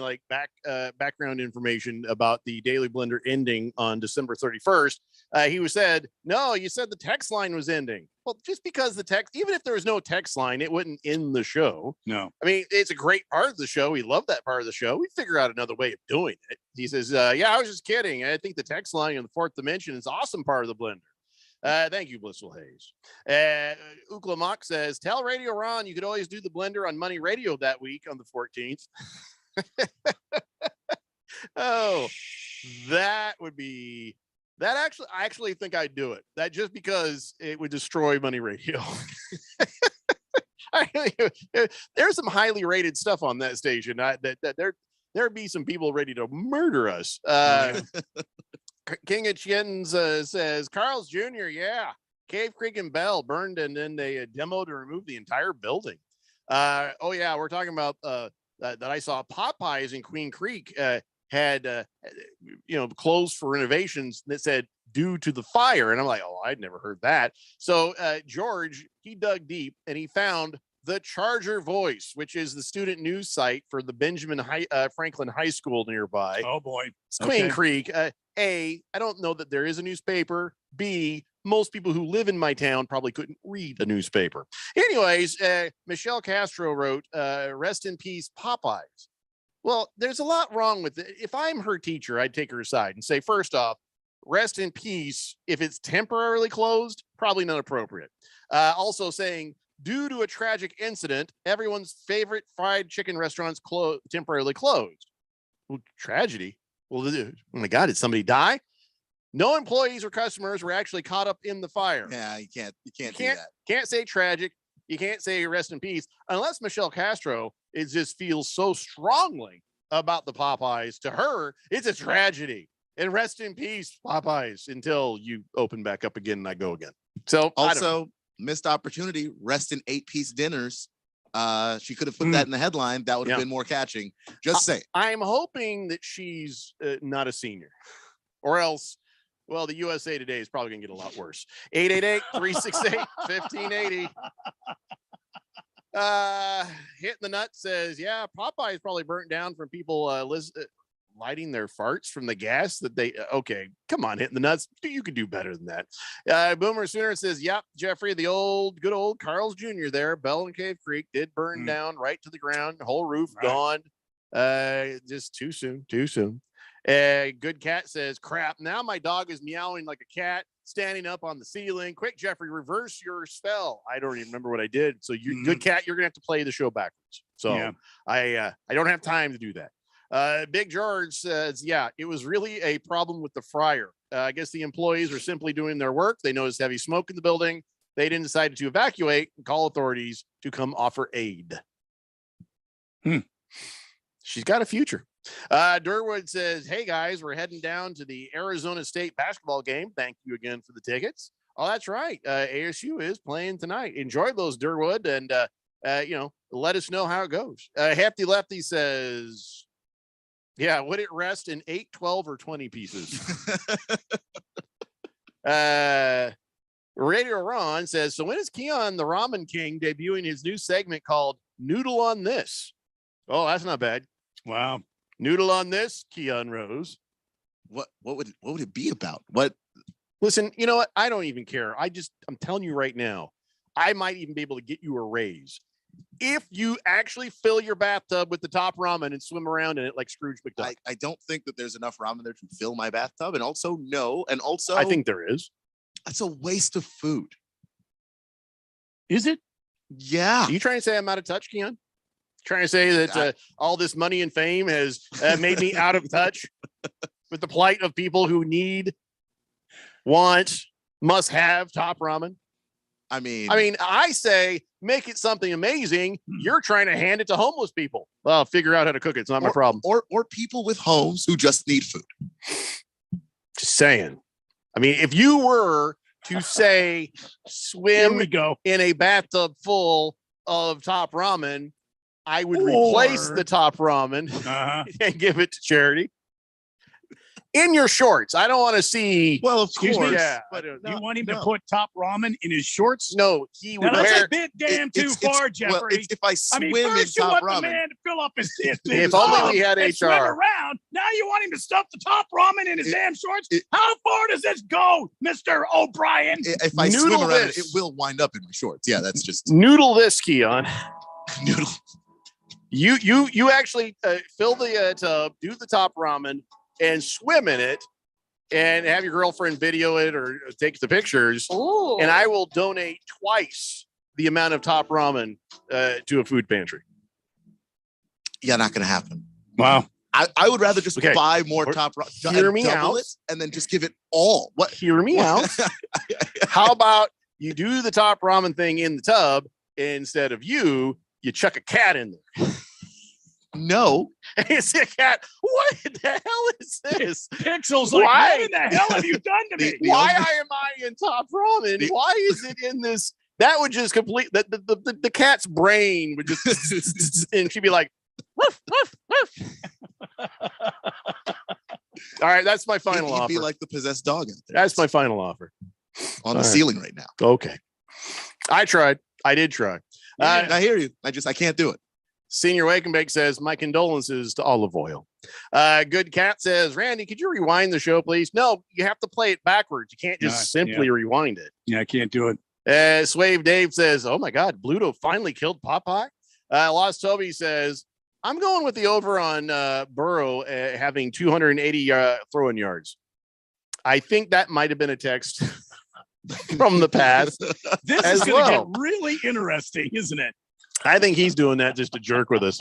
background information about the Daily Blender ending on December 31st. He said, no, you said the text line was ending. Well, just because the text, even if there was no text line, it wouldn't end the show. No. I mean, it's a great part of the show. We love that part of the show. We figure out another way of doing it. He says, I was just kidding. I think the text line in the fourth dimension is an awesome part of the Blender. Thank you, Blissful Hayes. Ukla Mock says, tell Radio Ron you could always do the Blender on Money Radio that week on the 14th. Oh, that would be that. I actually think I'd do it. That just because it would destroy Money Radio. There's some highly rated stuff on that station. There'd be some people ready to murder us. King of Chiens says Carl's Jr. Yeah, Cave Creek and Bell burned, and then they demoed and removed the entire building. We're talking about that I saw Popeyes in Queen Creek had closed for renovations that said due to the fire, and I'm like, oh, I'd never heard that. So George, he dug deep and he found the Charger Voice, which is the student news site for the Benjamin Franklin High School nearby. Oh boy, it's Queen Creek. A, I don't know that there is a newspaper. B, most people who live in my town probably couldn't read a newspaper. Anyways, Michelle Castro wrote, rest in peace, Popeyes. Well, there's a lot wrong with it. If I'm her teacher, I'd take her aside and say, first off, rest in peace. If it's temporarily closed, probably not appropriate. Also saying, due to a tragic incident, everyone's favorite fried chicken restaurants temporarily closed. Well, tragedy. Well, oh my God, did somebody die? No employees or customers were actually caught up in the fire. Yeah, you can't do that. Can't say tragic. You can't say rest in peace unless Michelle Castro just feels so strongly about the Popeyes. To her, it's a tragedy. And rest in peace, Popeyes, until you open back up again and I go again. So also missed opportunity. Rest in 8-piece dinners. She could have put that in the headline. That would have been more catching. Just say. I'm hoping that she's not a senior, or else, well, the USA Today is probably gonna get a lot worse. 888-368-1580. Hitting the Nut says, yeah, Popeye is probably burnt down from people lighting their farts from the gas that they okay, come on, hitting the nuts. You could do better than that. Boomer Sooner says, yep, Jeffrey, the good old Carl's Jr. there, Bell and Cave Creek did burn down right to the ground, whole roof gone. Just too soon. Good Cat says, crap, now my dog is meowing like a cat standing up on the ceiling. Quick, Jeffrey, reverse your spell. I don't even remember what I did. So you Good Cat, you're gonna have to play the show backwards. So I don't have time to do that. Big George says, yeah, it was really a problem with the fryer. I guess the employees were simply doing their work. They noticed heavy smoke in the building. They didn't decide to evacuate and call authorities to come offer aid. She's got a future. Durwood says, hey guys, we're heading down to the Arizona State basketball game. Thank you again for the tickets. Oh, that's right. ASU is playing tonight. Enjoy those, Durwood, and let us know how it goes. Hefty Lefty says, yeah, would it rest in 8, 12, or 20 pieces? Radio Ron says, so when is Keon the Ramen King debuting his new segment called Noodle on This? Oh, that's not bad. Wow. Noodle on This, Keon Rose. What would it be about? What? Listen, you know what? I don't even care. I'm telling you right now, I might even be able to get you a raise if you actually fill your bathtub with the top ramen and swim around in it like Scrooge McDuck. I don't think that there's enough ramen there to fill my bathtub. And also, I think there is. That's a waste of food. Is it? Yeah. Are you trying to say I'm out of touch, Keon? Trying to say that all this money and fame has made me out of touch with the plight of people who need, want, must have top ramen? I mean, I say make it something amazing. You're trying to hand it to homeless people. Well, figure out how to cook it. It's not my problem. Or people with homes who just need food. Just saying. I mean, if you were to say swim in a bathtub full of top ramen, I would replace the top ramen and give it to charity. In your shorts. I don't want to see. Well, of Excuse course. me? Yeah. You want him to put top ramen in his shorts? No, he would Now, that's wear. a bit damn too far, Jeffrey. Well, if I swim in first you top want the ramen, man to fill up his If only we had and swim HR. around. Now you want him to stuff the top ramen in his damn shorts? How far does this go, Mr. O'Brien? if I swim around, it will wind up in my shorts. Yeah, that's just Noodle this, Keon. Noodle. You actually fill the tub, do the top ramen, and swim in it, and have your girlfriend video it or take the pictures. Ooh. And I will donate twice the amount of top ramen to a food pantry. Yeah, not going to happen. Wow. I would rather just buy more top ramen. Hear me out. And then just give it all. What? Hear me out. How about you do the top ramen thing in the tub instead of you chuck a cat in there? No. It's a cat. What the hell is this? Pixels, like, what in the hell have you done to me? Why am I in top ramen? Why is it in this? That would just complete the cat's brain would just and she'd be like, woof, woof, woof. All right, that's my final He'd offer. be like the possessed dog out there. That's my final offer. On the ceiling right now. Okay. I tried. I did try. I hear you. I can't do it. Senior Wake and Bake says, my condolences to Olive Oil. Good Cat says, Randy, could you rewind the show, please? No, you have to play it backwards. You can't just simply rewind it. Yeah, I can't do it. Swave Dave says, oh my God, Bluto finally killed Popeye. Lost Toby says, I'm going with the over on Burrow having 280 throwing yards. I think that might have been a text from the past. This is going to get really interesting, isn't it? I think he's doing that just to jerk with us.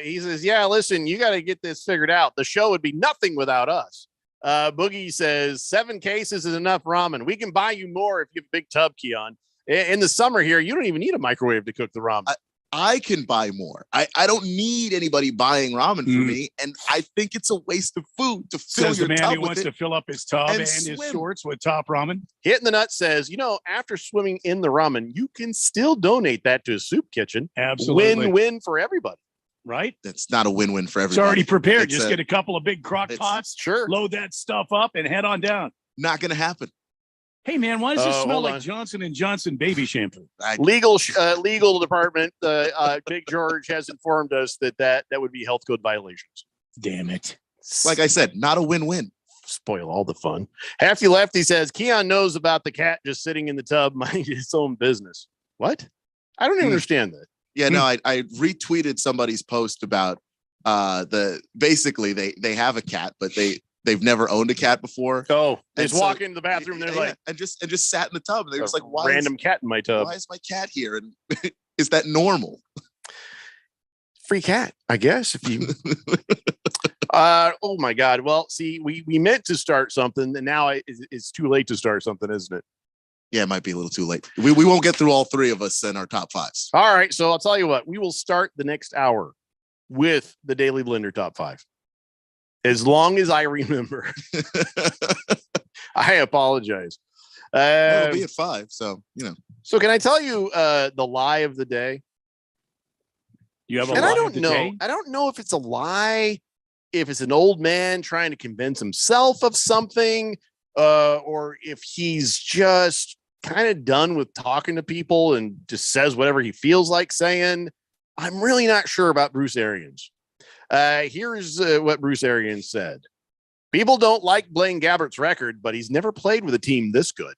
He says, yeah, listen, you got to get this figured out. The show would be nothing without us. Boogie says 7 cases is enough ramen. We can buy you more if you have a big tub, Keon. In the summer here, you don't even need a microwave to cook the ramen. I can buy more. I don't need anybody buying ramen for me. And I think it's a waste of food to fill Says your the man tub who with wants it to fill up his tub and his swim. shorts with top ramen. Hitting the Nut says, after swimming in the ramen, you can still donate that to a soup kitchen. Absolutely. Win-win for everybody. Right? That's not a win-win for It's everybody. already prepared. It's Just get a couple of big crock pots, load that stuff up, and head on down. Not going to happen. Hey, man, why does this smell hold like on. Johnson & Johnson baby shampoo? Legal department, Big George has informed us that would be health code violations. Damn it. Like I said, not a win-win. Spoil all the fun. Hefty Lefty says Keon knows about the cat just sitting in the tub minding his own business. What? I don't even understand that. Yeah, no, I retweeted somebody's post about basically they have a cat, but they've never owned a cat before. Oh, they just walk into the bathroom and they're like, and just sat in the tub. And they were just like, why random cat in my tub? Why is my cat here? And is that normal? Free cat, I guess. If you oh my God. Well, see, we meant to start something, and now it's too late to start something, isn't it? Yeah, it might be a little too late. We won't get through all three of us in our top fives. All right. So I'll tell you what, we will start the next hour with the Daily Blender top 5. As long as I remember. I apologize. It'll be at 5, so So can I tell you the lie of the day? You have a and lie I don't of the know. day? I don't know if it's a lie, if it's an old man trying to convince himself of something, or if he's just kind of done with talking to people and just says whatever he feels like saying. I'm really not sure about Bruce Arians. Here's what Bruce Arians said. People don't like Blaine Gabbert's record, but he's never played with a team this good.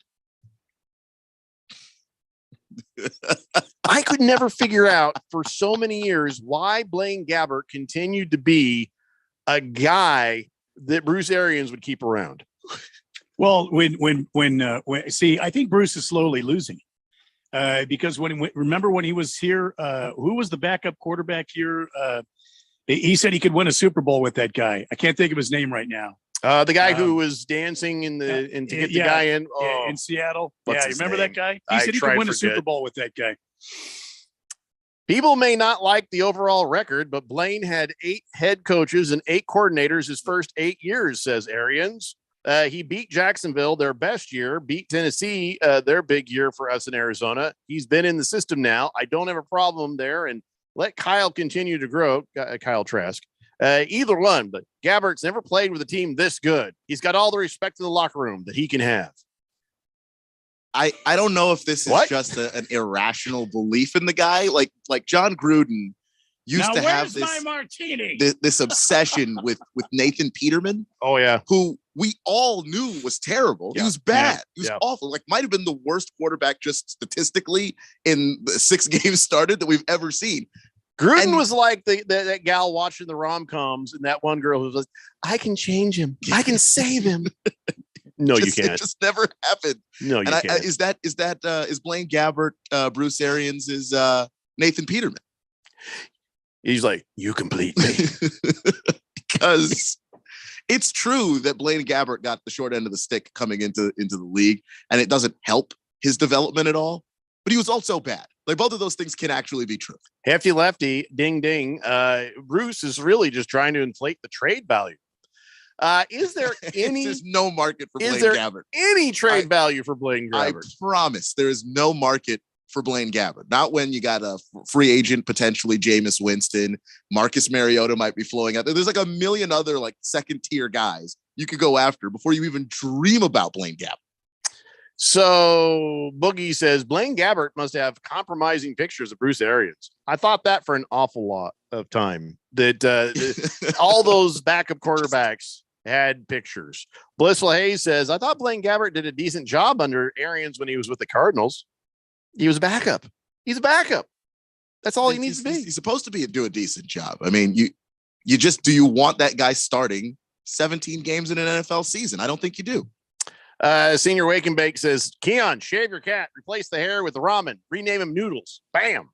I could never figure out for so many years why Blaine Gabbert continued to be a guy that Bruce Arians would keep around. Well, when see, I think Bruce is slowly losing because remember when he was here, who was the backup quarterback here? He said he could win a Super Bowl with that guy. I can't think of his name right now. The guy who was dancing to get the guy in in Seattle. Yeah, you remember name? that guy? He said he could win a Super Bowl with that guy. People may not like the overall record, but Blaine had 8 head coaches and 8 coordinators his first 8 years, says Arians. He beat Jacksonville their best year, beat Tennessee their big year for us in Arizona. He's been in the system now. I don't have a problem there, and let Kyle continue to grow. Kyle Trask. Either one, but Gabbert's never played with a team this good. He's got all the respect in the locker room that he can have. I don't know if this is just an irrational belief in the guy. Like John Gruden used to have this obsession with Nathan Peterman. Oh yeah, who we all knew was terrible. Yeah. He was bad. Yeah. He was awful. Like might have been the worst quarterback just statistically in the 6 games started that we've ever seen. Gruden was like that gal watching the rom-coms and that one girl who was like, I can change him. I can save him. No, you can't. It just never happened. No, you can't. Is Blaine Gabbert, Bruce Arians is Nathan Peterman? He's like, you complete me. Because it's true that Blaine Gabbert got the short end of the stick coming into the league, and it doesn't help his development at all. But he was also bad. Like both of those things can actually be true. Hefty Lefty, ding ding. Bruce is really just trying to inflate the trade value. Is there any? There's no market for Blaine Gabbert. Any trade value for Blaine Gabbert? I promise there is no market for Blaine Gabbert. Not when you got a free agent, potentially Jameis Winston, Marcus Mariota might be flowing out there. There's like a million other like second tier guys you could go after before you even dream about Blaine Gabbert. So Boogie says Blaine Gabbert must have compromising pictures of Bruce Arians. I thought that for an awful lot of time that all those backup quarterbacks had pictures. Blissful Hayes says, I thought Blaine Gabbert did a decent job under Arians when he was with the Cardinals. He was a backup. He's a backup. That's all he needs to be. He's supposed to do a decent job. I mean, do you want that guy starting 17 games in an NFL season? I don't think you do. Senior Wake and Bake says, Keon, shave your cat, replace the hair with the ramen, rename him Noodles. Bam.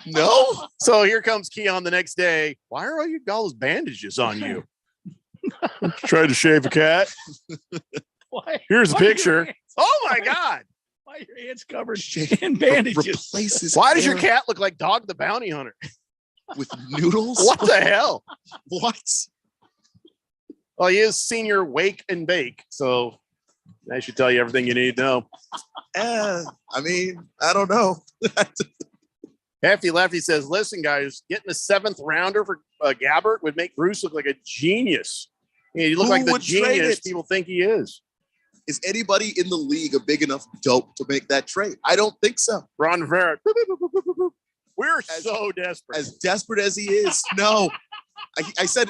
No. So here comes Keon the next day. Why are all those bandages on you? Tried to shave a cat. Here's a picture. Oh my God. Why are your hands covered in bandages? Why does your cat look like Dog the Bounty Hunter? With noodles? What the hell? What? Well, he is Senior Wake and Bake, so that should tell you everything you need to know. I mean, I don't know. Hefty Lefty says, listen, guys, getting a 7th rounder for Gabbert would make Bruce look like a genius. He look like the genius people think he is. Is anybody in the league a big enough dope to make that trade? I don't think so. Ron Rivera. We're so desperate. As desperate as he is, no. I said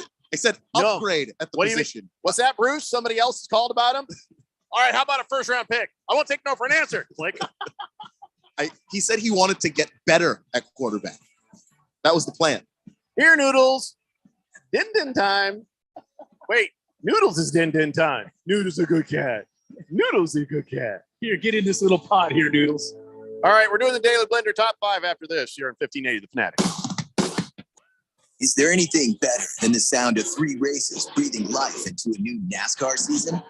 No. upgrade at the What do you mean? position. What's that, Bruce? Somebody else has called about him? All right, how about a first round pick? I won't take no for an answer. Click. He said he wanted to get better at quarterback. That was the plan. Here, Noodles. Din din time. Wait, Noodles is din din time. Noodles a good cat. Noodles a good cat. Here, get in this little pot here, Noodles. All right, we're doing the Daily Blender top 5 after this. You're in 1580 The Fanatic. Is there anything better than the sound of 3 races breathing life into a new NASCAR season?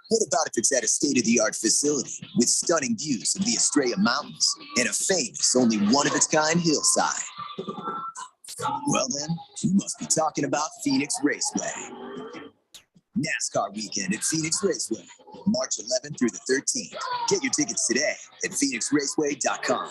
What about if it's at a state-of-the-art facility with stunning views of the Estrella Mountains and a famous, only one-of-its-kind hillside? Well then, you must be talking about Phoenix Raceway. NASCAR weekend at Phoenix Raceway, March 11th through the 13th. Get your tickets today at phoenixraceway.com.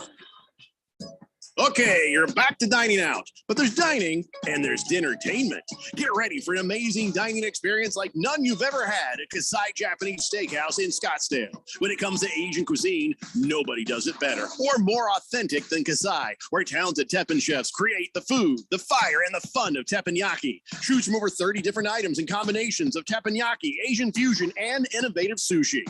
Okay, you're back to dining out, but there's dining and there's dinnertainment. Get ready for an amazing dining experience like none you've ever had at Kasai Japanese Steakhouse in Scottsdale. When it comes to Asian cuisine, nobody does it better or more authentic than Kasai, where talented teppan chefs create the food, the fire, and the fun of teppanyaki. Choose from over 30 different items and combinations of teppanyaki, Asian fusion, and innovative sushi.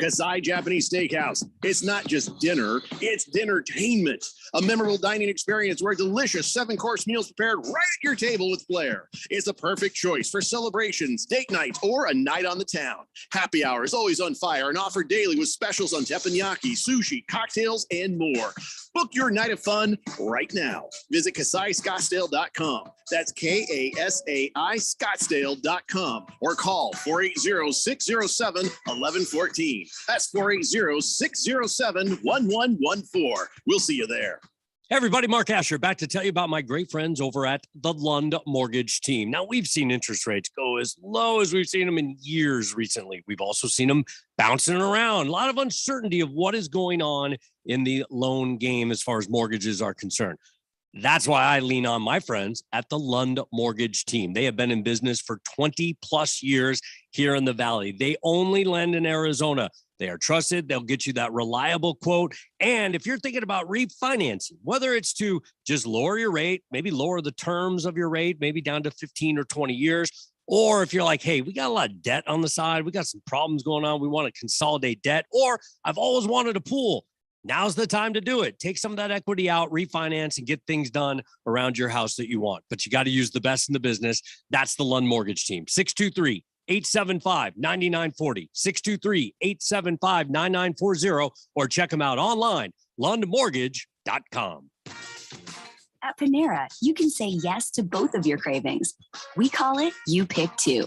Kasai Japanese Steakhouse. It's not just dinner, it's dinnertainment. A memorable dining experience where delicious 7-course meals prepared right at your table with flair. It's a perfect choice for celebrations, date nights, or a night on the town. Happy hour is always on fire and offered daily with specials on teppanyaki, sushi, cocktails, and more. Book your night of fun right now. Visit KasaiScottsdale.com. That's KASAI Scottsdale.com or call 480-607-1114. That's 480-607-1114. We'll see you there. Hey everybody, Mark Asher back to tell you about my great friends over at the Lund Mortgage Team. Now, we've seen interest rates go as low as we've seen them in years recently. We've also seen them bouncing around. A lot of uncertainty of what is going on in the loan game as far as mortgages are concerned. That's why I lean on my friends at the Lund Mortgage Team. They have been in business for 20 plus years here in the Valley. They only lend in Arizona. They are trusted. They'll get you that reliable quote. And if you're thinking about refinancing, whether it's to just lower your rate, maybe lower the terms of your rate, maybe down to 15 or 20 years, or if you're like, hey, we got a lot of debt on the side, we got some problems going on, we want to consolidate debt, or I've always wanted a pool. Now's the time to do it. Take some of that equity out, refinance, and get things done around your house that you want. But you got to use the best in the business. That's the Lund Mortgage Team. 623-875-9940, 623-875-9940, or check them out online, lundmortgage.com. At Panera, you can say yes to both of your cravings. We call it You Pick Two.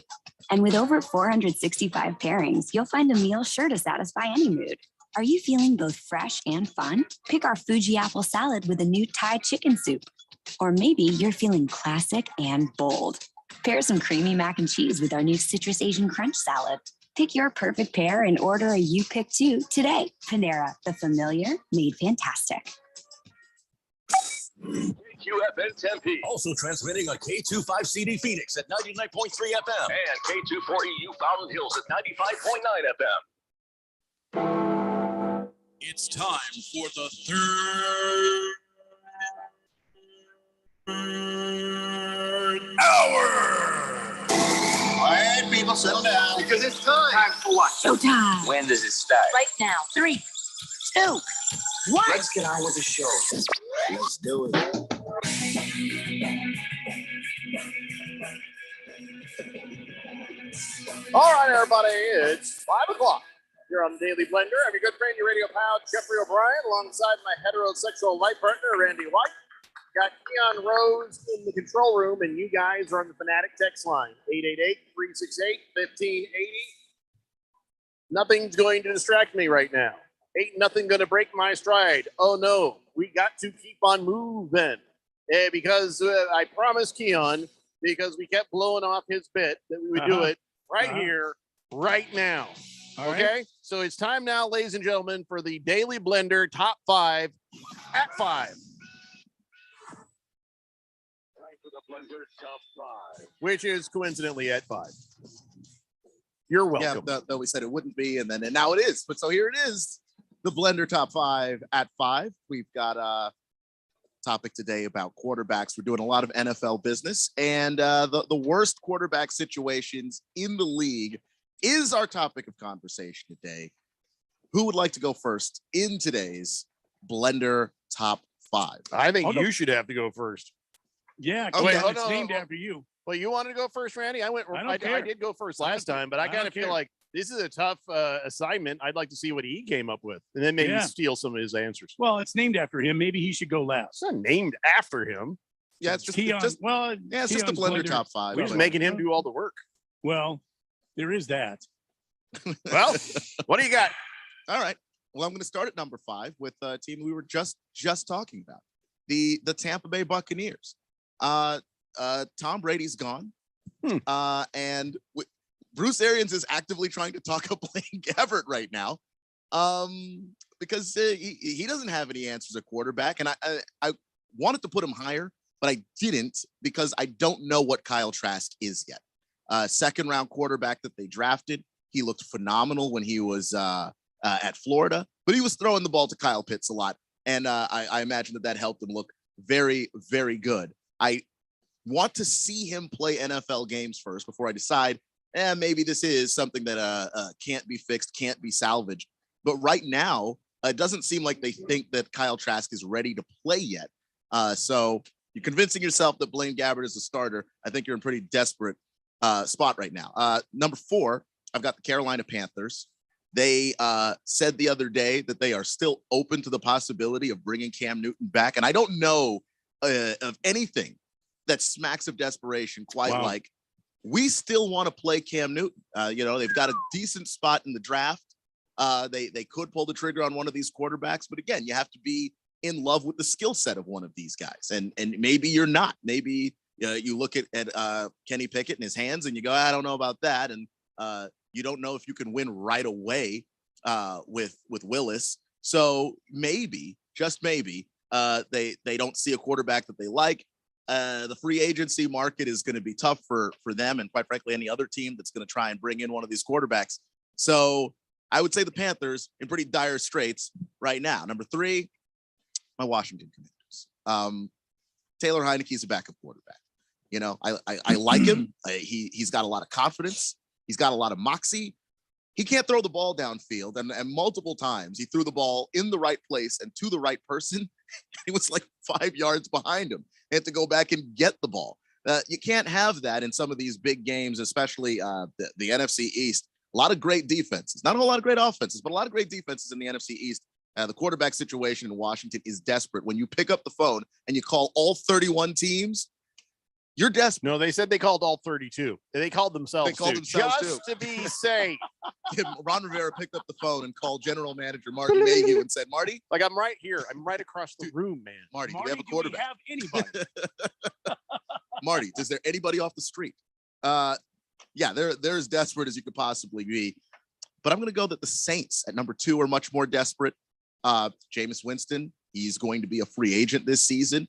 And with over 465 pairings, you'll find a meal sure to satisfy any mood. Are you feeling both fresh and fun? Pick our Fuji apple salad with a new Thai chicken soup. Or maybe you're feeling classic and bold. Pair some creamy mac and cheese with our new Citrus Asian Crunch salad. Pick your perfect pair and order a You Pick Two today. Panera, the familiar made fantastic. QFN Tempe. Also transmitting on K25CD Phoenix at 99.3 FM. And K24EU Fountain Hills at 95.9 FM. It's time for the third hour. All right, people, settle down because it's time. Time for what? Showtime. When does it start? Right now. 3, 2, 1. Let's get on with the show. Let's do it. All right, everybody, it's 5 o'clock. You're on the Daily Blender. I'm your good friend, your radio pal, Jeffrey O'Brien, alongside my heterosexual life partner, Randy White. Got Keon Rose in the control room, and you guys are on the Fanatic text line, 888-368-1580. Nothing's going to distract me right now. Ain't nothing going to break my stride. Oh, no. We got to keep on moving. Because I promised Keon, because we kept blowing off his bit, that we would do it right here, right now. All okay? right. So it's time now, ladies and gentlemen, for the Daily Blender Top 5 at 5. Time for the Blender Top 5. Which is coincidentally at 5. You're welcome. Yeah, though we said it wouldn't be, and now it is. But so here it is, the Blender Top 5 at 5. We've got a topic today about quarterbacks. We're doing a lot of NFL business, and the worst quarterback situations in the league is our topic of conversation today. Who would like to go first in today's Blender Top 5? I think you should have to go first. Yeah, okay. It's named after you. Well, you wanted to go first, Randy? I did go first last time, but I kind of feel like this is a tough assignment. I'd like to see what he came up with, and then maybe steal some of his answers. Well, it's named after him. Maybe he should go last. It's not named after him. Yeah, it's just Keon, it's just the Blender Top 5. We're just making him do all the work. Well, there is that. Well, what do you got? All right. Well, I'm going to start at number 5 with a team we were just talking about, the Tampa Bay Buccaneers. Tom Brady's gone. And Bruce Arians is actively trying to talk up Blaine Gabbert right now, because he doesn't have any answers at quarterback. And I wanted to put him higher, but I didn't because I don't know what Kyle Trask is yet. Second round quarterback that they drafted. He looked phenomenal when he was at Florida, but he was throwing the ball to Kyle Pitts a lot. And I imagine that helped him look very, very good. I want to see him play NFL games first before I decide, maybe this is something that can't be fixed, can't be salvaged. But right now, it doesn't seem like they think that Kyle Trask is ready to play yet. So you're convincing yourself that Blaine Gabbert is a starter. I think you're in a pretty desperate spot right now. Number 4, I've got the Carolina Panthers. They said the other day that they are still open to the possibility of bringing Cam Newton back. And I don't know of anything that smacks of desperation quite like we still want to play Cam Newton. They've got a decent spot in the draft. They could pull the trigger on one of these quarterbacks. But again, you have to be in love with the skill set of one of these guys. And maybe you're not. Maybe you look at Kenny Pickett and his hands and you go, I don't know about that. And you don't know if you can win right away with Willis. So maybe, just maybe, they don't see a quarterback that they like. The free agency market is going to be tough for them and quite frankly, any other team that's going to try and bring in one of these quarterbacks. So I would say the Panthers in pretty dire straits right now. Number 3, my Washington Commanders. Taylor Heineke's a backup quarterback. I like him. He's got a lot of confidence. He's got a lot of moxie. He can't throw the ball downfield. And multiple times he threw the ball in the right place and to the right person. He was like 5 yards behind him. He had to go back and get the ball. You can't have that in some of these big games, especially the NFC East. A lot of great defenses, not a whole lot of great offenses, but a lot of great defenses in the NFC East. The quarterback situation in Washington is desperate. When you pick up the phone and you call all 31 teams, you're desperate. No, they said they called all 32. They called themselves just to be safe. Ron Rivera picked up the phone and called General Manager Marty Mayhew and said, Marty, like I'm right here. I'm right across the room, man. Marty, do we have a quarterback? Have anybody? Marty, is there anybody off the street? Yeah, they're as desperate as you could possibly be. But I'm going to go that the Saints at number 2 are much more desperate. Jameis Winston, he's going to be a free agent this season.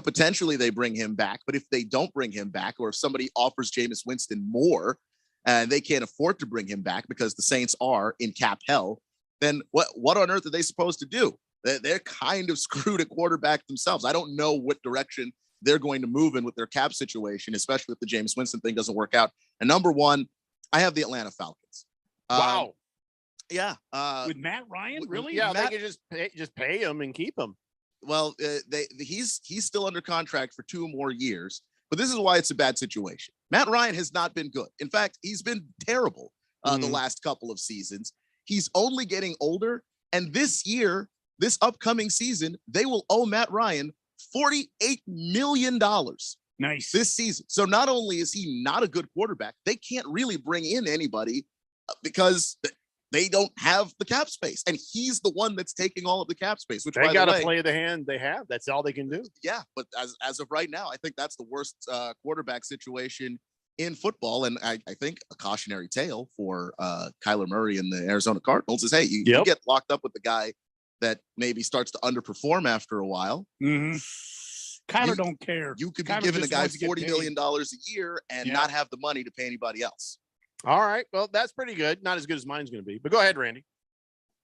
Potentially they bring him back, but if they don't bring him back, or if somebody offers Jameis Winston more and they can't afford to bring him back because the Saints are in cap hell, then what on earth are they supposed to do? They're kind of screwed at quarterback themselves. I don't know what direction they're going to move in with their cap situation, especially if the Jameis Winston thing doesn't work out. And number 1, I have the Atlanta Falcons. Wow. Yeah. With Matt Ryan, really? Yeah, they could just pay him and keep him. Well, he's still under contract for 2 more years, but this is why it's a bad situation. Matt Ryan has not been good. In fact, he's been terrible the last couple of seasons. He's only getting older, and this upcoming season, they will owe Matt Ryan $48 million. Nice. This season. So not only is he not a good quarterback, they can't really bring in anybody because they don't have the cap space, and he's the one that's taking all of the cap space. Which they got to play the hand they have. That's all they can do. Yeah, but as of right now, I think that's the worst quarterback situation in football, and I think a cautionary tale for Kyler Murray and the Arizona Cardinals is, hey, you get locked up with the guy that maybe starts to underperform after a while. Mm-hmm. Kyler don't care. You could be giving a guy $40 million a year and not have the money to pay anybody else. All right. Well, that's pretty good. Not as good as mine's going to be. But go ahead, Randy.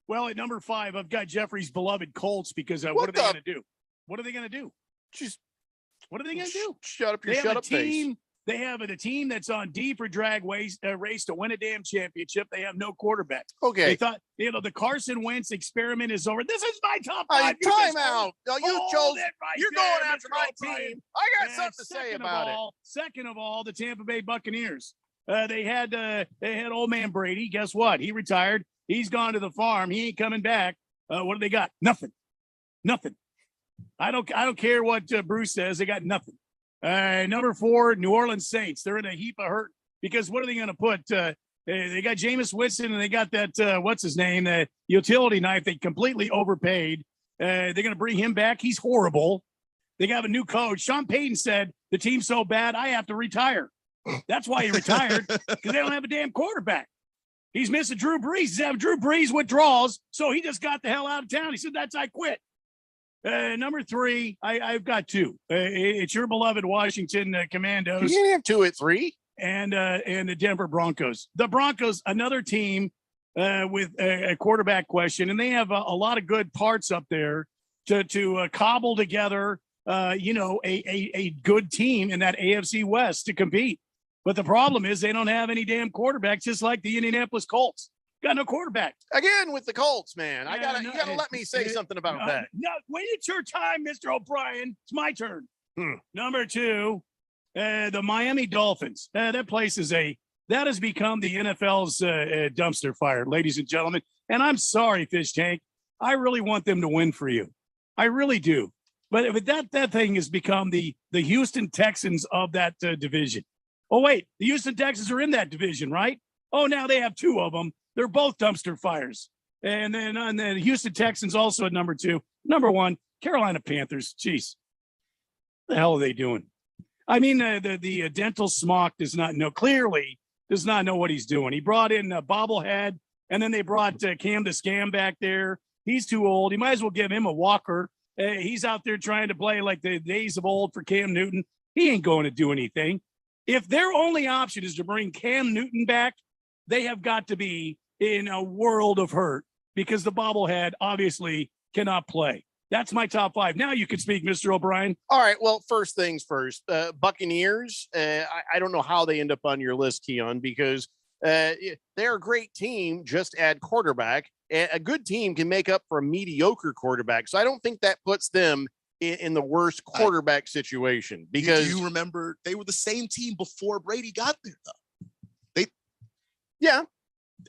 Well, at number 5, I've got Jeffrey's beloved Colts because what are they going to do? What are they going to do? What are they going to do? Shut up your They have shut a up face. team. They have a team that's on D for drag race to win a damn championship. They have no quarterback. Okay. They thought, the Carson Wentz experiment is over. This is my top 5. You Time just out. No, you hold chose. it right You're there, going after Mr. my O'Brien. team. I got something to say about it. Second of all, the Tampa Bay Buccaneers. They had old man Brady. Guess what? He retired. He's gone to the farm. He ain't coming back. What do they got? Nothing. I don't care what Bruce says. They got nothing. Number 4, New Orleans Saints. They're in a heap of hurt because what are they going to put? They got Jameis Winston and they got that what's his name, that utility knife they completely overpaid. They're going to bring him back. He's horrible. They have a new coach. Sean Payton said the team's so bad I have to retire. That's why he retired, because they don't have a damn quarterback. He's missing Drew Brees. He's having Drew Brees withdrawals, so he just got the hell out of town. He said, I quit. Number 3, I've got 2. It's your beloved Washington Commandos. You didn't have 2 at 3. And the Denver Broncos. The Broncos, another team with a quarterback question, and they have a lot of good parts up there to cobble together, a good team in that AFC West to compete. But the problem is they don't have any damn quarterbacks, just like the Indianapolis Colts. Got no quarterback. Again with the Colts, man. Yeah, You gotta let me say something about that. No, wait, it's your time, Mr. O'Brien. It's my turn. Number 2, the Miami Dolphins. That place that has become the NFL's dumpster fire, ladies and gentlemen. And I'm sorry, Fish Tank. I really want them to win for you. I really do. But that thing has become the Houston Texans of that division. Oh, wait, the Houston Texans are in that division, right? Oh, now they have 2 of them. They're both dumpster fires. And then the Houston Texans also at number 2. Number 1, Carolina Panthers. Jeez. What the hell are they doing? I mean, the dental smock does not know what he's doing. He brought in a bobblehead, and then they brought Cam the Scam back there. He's too old. He might as well give him a walker. He's out there trying to play like the days of old for Cam Newton. He ain't going to do anything. If their only option is to bring Cam Newton back, they have got to be in a world of hurt because the bobblehead obviously cannot play. That's my top 5. Now you can speak, Mr. O'Brien. All right. Well, first things first. Buccaneers. I don't know how they end up on your list, Keon, because they're a great team. Just add quarterback. A good team can make up for a mediocre quarterback. So I don't think that puts them in the worst quarterback situation. Because do you remember they were the same team before Brady got there, though? Yeah.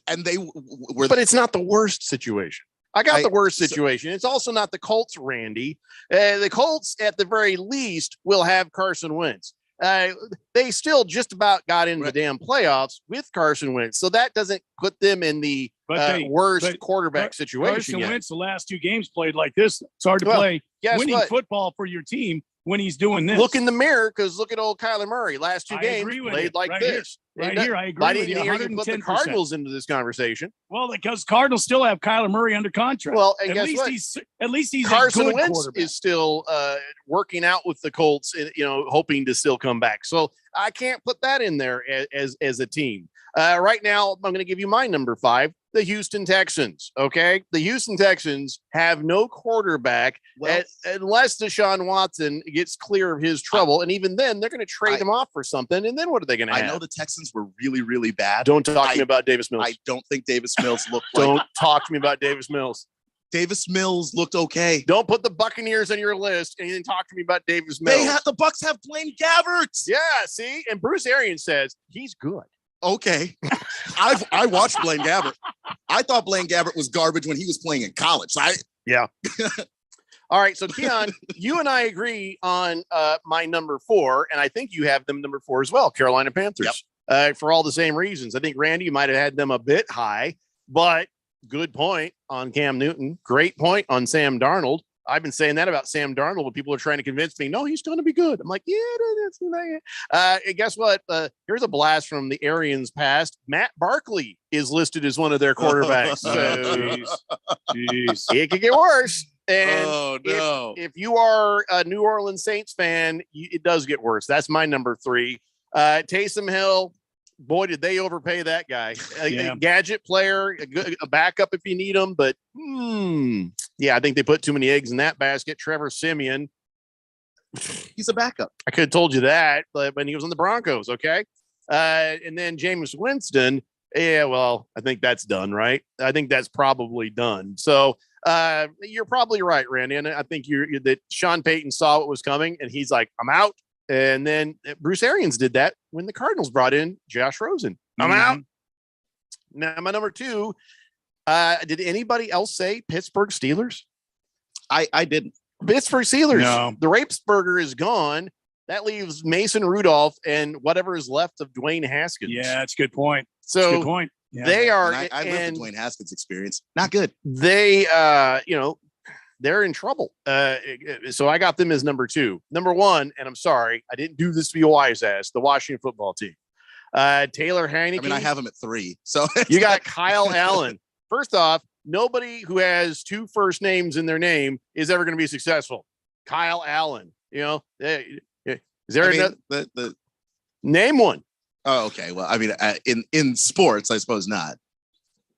And they were. But it's not the worst situation. I got the worst situation. It's also not the Colts, Randy. The Colts, at the very least, will have Carson Wentz. They still just about got into the damn playoffs with Carson Wentz. So that doesn't put them in the worst quarterback situation. Carson yet. Wentz, the last 2 games played like this. It's hard to play winning football for your team when he's doing this. Look in the mirror, because look at old Kyler Murray. Last 2 games played like this. Here, I agree. Why with didn't you you put the Cardinals into this conversation? Well, because Cardinals still have Kyler Murray under contract. Well, and at guess least what? At least he's Carson a good Wentz quarterback. is still working out with the Colts, hoping to still come back. So I can't put that in there as a team. Right now, I'm going to give you my number 5, the Houston Texans. Okay, the Houston Texans have no quarterback unless Deshaun Watson gets clear of his trouble, and even then, they're going to trade him off for something. And then what are they going to have? I know the Texans were really, really bad. Don't talk to me about Davis Mills. I don't think Davis Mills looked. Don't talk to me about Davis Mills. Davis Mills looked okay. Don't put the Buccaneers on your list and then talk to me about Davis Mills. The Bucs have Blaine Gabbert. Yeah, see, and Bruce Arians says he's good. Okay, I watched Blaine Gabbert. I thought Blaine Gabbert was garbage when he was playing in college. Yeah. All right, so Keon, you and I agree on my number 4, and I think you have them number 4 as well, Carolina Panthers. For all the same reasons. I think Randy, you might have had them a bit high, but good point on Cam Newton. Great point on Sam Darnold. I've been saying that about Sam Darnold when people are trying to convince me, no, he's going to be good. I'm like, yeah, that's not. And guess what? Here's a blast from the Arians past. Matt Barkley is listed as one of their quarterbacks. Jeez. It could get worse. And if you are a New Orleans Saints fan, it does get worse. That's my number 3. Taysom Hill, boy, did they overpay that guy. Yeah. A gadget player, a backup if you need him. But yeah, I think they put too many eggs in that basket. Trevor Siemian. He's a backup. I could have told you that, but when he was on the Broncos, okay. And then Jameis Winston. Yeah, well, I think that's done, right? I think that's probably done. So you're probably right, Randy. And I think that Sean Payton saw what was coming, and he's like, I'm out. And then Bruce Arians did that when the Cardinals brought in Josh Rosen. I'm out. Now, my number 2. Did anybody else say Pittsburgh Steelers? I didn't. Pittsburgh Steelers. No. The Rapesburger is gone. That leaves Mason Rudolph and whatever is left of Dwayne Haskins. Yeah, that's a good point. So That's a good point. Yeah. they are. And I lived the Dwayne Haskins experience. Not good. They, they're in trouble. So I got them as number 2. Number 1, and I'm sorry, I didn't do this to be a wise ass, the Washington football team. Taylor Heineke. I mean, I have him at 3. So you got Kyle Allen. First off, nobody who has 2 first names in their name is ever going to be successful. Kyle Allen, is there another? The name one? Oh, okay. Well, I mean, in sports, I suppose not.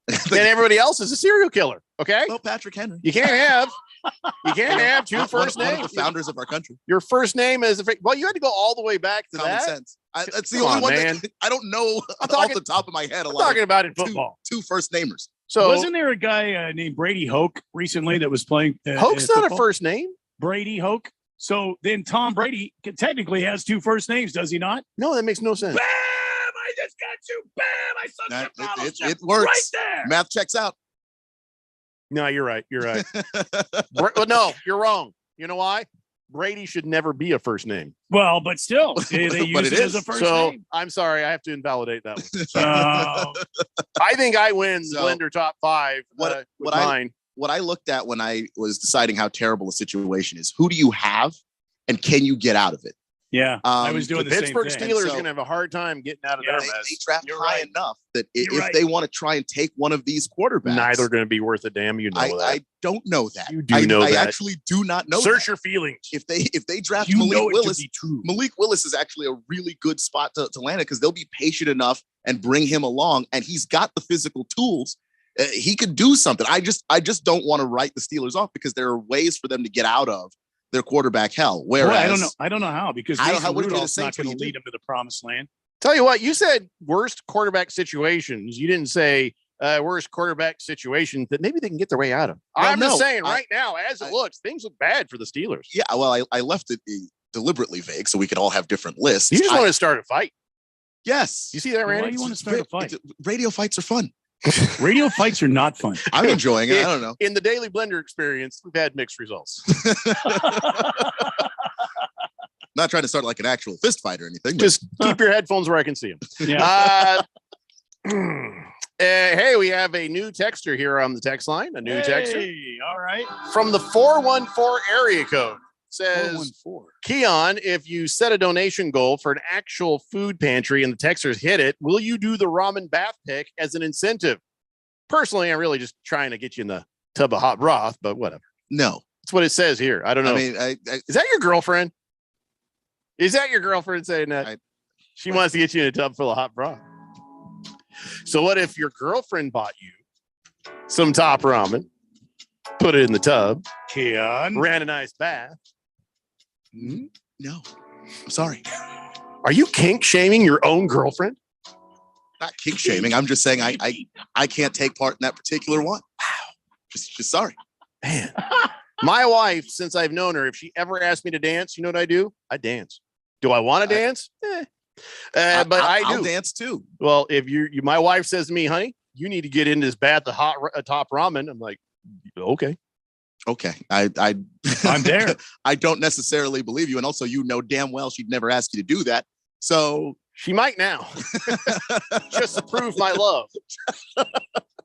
And everybody else is a serial killer. Okay. Well, Patrick Henry. You can't have 2 first one names. of the founders of our country. Your first name is well, you had to go all the way back to Common that. sense. That's the Come only on, one man. that I don't know I'm off the top of my head. I'm talking about in football. Two first namers. So wasn't there a guy named Brady Hoke recently that was playing? Hoke's not a football? first name. Brady Hoke. So then Tom Brady technically has 2 first names, does he not? No, that makes no sense. Bam! I just got you. Bam! I saw It works. right there. Math checks out. No, you're right. You're right. Well, no, you're wrong. You know why? Brady should never be a first name. Well, but still, they use it as a first name. I'm sorry, I have to invalidate that one. I think I win Blender top 5. What mine. What I looked at when I was deciding how terrible a situation is, who do you have, and can you get out of it? Yeah, I was doing the Pittsburgh same thing. Steelers are going to have a hard time getting out of their mess. They draft You're high right. enough that You're if right. they want to try and take one of these quarterbacks, Neither going to be worth a damn. You know that. I don't know that. You do know I that. actually do not know. Search that. your feelings. If they draft You Malik know it to Willis, be true. Malik Willis is actually a really good spot to land it because they'll be patient enough and bring him along, and he's got the physical tools. He could do something. I just don't want to write the Steelers off because there are ways for them to get out of their quarterback hell. Whereas Well, I don't know how because I don't Mason know what Rudolph's the not Saints going would to do. lead them to the promised land. Tell you what, you said worst quarterback situations. You didn't say worst quarterback situations that maybe they can get their way out of. Well, I'm just no, saying right now, as it looks, things look bad for the Steelers. Yeah, well, I left it deliberately vague so we could all have different lists. You just want to start a fight. Yes. You see that, Why Randy? do you want to start a fight? Radio fights are fun. Radio fights are not fun. I'm enjoying it. I don't know. In the Daily Blender experience, we've had mixed results. Not trying to start like an actual fist fight or anything. But Just keep your headphones where I can see them. Yeah. Hey, we have a new texter here on the text line. A new texter Hey, all right. from the 414 area code. Says 414. Keon, if you set a donation goal for an actual food pantry and the texters hit it, will you do the ramen bath pick as an incentive? Personally, I'm really just trying to get you in the tub of hot broth, but whatever. no. That's what it says here. I don't know. I mean, Is that your girlfriend? Is that your girlfriend saying that? She wants to get you in a tub full of hot broth. So what if your girlfriend bought you some top ramen, put it in the tub, Keon. ran a nice bath? No. I'm sorry. Are you kink shaming your own girlfriend? Not kink shaming. I'm just saying I can't take part in that particular one. Wow. Just sorry. Man. My wife, since I've known her, if she ever asked me to dance, you know what I do? I dance. Do I want to dance? But I'll do. dance too. Well, if my wife says to me, honey, you need to get in this bath of top ramen. I'm like, okay. Okay. I'm there. I don't necessarily believe you. And also, you know damn well she'd never ask you to do that. So she might now. Just to prove my love.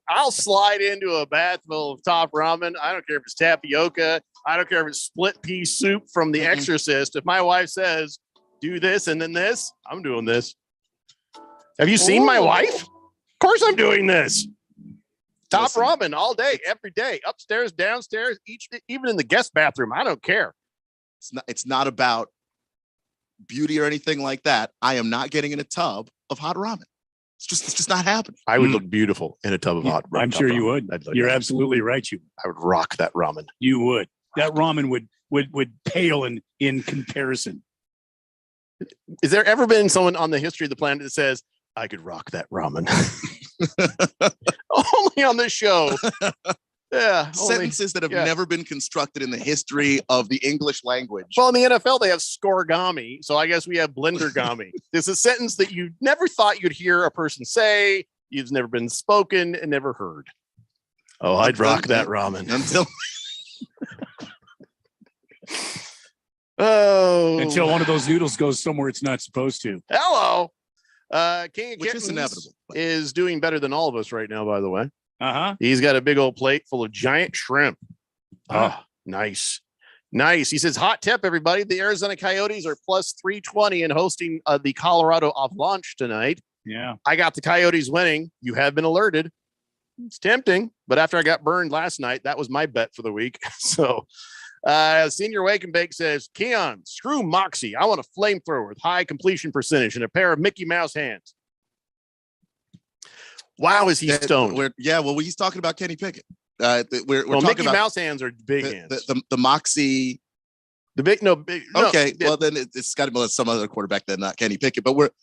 I'll slide into a bath full of top ramen. I don't care if it's tapioca. I don't care if it's split pea soup from The Exorcist. If my wife says, do this and then this, I'm doing this. Have you seen my wife? Of course I'm doing this. Top ramen all day, every day, upstairs, downstairs, even in the guest bathroom. I don't care. It's not about beauty or anything like that. I am not getting in a tub of hot ramen. It's just not happening. I would look beautiful in a tub of hot. I'm sure you would. You're absolutely right. I would rock that ramen. You would. That ramen would pale in comparison. Is there ever been someone on the history of the planet that says, I could rock that ramen? Only on this show. Yeah. Sentences that have never been constructed in the history of the English language. Well, in the NFL, they have scoregami. So I guess we have blendergami. There's a sentence that you never thought you'd hear a person say. You've never been spoken and never heard. Oh, I'd rock that ramen. Until one of those noodles goes somewhere it's not supposed to. Hello. King of Which Kittens is inevitable. is doing better than all of us right now, by the way. Uh-huh. He's got a big old plate full of giant shrimp. Oh, nice. Nice. He says, hot tip, everybody. The Arizona Coyotes are plus 320 and hosting the Colorado Avalanche tonight. Yeah. I got the Coyotes winning. You have been alerted. It's tempting, but after I got burned last night, that was my bet for the week. So Senior Wake and Bake says, Keon, screw Moxie. I want a flamethrower with high completion percentage and a pair of Mickey Mouse hands. Wow, is he stoned? Well, he's talking about Kenny Pickett. We're talking Mickey about Mouse hands are big hands. The Moxie. Okay, well then it's got to be some other quarterback than not Kenny Pickett. But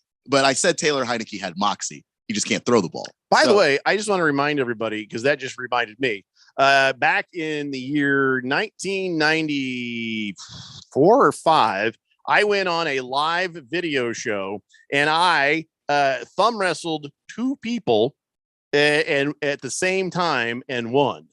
I said Taylor Heineke had Moxie. He just can't throw the ball. By the way, I just want to remind everybody, because that just reminded me, back in the year 1994 or 5, I went on a live video show and I thumb wrestled 2 people and at the same time and won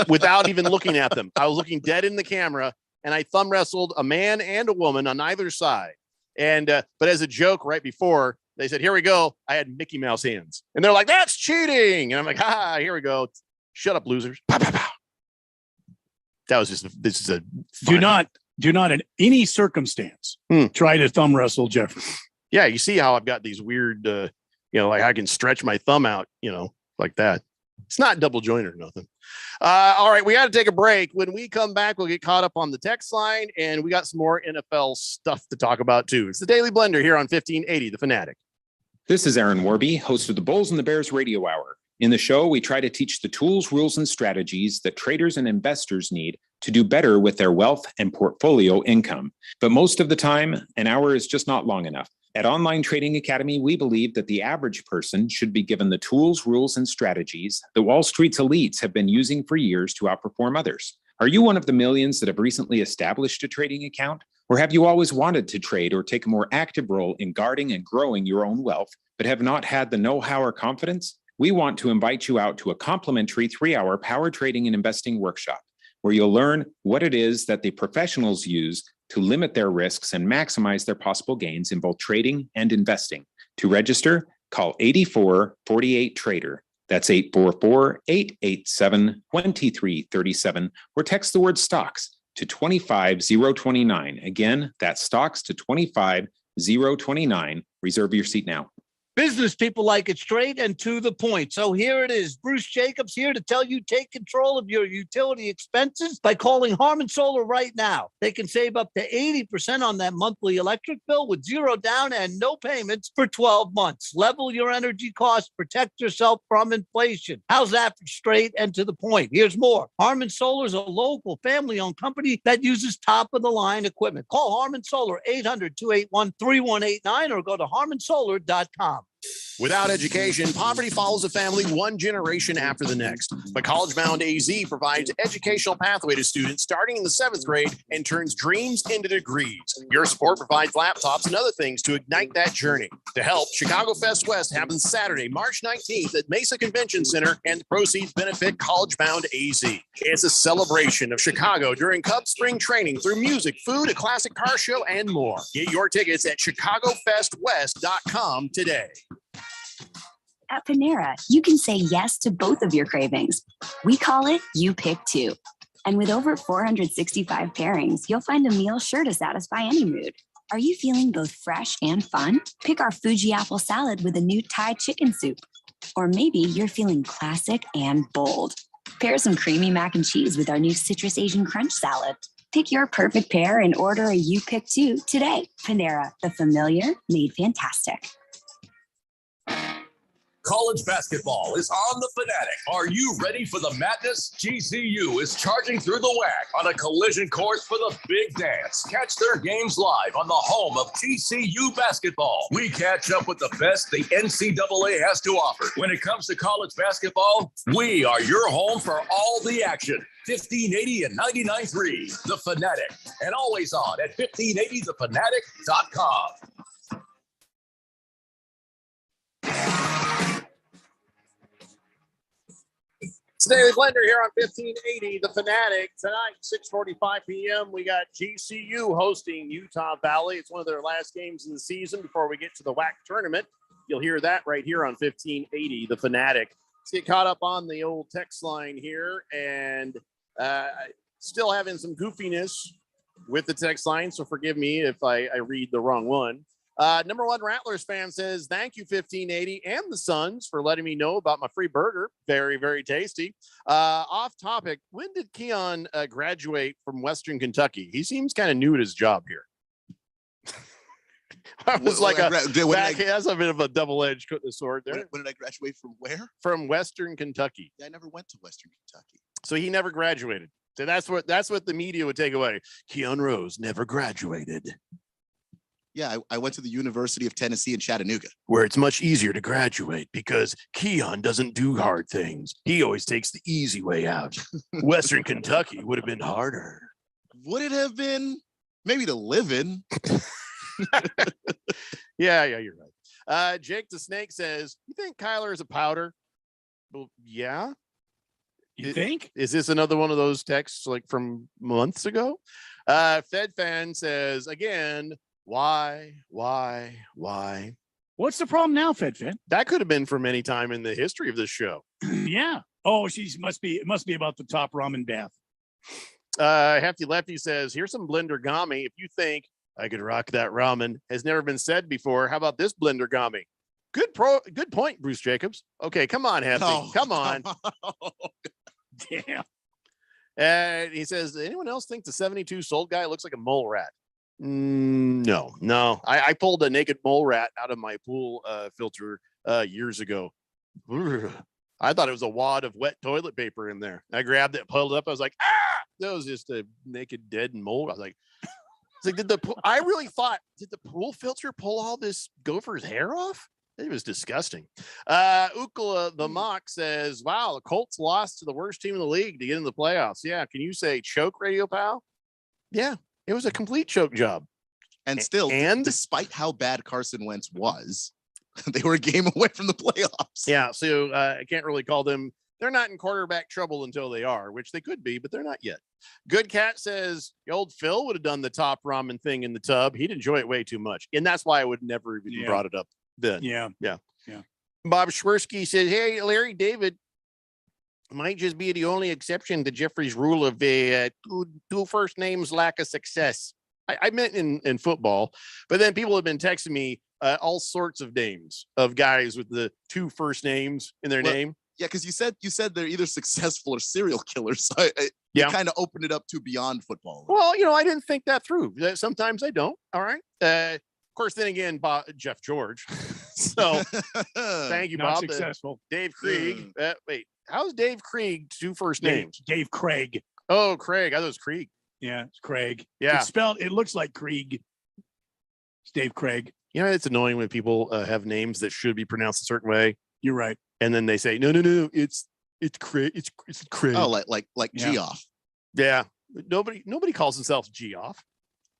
without even looking at them. I was looking dead in the camera and I thumb wrestled a man and a woman on either side. And but as a joke right before, they said, here we go. I had Mickey Mouse hands. And they're like, that's cheating. And I'm like, here we go. Shut up, losers. Pow, pow, pow. That was just, this is a. Do not in any circumstance try to thumb wrestle Jeffrey. Yeah. You see how I've got these weird, like I can stretch my thumb out, like that. It's not double joint or nothing. All right. We got to take a break. When we come back, we'll get caught up on the text line and we got some more NFL stuff to talk about too. It's the Daily Blender here on 1580, The Fanatic. This is Aaron Warby, host of the Bulls and the Bears Radio Hour. In the show, we try to teach the tools, rules, and strategies that traders and investors need to do better with their wealth and portfolio income. But most of the time, an hour is just not long enough. At Online Trading Academy, we believe that the average person should be given the tools, rules, and strategies that Wall Street's elites have been using for years to outperform others. Are you one of the millions that have recently established a trading account? Or have you always wanted to trade or take a more active role in guarding and growing your own wealth, but have not had the know-how or confidence? We want to invite you out to a complimentary 3-hour power trading and investing workshop, where you'll learn what it is that the professionals use to limit their risks and maximize their possible gains in both trading and investing. To register, call 8448-TRADER. That's 844-887-2337, or text the word stocks to 25029. Again, that's stocks to 25029. Reserve your seat now. Business people like it straight and to the point. So here it is. Bruce Jacobs here to tell you take control of your utility expenses by calling Harmon Solar right now. They can save up to 80% on that monthly electric bill with zero down and no payments for 12 months. Level your energy costs, protect yourself from inflation. How's that for straight and to the point? Here's more. Harmon Solar is a local family-owned company that uses top-of-the-line equipment. Call Harmon Solar 800-281-3189 or go to harmonsolar.com. Without education, poverty follows a family one generation after the next. But College Bound AZ provides educational pathway to students starting in the 7th grade and turns dreams into degrees. Your support provides laptops and other things to ignite that journey. To help, Chicago Fest West happens Saturday, March 19th at Mesa Convention Center, and the proceeds benefit College Bound AZ. It's a celebration of Chicago during Cubs spring training through music, food, a classic car show, and more. Get your tickets at chicagofestwest.com today. At Panera, you can say yes to both of your cravings. We call it You Pick Two. And with over 465 pairings, you'll find a meal sure to satisfy any mood. Are you feeling both fresh and fun? Pick our Fuji apple salad with a new Thai chicken soup. Or maybe you're feeling classic and bold. Pair some creamy mac and cheese with our new Citrus Asian Crunch salad. Pick your perfect pair and order a You Pick Two today. Panera, the familiar made fantastic. College basketball is on the Fanatic. Are you ready for the madness? GCU is charging through the WAC on a collision course for the big dance. Catch their games live on the home of GCU basketball. We catch up with the best the NCAA has to offer. When it comes to college basketball, we are your home for all the action. 1580 and 99.3, The Fanatic, and always on at 1580thefanatic.com. It's Daily Blender here on 1580 The Fanatic. Tonight, 6:45 p.m., we got GCU hosting Utah Valley. It's one of their last games of the season before we get to the WAC tournament. You'll hear that right here on 1580 The Fanatic. Let's get caught up on the old text line here, and still having some goofiness with the text line, so forgive me if I read the wrong one. Number one Rattlers fan says, thank you, 1580 and the Suns for letting me know about my free burger. Very, very tasty. Off topic, when did Keon graduate from Western Kentucky? He seems kind of new at his job here. That's a bit of a double-edged sword there. When did I graduate from where? From Western Kentucky. Yeah, I never went to Western Kentucky. So he never graduated. So that's what the media would take away. Keon Rose never graduated. Yeah, I went to the University of Tennessee in Chattanooga. Where it's much easier to graduate because Keon doesn't do hard things. He always takes the easy way out. Western Kentucky would have been harder. Would it have been? Maybe to live in. Yeah, you're right. Jake the Snake says, you think Kyler is a powder? Well, yeah. You think? Is this another one of those texts like from months ago? Fed fan says, again, why? What's the problem now, Fed fan? That could have been from any time in the history of this show. Yeah. Oh, it must be about the top ramen bath. Hefty Lefty says, here's some Blendergami. If you think I could rock that ramen has never been said before, how about this Blendergami? Good point, Bruce Jacobs. Okay, come on, Hefty. Come on. Damn. And he says, anyone else think the 72 sold guy looks like a mole rat? No. I pulled a naked mole rat out of my pool filter years ago. I thought it was a wad of wet toilet paper in there. I grabbed it, pulled it up. I was like, that was just a naked dead mole. I was like, I really thought, did the pool filter pull all this gopher's hair off? It was disgusting. Ukla the Mock says, wow, the Colts lost to the worst team in the league to get in the playoffs. Yeah. Can you say choke, Radio Pal? Yeah. It was a complete choke job. And still, despite how bad Carson Wentz was, they were a game away from the playoffs. Yeah. So I can't really call them. They're not in quarterback trouble until they are, which they could be, but they're not yet. Good Cat says the old Phil would have done the top ramen thing in the tub. He'd enjoy it way too much. And that's why I would never even brought it up then. Yeah. Bob Schwersky says, hey, Larry David might just be the only exception to Jeffrey's rule of two first names lack of success. I meant in football, but then people have been texting me all sorts of names of guys with the two first names in their name. Yeah, because you said they're either successful or serial killers. So you kind of opened it up to beyond football. Well, I didn't think that through. Sometimes I don't. All right. Of course, then again, Jeff George. So thank you, Not Bob. successful. Dave Krieg. Wait, how's Dave Krieg two first names? Dave Craig. Oh, Craig. I thought it was Krieg. Yeah, it's Craig. Yeah. It looks like Krieg. It's Dave Craig. It's annoying when people have names that should be pronounced a certain way. You're right. And then they say, no, it's Craig. It's Craig. Oh, like Geoff. Yeah. Nobody calls themselves Geoff.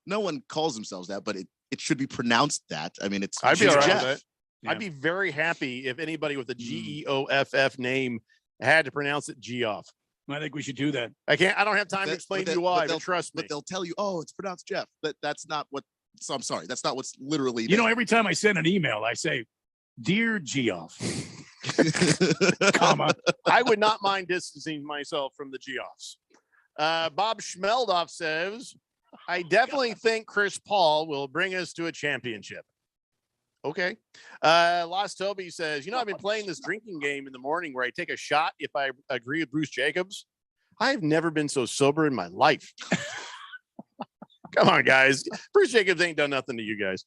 No one calls themselves that, but it should be pronounced that. I mean, I'd be all right Jeff. with it. Yeah. I'd be very happy if anybody with a Geoff name had to pronounce it Geoff. I think we should do that. I don't have time to explain to you why, but trust me. But they'll tell you, oh, it's pronounced Jeff. That's not what. So I'm sorry. That's not what's literally. Every time I send an email, I say, "Dear Geoff," comma. I would not mind distancing myself from the Geoffs. Bob Schmeldoff says, I definitely think Chris Paul will bring us to a championship. Okay. Lost Toby says, I've been playing this drinking game in the morning where I take a shot if I agree with Bruce Jacobs. I've never been so sober in my life. Come on, guys. Bruce Jacobs ain't done nothing to you guys.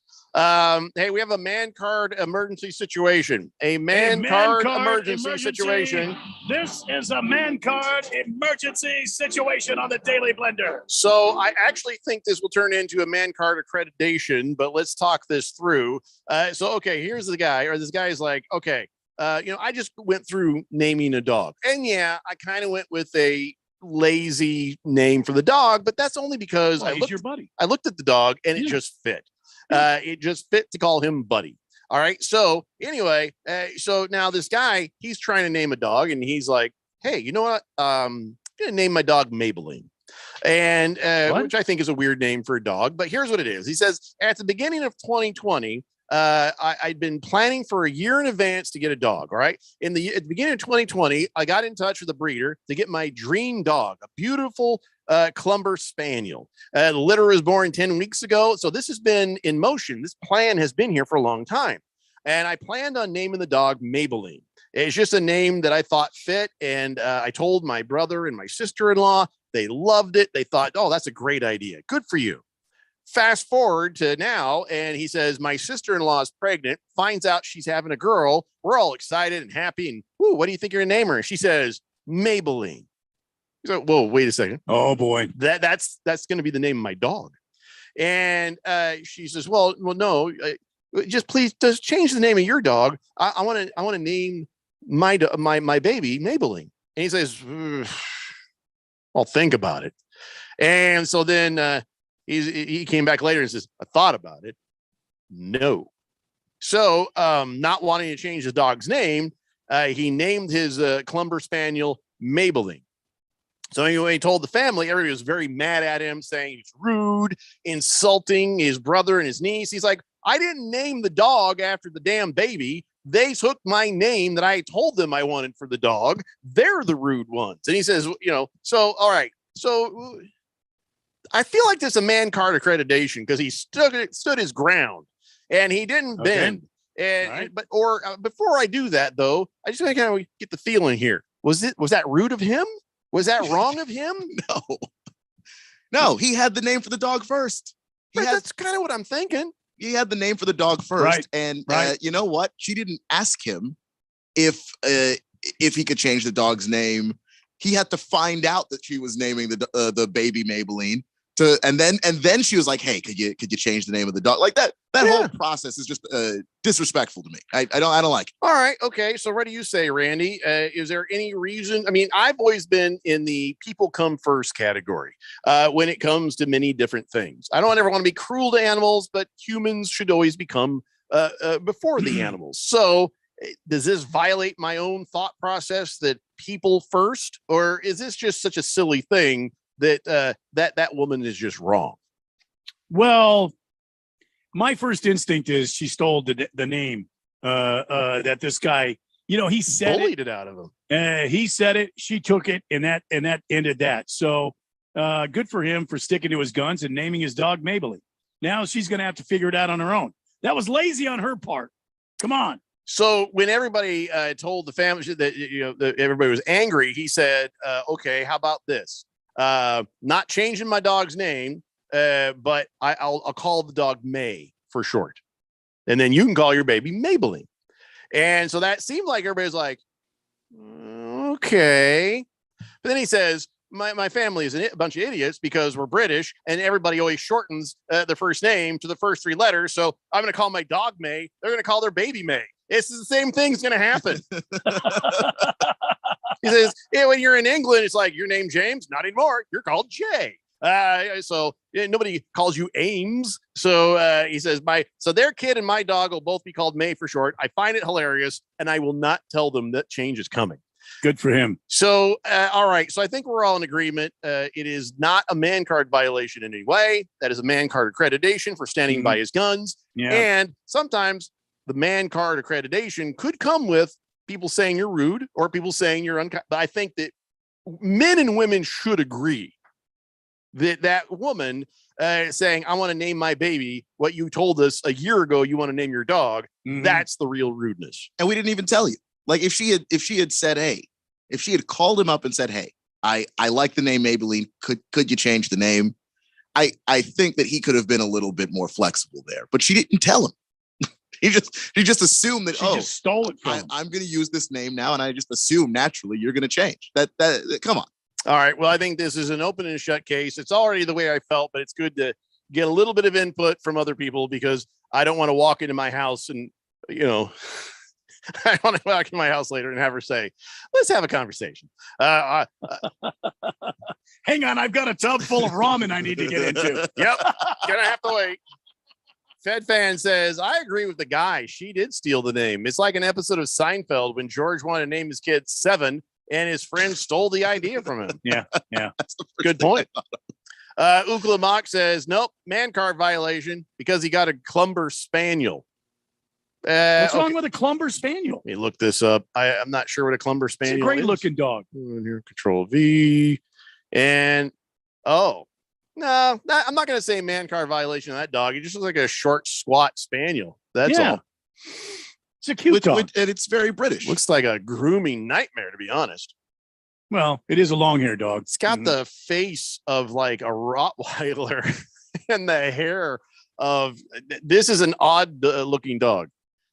Hey, we have a man card emergency situation. A man card emergency situation. This is a man card emergency situation on the Daily Blender. So I actually think this will turn into a man card accreditation, but let's talk this through. Okay, here's the guy, or this guy is like, okay, I just went through naming a dog. And yeah, I kind of went with a lazy name for the dog, but that's only because I looked at the dog and it just fit. It just fit to call him Buddy. All right. So anyway, so now this guy, he's trying to name a dog and he's like, hey, you know what? I'm going to name my dog Maybelline. And which I think is a weird name for a dog, but here's what it is. He says at the beginning of 2020, I'd been planning for a year in advance to get a dog. All right. At the beginning of 2020, I got in touch with a breeder to get my dream dog, a beautiful Clumber Spaniel. The litter was born 10 weeks ago. So this has been in motion. This plan has been here for a long time. And I planned on naming the dog Maybelline. It's just a name that I thought fit. And I told my brother and my sister-in-law, they loved it. They thought, oh, that's a great idea. Good for you. Fast forward to now, and he says, my sister-in-law is pregnant, finds out she's having a girl. We're all excited and happy. And, whoo, what do you think you're going to name her? And she says, Maybelline. He's like, whoa, wait a second. Oh, boy. That's going to be the name of my dog. And she says, well, no, just please just change the name of your dog. I want to name my baby Maybelline. And he says, I'll think about it. And so then, he came back later and says, I thought about it. No. So not wanting to change the dog's name, he named his Clumber Spaniel Maybelline. So anyway, he told the family, everybody was very mad at him, saying he's rude, insulting his brother and his niece. He's like, I didn't name the dog after the damn baby. They took my name that I told them I wanted for the dog. They're the rude ones. And he says, so, all right. So I feel like this is a man card accreditation because he stood his ground and he didn't bend. And right. Before I do that though, I just want to kind of get the feeling here. Was that rude of him? Was that wrong of him? No, he had the name for the dog first. That's kind of what I'm thinking. He had the name for the dog first. Right. And you know what? She didn't ask him if he could change the dog's name. He had to find out that she was naming the baby Maybelline. And then she was like, hey, could you change the name of the dog? Like that whole process is just disrespectful to me. I don't like it. All right. Okay. So what do you say, Randy? Is there any reason? I mean, I've always been in the people come first category when it comes to many different things. I don't ever want to be cruel to animals, but humans should always become before the animals. So does this violate my own thought process that people first, or is this just such a silly thing that woman is just wrong? Well, my first instinct is she stole the name that this guy, he said bullied it out of him. He said it, she took it, and that ended that. So good for him for sticking to his guns and naming his dog Maybelline. Now she's going to have to figure it out on her own. That was lazy on her part. Come on. So when everybody told the family that everybody was angry, he said, okay, how about this? Not changing my dog's name, but I'll call the dog May for short. And then you can call your baby Maybelline. And so that seemed like everybody's like, okay. But then he says, my family is a bunch of idiots because we're British and everybody always shortens the first name to the first three letters. So I'm going to call my dog May. They're going to call their baby May. It's the same thing's going to happen. He says, when you're in England, it's like your name James, not anymore. You're called Jay. So nobody calls you Ames. So he says, so their kid and my dog will both be called May for short. I find it hilarious, and I will not tell them that change is coming. Good for him. So, all right. So I think we're all in agreement. It is not a man card violation in any way. That is a man card accreditation for standing by his guns. Yeah. And sometimes the man card accreditation could come with people saying you're rude or people saying you're unkind. But I think that men and women should agree that woman saying, I want to name my baby what you told us a year ago you want to name your dog, that's the real rudeness. And we didn't even tell you. Like if she had said, hey, if she had called him up and said, hey, I like the name Maybelline, could you change the name? I think that he could have been a little bit more flexible there, but she didn't tell him. He just assumed that She just stole it from him. I'm going to use this name now, and I just assume naturally you're going to change. That come on. All right. Well, I think this is an open and shut case. It's already the way I felt, but it's good to get a little bit of input from other people because I don't want to walk into my house and, I want to walk in my house later and have her say, let's have a conversation. Hang on. I've got a tub full of ramen I need to get into. Yep. Gonna have to wait. Fed Fan says, I agree with the guy. She did steal the name. It's like an episode of Seinfeld when George wanted to name his kid Seven and his friend stole the idea from him. Yeah. Good point. Ukla Mock says, nope, man card violation because he got a Clumber Spaniel. What's wrong with a Clumber Spaniel? Let me look this up. I'm not sure what a Clumber Spaniel is. It's a great looking dog. Here, Control V. And, no, I'm not going to say man card violation of that dog. He just looks like a short, squat Spaniel. That's all. It's a cute dog. And it's very British. Looks like a grooming nightmare, to be honest. Well, it is a long hair dog. It's got the face of like a Rottweiler and the hair of this is an odd looking dog.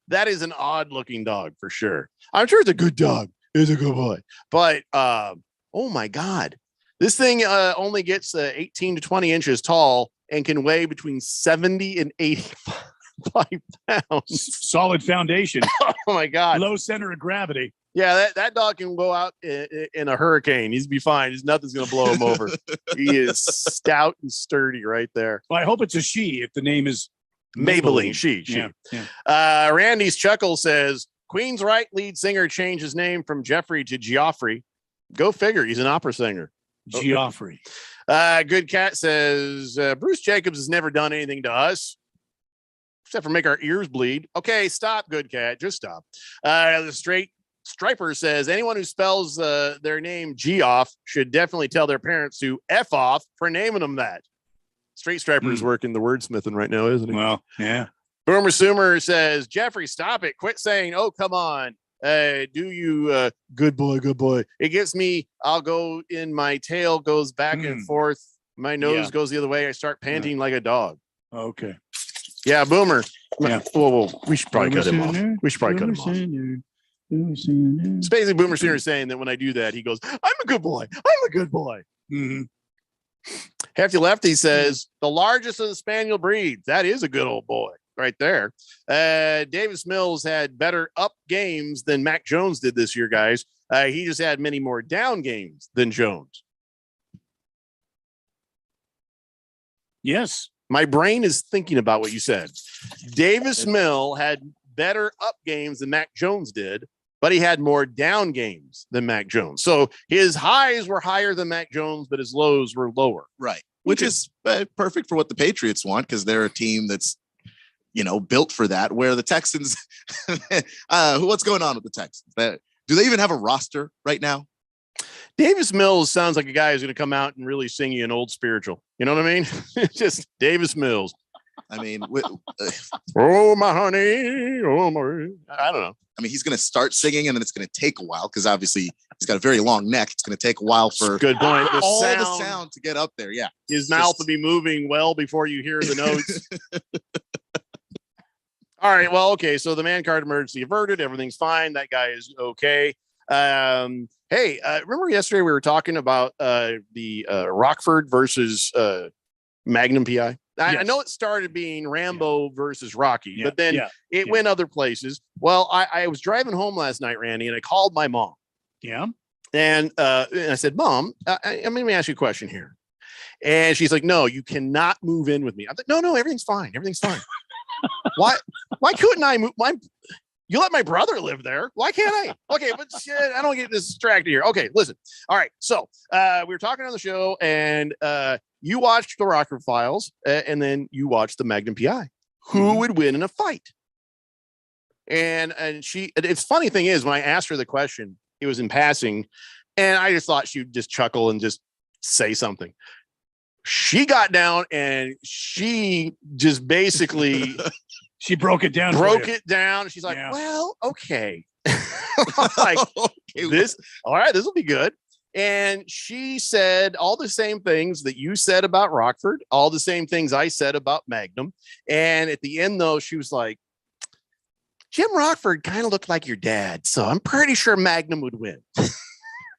That is an odd looking dog for sure. I'm sure it's a good dog. It's a good boy. But oh my God. This thing only gets 18 to 20 inches tall and can weigh between 70 and 85 pounds. Solid foundation. Oh my God. Low center of gravity. Yeah, that dog can go out in a hurricane. He's be fine. Nothing's going to blow him over. He is stout and sturdy right there. Well, I hope it's a she if the name is Maybelline. She. Yeah. Randy's Chuckle says, Queen's Right lead singer changed his name from Jeffrey to Geoffrey. Go figure. He's an opera singer. Geoffrey. Good Cat says, Bruce Jacobs has never done anything to us except for make our ears bleed. Okay, stop, Good Cat. Just stop. The Straight Striper says, anyone who spells their name Geoff should definitely tell their parents to F off for naming them that. Straight Striper is working the wordsmithing right now, isn't he? Well, yeah. Boomer Sumer says, Jeffrey, stop it. Quit saying, oh, come on. Do you, good boy. It gets me, I'll go in, my tail goes back and forth. My nose goes the other way. I start panting like a dog. Okay. Yeah, Boomer. Yeah. Whoa. We should probably cut him off. It's basically Boomer Senior saying that when I do that, he goes, I'm a good boy. Mm-hmm. Hefty Lefty says, the largest of the Spaniel breeds. That is a good old boy right there. Davis Mills had better up games than Mac Jones did this year, guys. He just had many more down games than Jones. Yes. My brain is thinking about what you said. Davis Mill had better up games than Mac Jones did, but he had more down games than Mac Jones. So his highs were higher than Mac Jones, but his lows were lower. Right. Which is perfect for what the Patriots want because they're a team that's, built for that, where the Texans, what's going on with the Texans? Do they even have a roster right now? Davis Mills sounds like a guy who's going to come out and really sing you an old spiritual. You know what I mean? Just Davis Mills. I mean, oh, my honey. Oh, my. I don't know. I mean, he's going to start singing and then it's going to take a while because obviously he's got a very long neck. It's going to take a while for good point. The sound to get up there. Yeah. His mouth will be moving well before you hear the notes. All right. Well, okay. So the man card emergency averted. Everything's fine. That guy is okay. Hey, remember yesterday we were talking about the Rockford versus Magnum PI? I know it started being Rambo versus Rocky, but then it went other places. Well, I was driving home last night, Randy, and I called my mom. Yeah. And I said, Mom, let me ask you a question here. And she's like, no, you cannot move in with me. I'm like, no, everything's fine. Everything's fine. Why couldn't I move? You let my brother live there. Why can't I? Okay, but shit, I don't get distracted here. Okay, listen. All right. So we were talking on the show and you watched the Rockford Files and then you watched the Magnum PI. Who would win in a fight? And it's funny thing is when I asked her the question, it was in passing and I just thought she'd just chuckle and just say something. She got down and she just basically she broke it down. She's like, well, okay. Like this. All right. This will be good. And she said all the same things that you said about Rockford, all the same things I said about Magnum. And at the end, though, she was like, Jim Rockford kind of looked like your dad, so I'm pretty sure Magnum would win.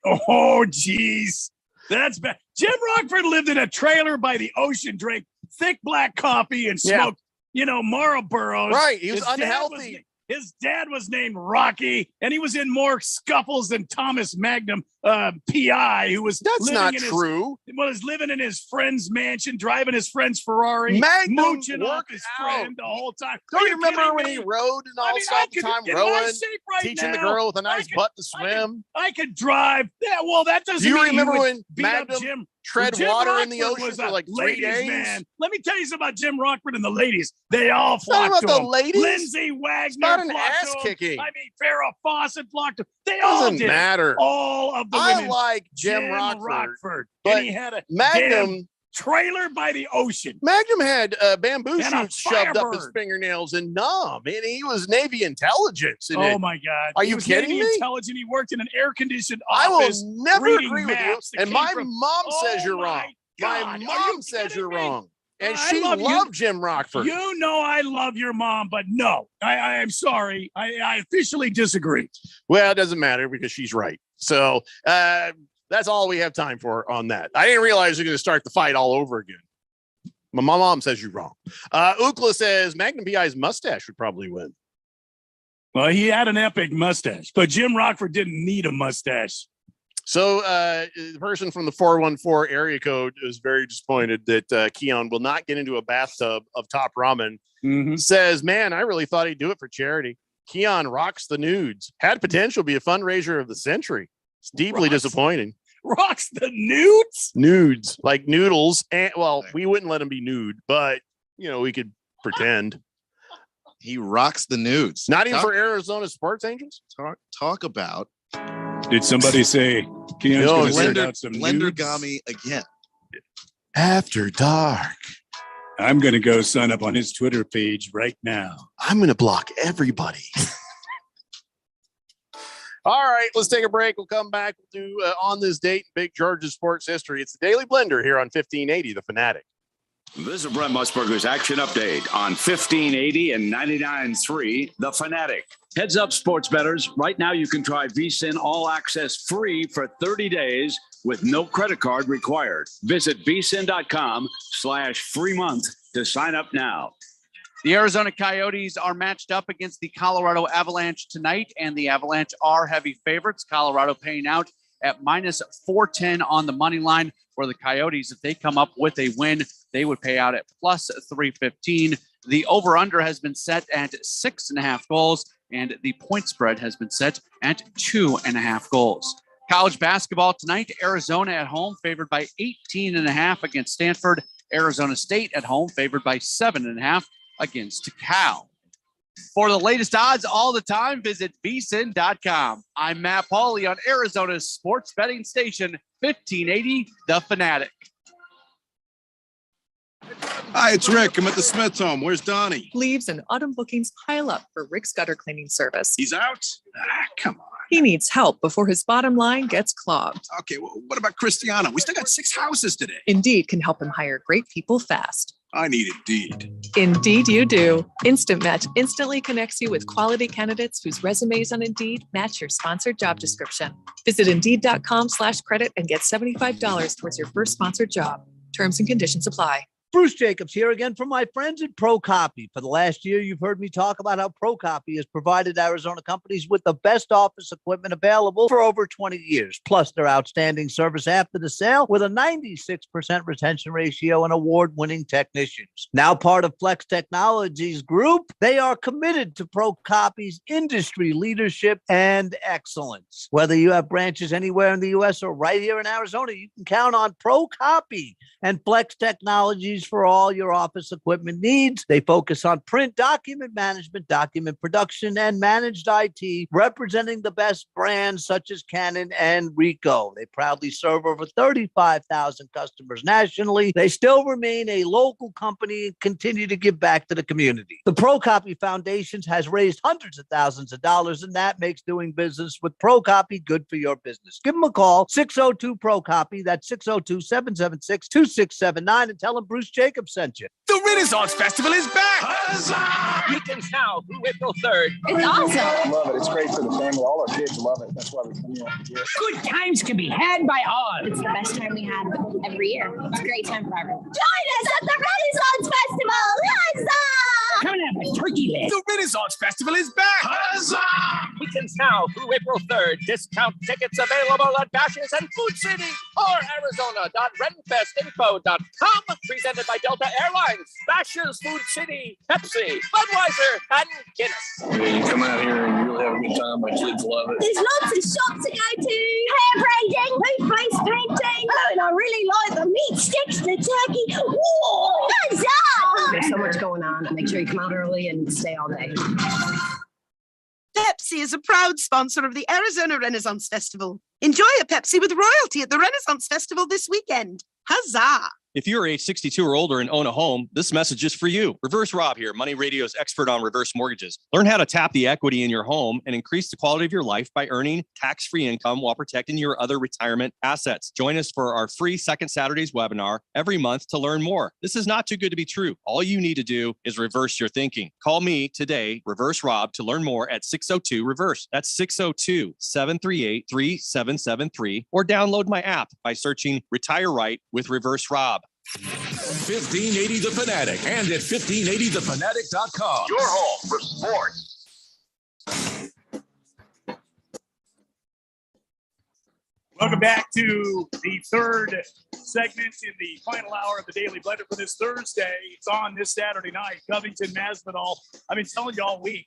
Oh, geez. That's bad. Jim Rockford lived in a trailer by the ocean, drank thick black coffee and smoked, Marlboros. Right. He was unhealthy. His dad was named Rocky, and he was in more scuffles than Thomas Magnum, PI, who was That's not true. Was living in his friend's mansion, driving his friend's Ferrari, Magnum mooching off his friend the whole time. Don't you remember when he rode and all the time rowing, teaching the girl with a nice butt to swim? I could drive. Yeah, well, that doesn't. Do you mean remember when beat up Magnum Jim? tread Jim water in the Rockford ocean was for like 3 ladies' days? Man. Let me tell you something about Jim Rockford and the ladies. They all It's not flocked about to the him. ladies. Lindsay Wagner It's not an flocked ass to him. kicking. I mean, Farrah Fawcett flocked to him. They all Doesn't did. matter. All of the I women. like Jim Rockford, and but he had a Magnum damn trailer by the ocean. Magnum had bamboo And a shoots shoved up his Firebird. fingernails and numb, and he was Navy intelligence. And Oh my God! Are He you was kidding Navy me? Intelligent. He worked in an air-conditioned I office. will never reading agree with you. maps that And came my from- mom says Oh you're my wrong. God, My are you mom says you're wrong. And I she love you. loved Jim Rockford. You know I love your mom, but no, I am sorry. I officially disagree. Well, it doesn't matter because she's right. So that's all we have time for on that. I didn't realize you're going to start the fight all over again. My mom says you're wrong. Ookla says Magnum PI's mustache would probably win. Well, he had an epic mustache, but Jim Rockford didn't need a mustache. So the person from the 414 area code is very disappointed that Keon will not get into a bathtub of Top Ramen. Says, man, I really thought he'd do it for charity. Keon rocks the nudes. Had potential to be a fundraiser of the century. It's deeply disappointing. Rocks the nudes? Nudes, like noodles. And well, we wouldn't let him be nude, but we could pretend. He rocks the nudes. Not even for Arizona Sports Angels? Talk about Did somebody say Keon's going to send out some nudes? Blendergami again. After dark. I'm going to go sign up on his Twitter page right now. I'm going to block everybody. All right, let's take a break. We'll come back. We'll do on this date in Big George's sports history. It's the Daily Blender here on 1580, The Fanatic. This is Brent Musburger's action update on 1580 and 99.3, The Fanatic. Heads up, sports bettors. Right now, you can try VSiN All Access free for 30 days with no credit card required. Visit vsin.com/free month to sign up now. The Arizona Coyotes are matched up against the Colorado Avalanche tonight, and the Avalanche are heavy favorites. Colorado paying out at minus 410 on the money line, where the Coyotes, if they come up with a win, they would pay out at plus 315. The over-under has been set at 6.5 goals, and the point spread has been set at 2.5 goals. College basketball tonight, Arizona at home favored by 18.5 against Stanford. Arizona State at home favored by 7.5 against Cal. For the latest odds all the time, visit vsin.com. I'm Matt Pauley on Arizona's sports betting station, 1580 The Fanatic. Hi, it's Rick. I'm at the Smith home. Where's Donnie? Leaves and autumn bookings pile up for Rick's gutter cleaning service. He's out? Come on. He needs help before his bottom line gets clogged. Okay, well, what about Cristiano? We still got 6 houses today. Indeed can help him hire great people fast. I need Indeed. Indeed you do. Instant Match instantly connects you with quality candidates whose resumes on Indeed match your sponsored job description. Visit Indeed.com/credit and get $75 towards your first sponsored job. Terms and conditions apply. Bruce Jacobs here again from my friends at ProCopy. For the last year, you've heard me talk about how ProCopy has provided Arizona companies with the best office equipment available for over 20 years, plus their outstanding service after the sale with a 96% retention ratio and award-winning technicians. Now part of Flex Technologies Group, they are committed to ProCopy's industry leadership and excellence. Whether you have branches anywhere in the U.S. or right here in Arizona, you can count on ProCopy and Flex Technologies Accessories for all your office equipment needs. They focus on print, document management, document production, and managed IT, representing the best brands such as Canon and Ricoh. They proudly serve over 35,000 customers nationally. They still remain a local company and continue to give back to the community. The ProCopy Foundation has raised hundreds of thousands of dollars, and that makes doing business with ProCopy good for your business. Give them a call, 602-PRO-COPY. That's 602-776-2679, and tell them Bruce Jacobs sent you. The Renaissance Festival is back! Huzzah! Weekends now through April 3rd. It's awesome. Love it. It's great for the family. All our kids love it. That's why we come here. Good times can be had by all. It's the best time we have every year. It's a great time for everyone. Join us at the Renaissance Festival! Huzzah! Come and have a turkey leg. The Renaissance Festival is back! Huzzah! Weekends now through April 3rd. Discount tickets available at Bashers and Food City or Arizona.renfestinfo.com. Presented by Delta Airlines, Bashers, Food City, Pepsi, Budweiser, and Guinness. You come out here and you'll have a good time. My kids love it. There's lots of shops to go to. Hair braiding, face painting. Oh, and I really like the meat sticks, the turkey. Whoa, huzzah! There's so much going on. Make sure you come out early and stay all day. Pepsi is a proud sponsor of the Arizona Renaissance Festival. Enjoy a Pepsi with royalty at the Renaissance Festival this weekend. Huzzah! If you're age 62 or older and own a home, this message is for you. Reverse Rob here, Money Radio's expert on reverse mortgages. Learn how to tap the equity in your home and increase the quality of your life by earning tax-free income while protecting your other retirement assets. Join us for our free Second Saturdays webinar every month to learn more. This is not too good to be true. All you need to do is reverse your thinking. Call me today, Reverse Rob, to learn more at 602-REVERSE. That's 602-738-3773, or download my app by searching Retire Right with Reverse Rob. 1580 The Fanatic and at 1580thefanatic.com. Your home for sports. Welcome back to the third segment in the final hour of the Daily Blender for this Thursday. It's on this Saturday night, Covington Masvidal. I've been telling you all week,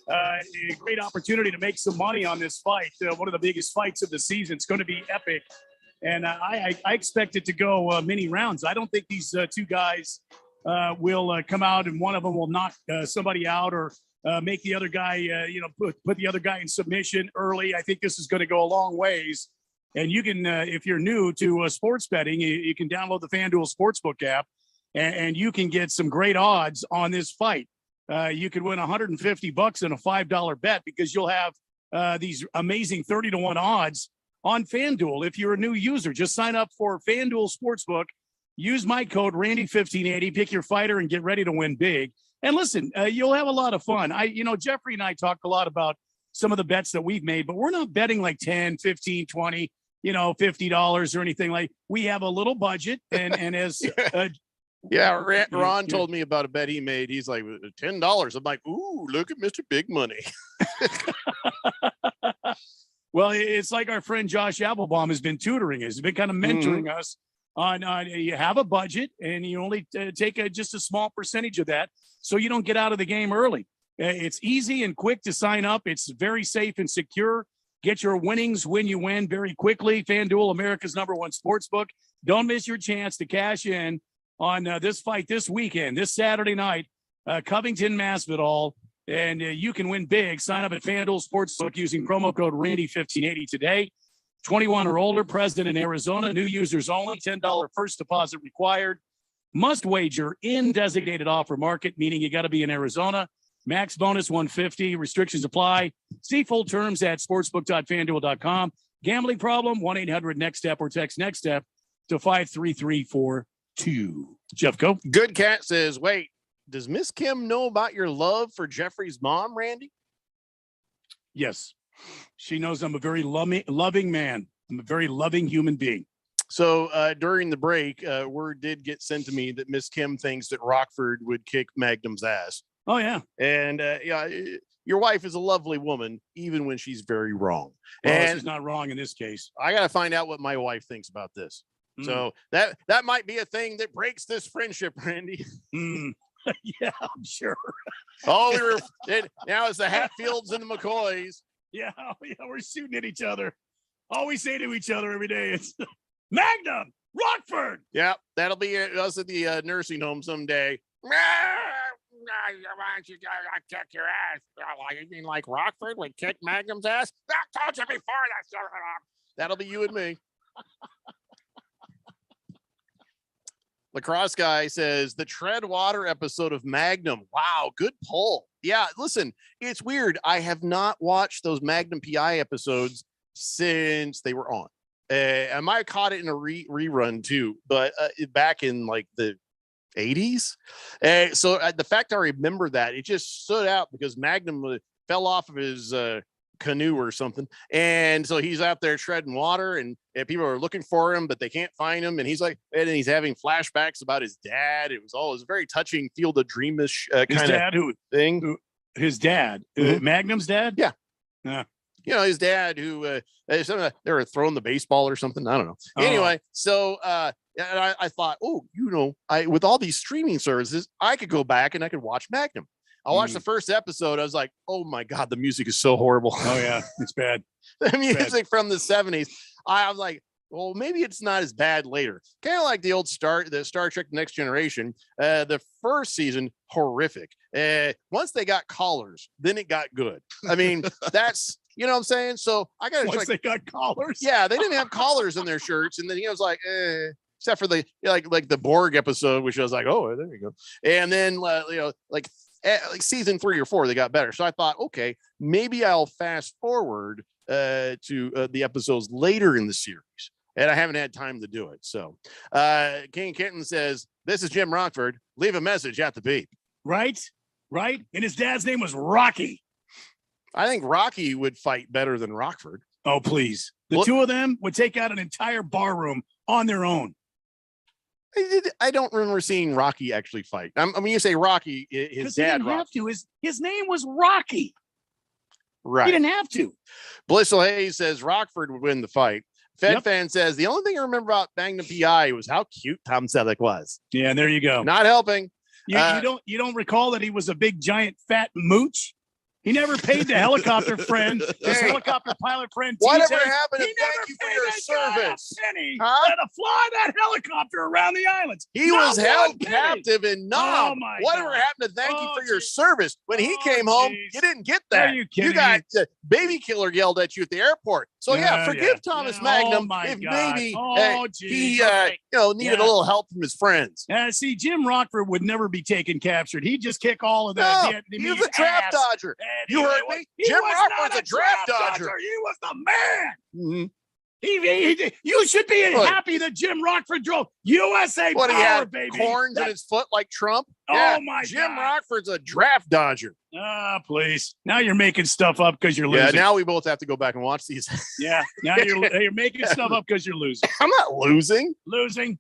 a great opportunity to make some money on this fight. One of the biggest fights of the season. It's going to be epic. And I expect it to go many rounds. I don't think these two guys will come out and one of them will knock somebody out or make the other guy, put the other guy in submission early. I think this is going to go a long ways. And you can, if you're new to sports betting, you can download the FanDuel Sportsbook app and you can get some great odds on this fight. You could win $150 in a $5 bet because you'll have these amazing 30-1 odds on FanDuel. If you're a new user, just sign up for FanDuel Sportsbook. Use my code Randy1580, pick your fighter and get ready to win big. And listen, you'll have a lot of fun. Jeffrey and I talked a lot about some of the bets that we've made, but we're not betting like 10, 15, 20, $50 or anything like. We have a little budget and as Ron told me about a bet he made. He's like, $10. I'm like, ooh, look at Mr. Big Money. Well, it's like our friend Josh Applebaum has been tutoring us. He's been kind of mentoring us on you have a budget and you only take just a small percentage of that so you don't get out of the game early. It's easy and quick to sign up. It's very safe and secure. Get your winnings when you win very quickly. FanDuel, America's #1 sportsbook. Don't miss your chance to cash in on this fight this weekend, this Saturday night, Covington Masvidal. And you can win big. Sign up at FanDuel Sportsbook using promo code Randy1580 today. 21 or older, present in Arizona. New users only. $10 first deposit required. Must wager in designated offer market, meaning you got to be in Arizona. Max bonus $150. Restrictions apply. See full terms at sportsbook.fanduel.com. Gambling problem? 1-800-NEXT-STEP or text NEXT STEP to 53342. Jeff, go. Good Cat says, wait. Does Miss Kim know about your love for Jeffrey's mom, Randy? Yes. She knows I'm a very loving man. I'm a very loving human being. So during the break, word did get sent to me that Miss Kim thinks that Rockford would kick Magnum's ass. Oh, yeah. And your wife is a lovely woman, even when she's very wrong. Well, and she's not wrong in this case. I got to find out what my wife thinks about this. So that might be a thing that breaks this friendship, Randy. Yeah, I'm sure. Now it's the Hatfields and the McCoys. Yeah, we're shooting at each other. All we say to each other every day is, Magnum, Rockford. Yeah, that'll be us at the nursing home someday. Why don't you kick your ass? You mean like Rockford would kick Magnum's ass? I told you before that. That'll be you and me. Lacrosse guy says the Treadwater episode of Magnum. Wow, good pull. Yeah, listen, it's weird. I have not watched those Magnum PI episodes since they were on. I might have caught it in a rerun too, but back in like the 80s. So the fact I remember that, it just stood out because Magnum fell off of his canoe or something, and so he's out there treading water, and people are looking for him, but they can't find him, and he's having flashbacks about his dad. It was a very touching Field of Dreamish kind of thing. His dad, Magnum's dad. Yeah. His dad who they were throwing the baseball or something. I don't know. Anyway, so and I thought, with all these streaming services, I could go back and I could watch Magnum. I watched the first episode. I was like, oh my God, the music is so horrible. Oh yeah, it's bad. The music from the 70s. I was like, well, maybe it's not as bad later. Kind of like the Star Trek Next Generation. The first season, horrific. Once they got collars, then it got good. I mean, that's, you know what I'm saying? So I got to they got collars. Yeah, they didn't have collars in their shirts. And then he was like, except for the like the Borg episode, which I was like, oh, there you go. And then like season 3 or 4, they got better. So I thought, okay, maybe I'll fast forward to the episodes later in the series. And I haven't had time to do it. So King Kenton says, this is Jim Rockford. Leave a message at the beep. Right. And his dad's name was Rocky. I think Rocky would fight better than Rockford. Oh, please. The two of them would take out an entire bar room on their own. I don't remember seeing Rocky actually fight. I mean, you say Rocky, his dad. He didn't have to. His name was Rocky. Right. He didn't have to. Blissel Hayes says Rockford would win the fight. Fan says the only thing I remember about Magnum PI was how cute Tom Selleck was. Yeah, there you go. Not helping. You don't recall that he was a big giant fat mooch? He never paid the helicopter friend, his helicopter pilot friend. Whatever happened to thank you for your service? To fly that helicopter around the islands. He was held captive in Nam. Whatever happened to thank you for your service? When he came home, you didn't get that. You got baby killer yelled at you at the airport. So forgive Thomas Magnum if maybe he needed a little help from his friends. See, Jim Rockford would never be taken captured. He'd just kick all of that. No, he was a draft dodger. You heard me? Jim Rockford's a draft dodger. He was the man. Mm-hmm. You should be happy that Jim Rockford drove USA What Power, he had baby. Corns in his foot like Trump. Jim Rockford's a draft dodger. Please. Now you're making stuff up because you're losing. Yeah, now we both have to go back and watch these. Yeah, now you're making stuff up because you're losing. I'm not losing.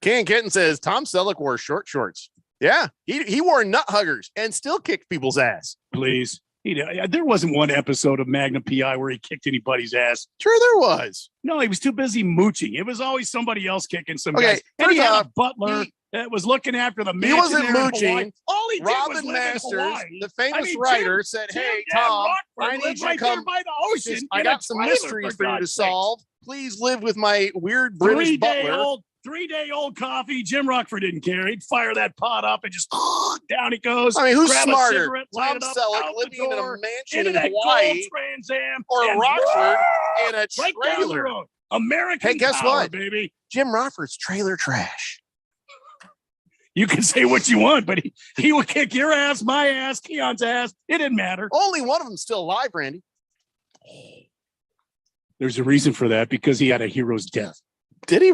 King Kitten says Tom Selleck wore short shorts. Yeah, he wore nut huggers and still kicked people's ass. Please. There wasn't one episode of Magnum PI where he kicked anybody's ass. Sure there was. No, he was too busy mooching. It was always somebody else kicking some guys. And he had a butler that was looking after the man. He wasn't mooching. All he did Robin was live Masters, in Hawaii. the famous writer, said, hey, Tom, I need you to come. By the ocean. I got some mysteries for you to solve. Please live with my weird British butler. 3-day-old coffee. Jim Rockford didn't care. He'd fire that pot up and just down he goes. I mean, who's grab smarter? a cigarette, Tom Selleck living in a mansion in Hawaii, Trans Am, or Rockford in a right trailer? American Hey, guess power, what, baby? Jim Rockford's trailer trash. You can say what you want, but he would kick your ass, my ass, Keon's ass. It didn't matter. Only one of them's still alive, Randy. There's a reason for that, because he had a hero's death. Did he?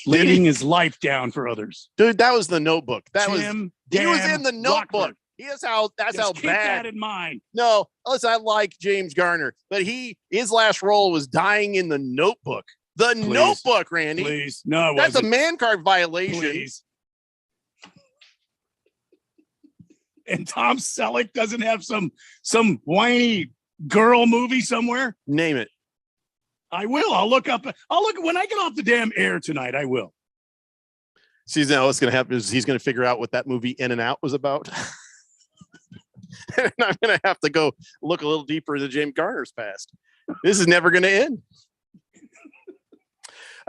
Laying his life down for others. Dude, that was the Notebook. He was in the Notebook. That's how keep bad. that in mind. No, listen, I like James Garner, but his last role was dying in the Notebook. The Notebook, Randy. Please. No, that's a man card violation. Please. And Tom Selleck doesn't have some whiny girl movie somewhere? Name it. I will. I'll look when I get off the damn air tonight. I will. See, now what's going to happen is he's going to figure out what that movie In and Out was about. And I'm going to have to go look a little deeper into James Garner's past. This is never going to end.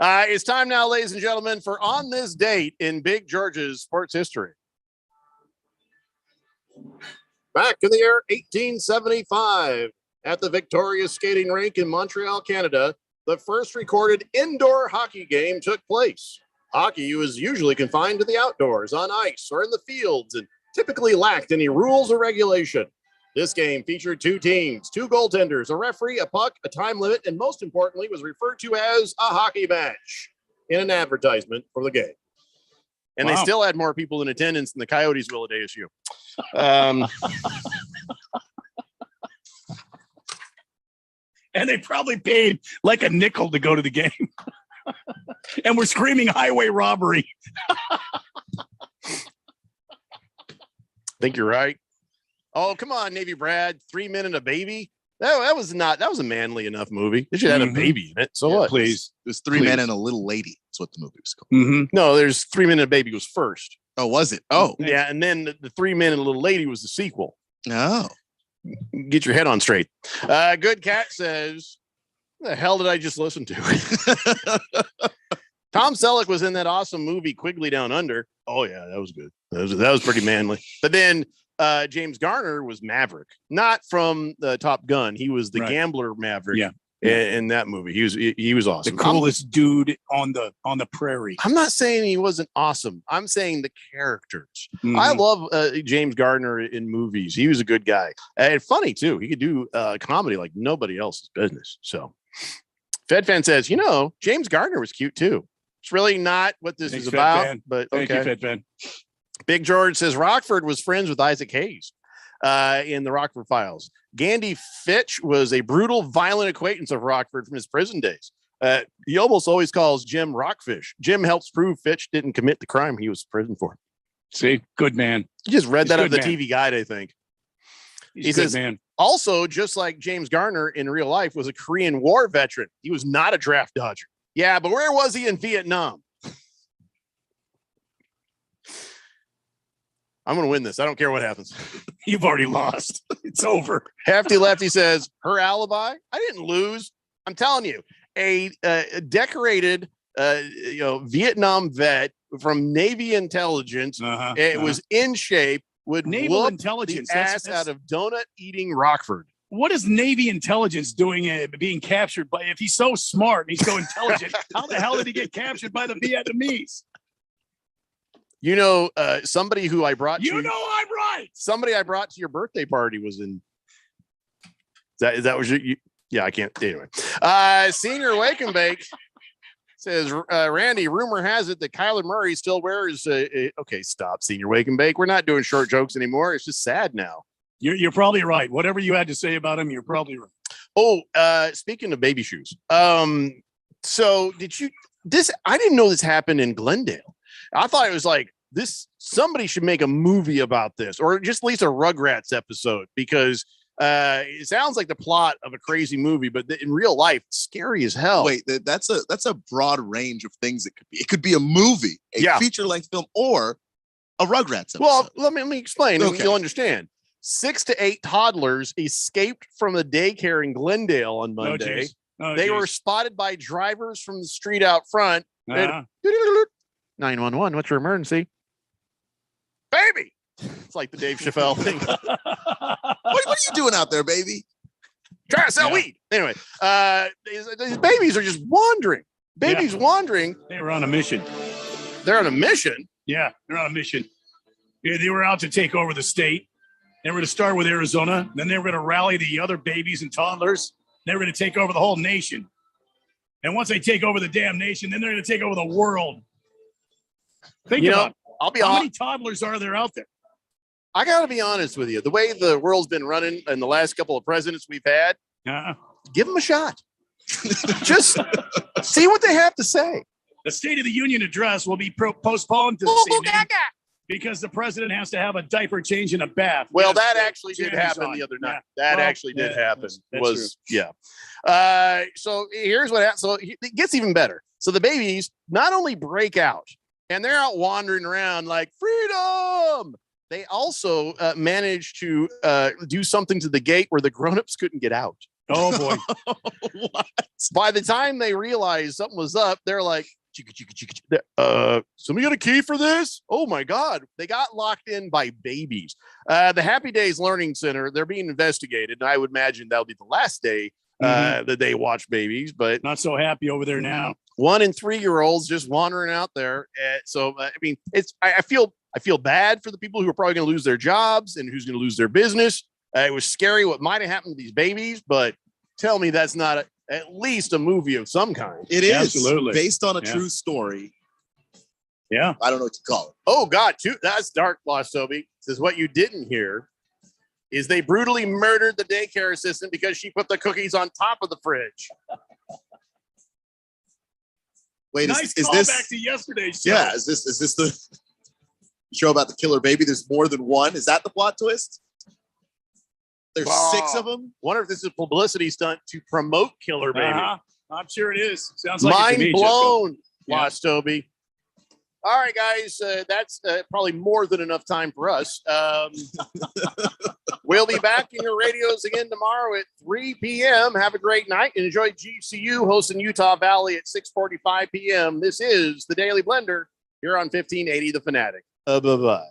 It's time now, ladies and gentlemen, for On This Date in Big George's sports history. Back in the year 1875, at the Victoria Skating Rink in Montreal, Canada, the first recorded indoor hockey game took place. Hockey was usually confined to the outdoors, on ice, or in the fields, and typically lacked any rules or regulation. This game featured 2 teams, 2 goaltenders, a referee, a puck, a time limit, and most importantly was referred to as a hockey match in an advertisement for the game. And they still had more people in attendance than the Coyotes will at ASU. And they probably paid like a nickel to go to the game. And we're screaming highway robbery. I think you're right. Oh, come on, Navy Brad. 3 Men and a Baby. That was a manly enough movie. It should have had a baby in it. So what? Please. There's 3 men and a little lady. That's what the movie was called. No, there's 3 Men and a Baby was first. Oh, was it? Oh. Yeah, and then the 3 Men and a Little Lady was the sequel. Oh. Get your head on straight. Good Cat says, what the hell did I just listen to? Tom Selleck was in that awesome movie Quigley Down Under. Oh, yeah, that was good. That was pretty manly. But then James Garner was Maverick, not from the Top Gun. He was the gambler Maverick. Yeah. In that movie, he was awesome. The coolest dude on the prairie. I'm not saying he wasn't awesome. I'm saying the characters. I love James Gardner in movies. He was a good guy and funny too. He could do comedy like nobody else's business. So, FedFan says, James Gardner was cute too. It's really not what this is about, but Thank you, FedFan. Big George says Rockford was friends with Isaac Hayes in the Rockford Files. Gandy Fitch was a brutal, violent acquaintance of Rockford from his prison days. He almost always calls Jim Rockfish. Jim helps prove Fitch didn't commit the crime he was in prison for. See, good man. You just read that out of the TV Guide, I think. He says, man. Also, just like James Garner in real life, was a Korean War veteran. He was not a draft dodger. Yeah, but where was he in Vietnam? I'm going to win this. I don't care what happens. You've already lost. It's over. Hefty Lefty says, her alibi? I didn't lose. I'm telling you, a decorated Vietnam vet from Navy intelligence. It was in shape, would Naval whoop intelligence the ass out of donut-eating Rockford. What is Navy intelligence doing being captured by, if he's so smart and he's so intelligent, how the hell did he get captured by the Vietnamese? Somebody who I brought I'm right. Somebody I brought to your birthday party was in. Is that was you? Yeah, I can't. Anyway, Senior Wake and Bake says, Randy, rumor has it that Kyler Murray still wears okay, stop, Senior Wake and Bake. We're not doing short jokes anymore. It's just sad now. You're probably right. Whatever you had to say about him, you're probably right. Oh, speaking of baby shoes. So I didn't know this happened in Glendale. I thought it was like this. Somebody should make a movie about this, or just at least a Rugrats episode, because it sounds like the plot of a crazy movie, but in real life, it's scary as hell. Wait, that's a broad range of things it could be. It could be a movie, a feature-length film, or a Rugrats episode. Well, let me explain. Okay. You'll understand. 6 to 8 toddlers escaped from the daycare in Glendale on Monday. They were spotted by drivers from the street out front. 911, what's your emergency? Baby! It's like the Dave Chappelle thing. What are you doing out there, baby? Trying to sell weed. Anyway, these babies are just wandering. Wandering. They were on a mission. They're on a mission? Yeah, they're on a mission. Yeah, they were out to take over the state. They were going to start with Arizona. Then they were going to rally the other babies and toddlers. They were going to take over the whole nation. And once they take over the damn nation, then they're going to take over the world. Think about how many toddlers are there out there? I got to be honest with you. The way the world's been running in the last couple of presidents we've had, give them a shot. Just see what they have to say. The State of the Union address will be postponed to this evening because the president has to have a diaper change in a bath. Well, that actually did happen the other night. That actually did happen. So here's what happened. So it gets even better. So the babies not only break out, and they're out wandering around like freedom. They also managed to do something to the gate where the grownups couldn't get out. Oh boy. By the time they realized something was up, they're like, somebody got a key for this? Oh my God. They got locked in by babies. The Happy Days Learning Center, they're being investigated. And I would imagine that'll be the last day that they watch babies, but not so happy over there now. 1 and 3-year-olds just wandering out there. I mean, I feel bad for the people who are probably going to lose their jobs and who's going to lose their business. It was scary what might have happened to these babies, but tell me that's not at least a movie of some kind. It is absolutely based on a true story. Yeah. I don't know what to call it. Oh God, that's dark, Lost Toby. Says what you didn't hear is they brutally murdered the daycare assistant because she put the cookies on top of the fridge. Wait, nice is call this back to yesterday's show. Yeah, is this the show about the killer baby? There's more than one. Is that the plot twist? There's 6 of them. Wonder if this is a publicity stunt to promote Killer Baby. I'm sure it is. Sounds like mind it to me, blown, Jessica. Lost Toby. All right, guys, that's probably more than enough time for us. We'll be back in your radios again tomorrow at 3 p.m. Have a great night and enjoy GCU hosting Utah Valley at 6:45 p.m. This is the Daily Blender here on 1580 The Fanatic. Bye-bye.